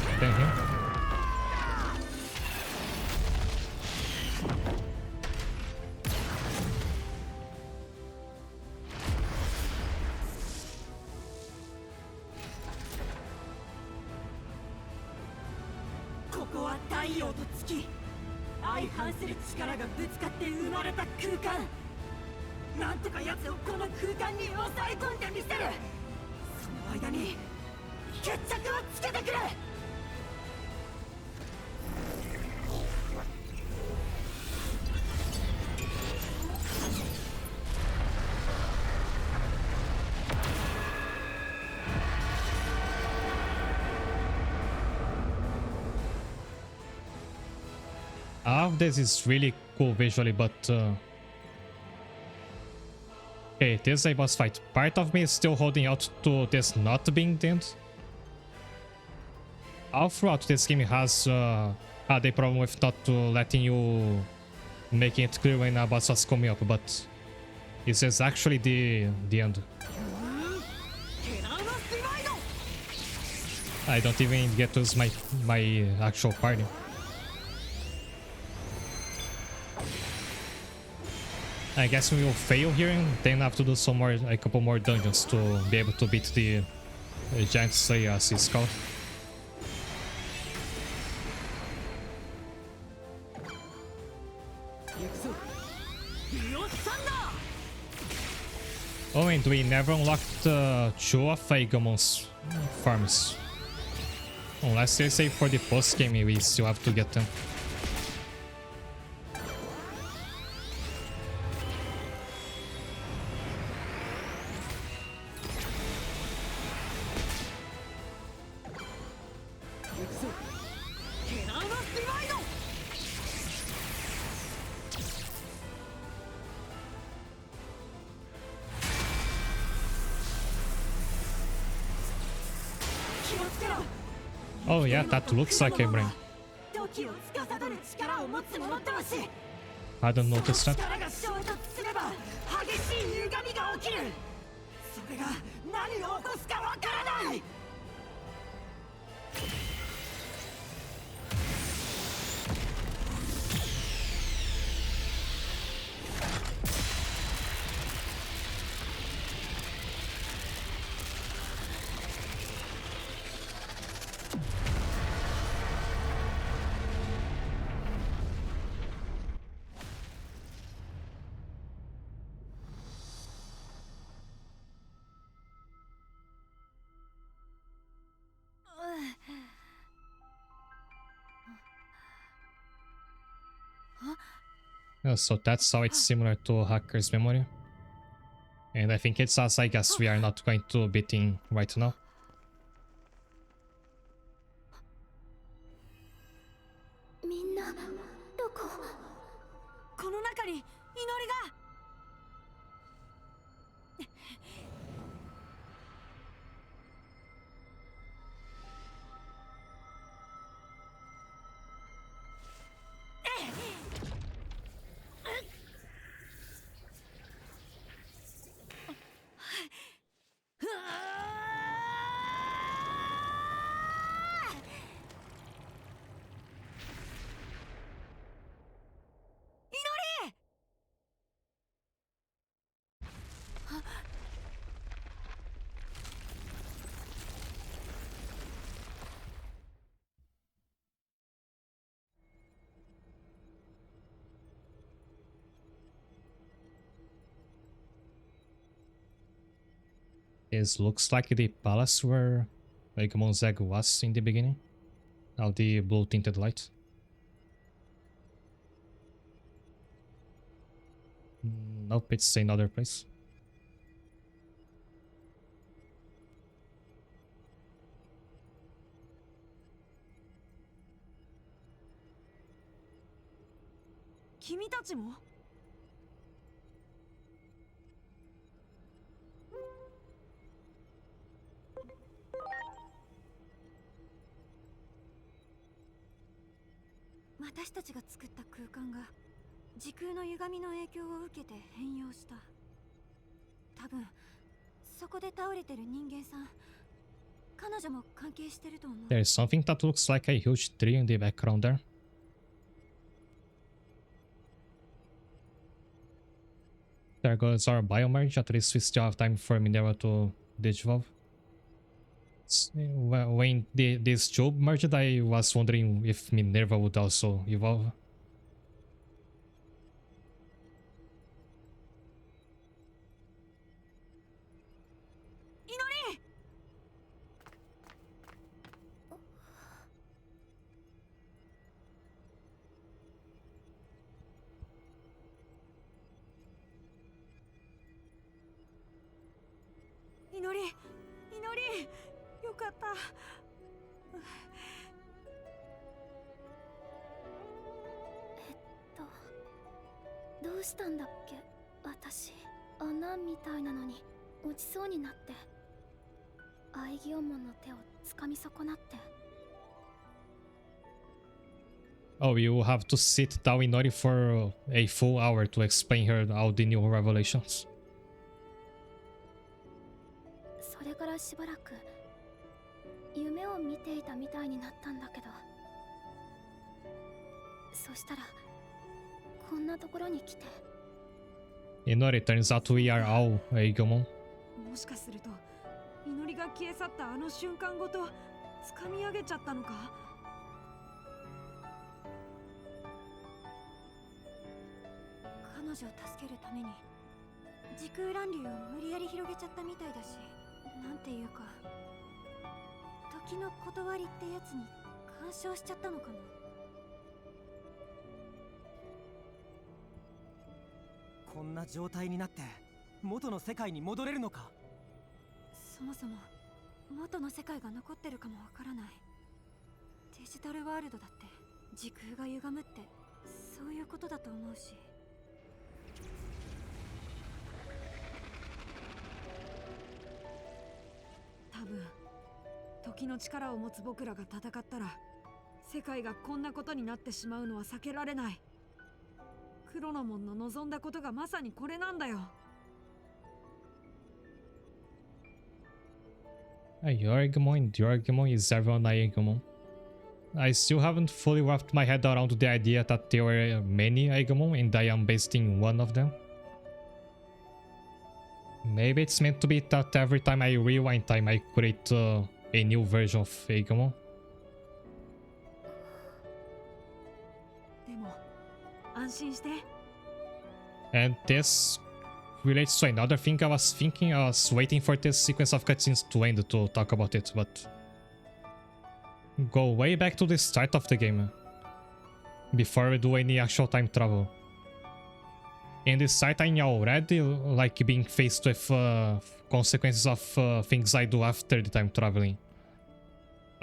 太陽と月、相反する力がぶつかって生まれた空間。なんとか奴をこの空間に抑え込んでみせる。その間に決着をつけてくれ。All of this is really cool visually, but okay, this is a boss fight. Part of me is still holding out to this not being the end. All throughout this game has had a problem with not letting you making it clear when a boss was coming up, but this is actually the end. I don't even get to use my actual party. I guess we will fail here and then have to do a couple more dungeons to be able to beat the giant slayer as he's called. Oh, and we never unlocked two of Aigamon's farms. Unless they say for the post game we still have to get them. Oh yeah, that looks like a brain. I don't notice that. So that's how it's similar to Hacker's Memory. And I think it's us, I guess we are not going to beating right now. This looks like the palace where Aegamon's egg was in the beginning. Now the blue tinted light. Nope, it's another place. There is something that looks like a huge tree in the background there. There goes our biomerge, at least we still have time for Minerva to digivolve. When this job merged, I was wondering if Minerva would also evolve. 祈り祈りよかった。どうしたんだっけ私。穴みたいなのに落ちそうになって、アイギオモンの手を掴み損なって。 Oh, you have to sit down in order for a full hour to explain her all the new revelations. それからしばらく夢を見ていたみたいになったんだけど、そしたらこんなところに来て。 Inori, turns out we are all Aigumon. もしかすると祈りが消え去ったあの瞬間ごと掴み上げちゃったのか。彼女を助けるために時空乱流を無理やり広げちゃったみたいだし、なんていうか時の断りってやつに干渉しちゃったのかな。こんな状態になって元の世界に戻れるのか。そもそも元の世界が残ってるかもわからない。デジタルワールドだって時空が歪むってそういうことだと思うし。多分時の力を持つ僕らが戦ったら世界がこんなことになってしまうのは避けられない。クロノモンの望んだことがまさにこれなんだよ。Your Agumon is everyone Agumon. I still haven't fully wrapped my head around the idea that there were many Agumon and I am based in one of them. Maybe it's meant to be that every time I rewind time I create a new version of Agumon. でも安心して。 And this relates to another thing I was thinking. I was waiting for this sequence of cutscenes to end to talk about it, but go way back to the start of the game before we do any actual time travel. In the start, I already like being faced with consequences of things I do after the time traveling,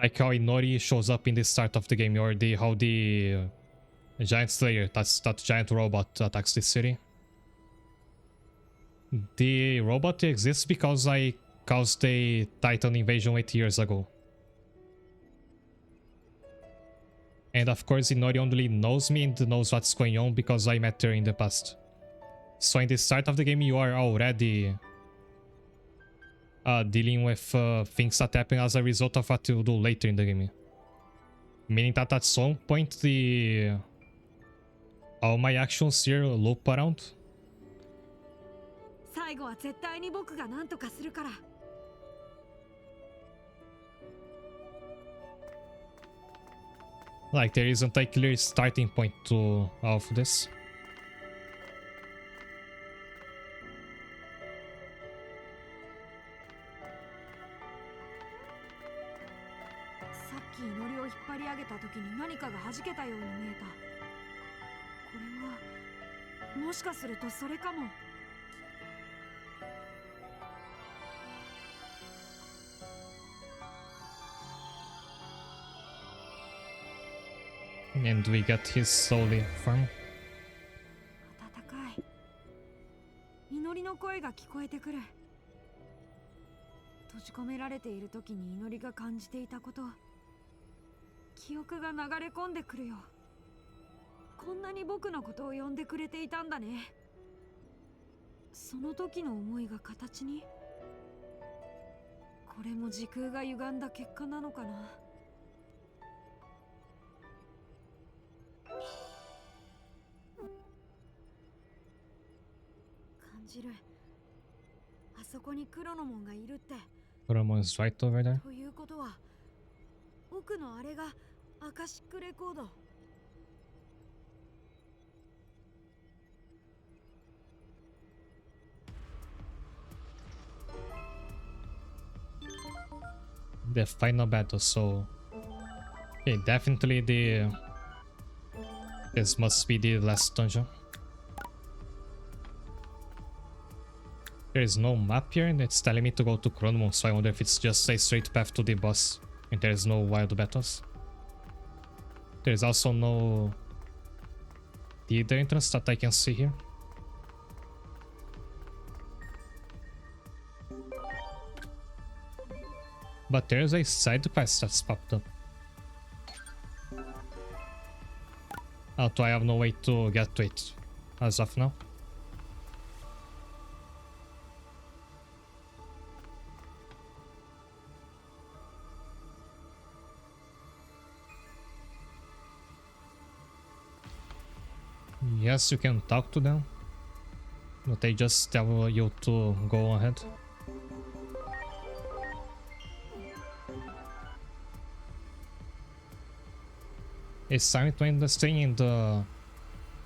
like how Inori shows up in the start of the game, or how the giant slayer, that giant robot, attacks the city. The robot exists because I caused a Titan invasion 8 years ago. And of course, Inori only knows me and knows what's going on because I met her in the past. So in the start of the game, you are already dealing with things that happen as a result of what you do later in the game. Meaning that at some point, all my actions here loop around. 最後は絶対に僕が何とかするから。 Like, there isn't a clear starting point to all of this. さっき祈りを引っ張り上げた時に何かが弾けたように見えた。これはもしかするとそれかも。 And we get his soul form. 温かい祈りの声が聞こえてくる。閉じ込められている時に祈りが感じていたこと、記憶が流れ込んでくるよ。こんなに僕のことを呼んでくれていたんだね。その時の思いが形に。これも時空が歪んだ結果なのかな。 感じる。あそこにクロノモンがいるって Kuromon is right over there. ということは奥のあれがアカシックレコード。The final battle, so okay, definitely this must be the last dungeon. There is no map here and it's telling me to go to Chronomon, so I wonder if it's just a straight path to the boss and there is no wild battles. There is also no theater entrance that I can see here. But there's a side quest that's popped up. Although I have no way to get to it as of now. Yes, you can talk to them, but they just tell you to go ahead. It's time to end this thing, and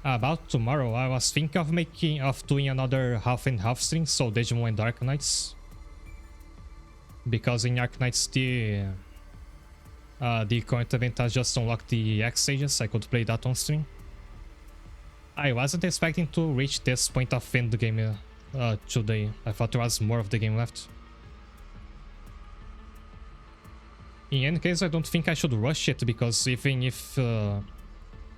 about tomorrow I was thinking of doing another half and half stream, so Digimon and Dark Knights. Because in Dark Knights the current event has just unlocked the X stages, I could play that on stream. I wasn't expecting to reach this point of end the game today. I thought there was more of the game left. In any case, I don't think I should rush it, because even if the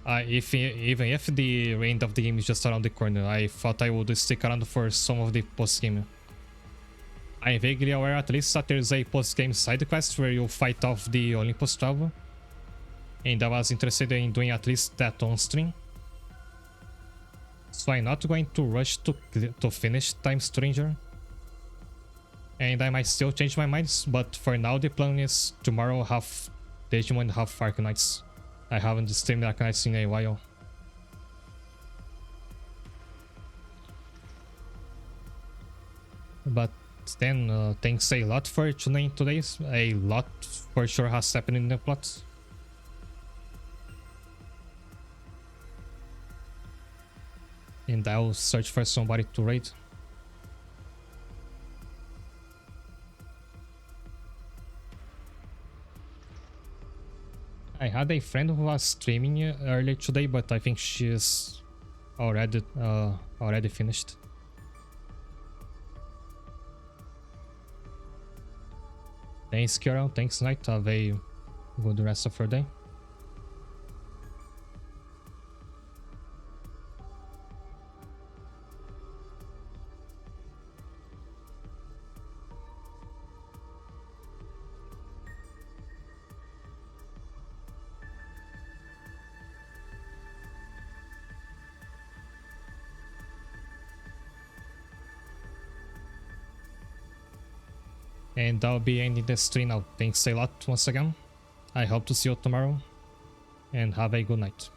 end of the game is just around the corner, I thought I would stick around for some of the post-game. I'm vaguely aware at least that there's a post-game side quest where you fight off the Olympus 12, and I was interested in doing at least that on stream. So I'm not going to rush to finish Time Stranger. And I might still change my mind, but for now the plan is tomorrow half Digimon, half Arknights. I haven't streamed Arknights in a while. But then thanks a lot for tuning in today. A lot for sure has happened in the plot. And I'll search for somebody to raid. I had a friend who was streaming earlier today, but I think she's already finished. Thanks, Kira. Thanks, Knight. Have a good rest of your day. And I'll be ending the stream now. Thanks a lot once again. I hope to see you tomorrow. And have a good night.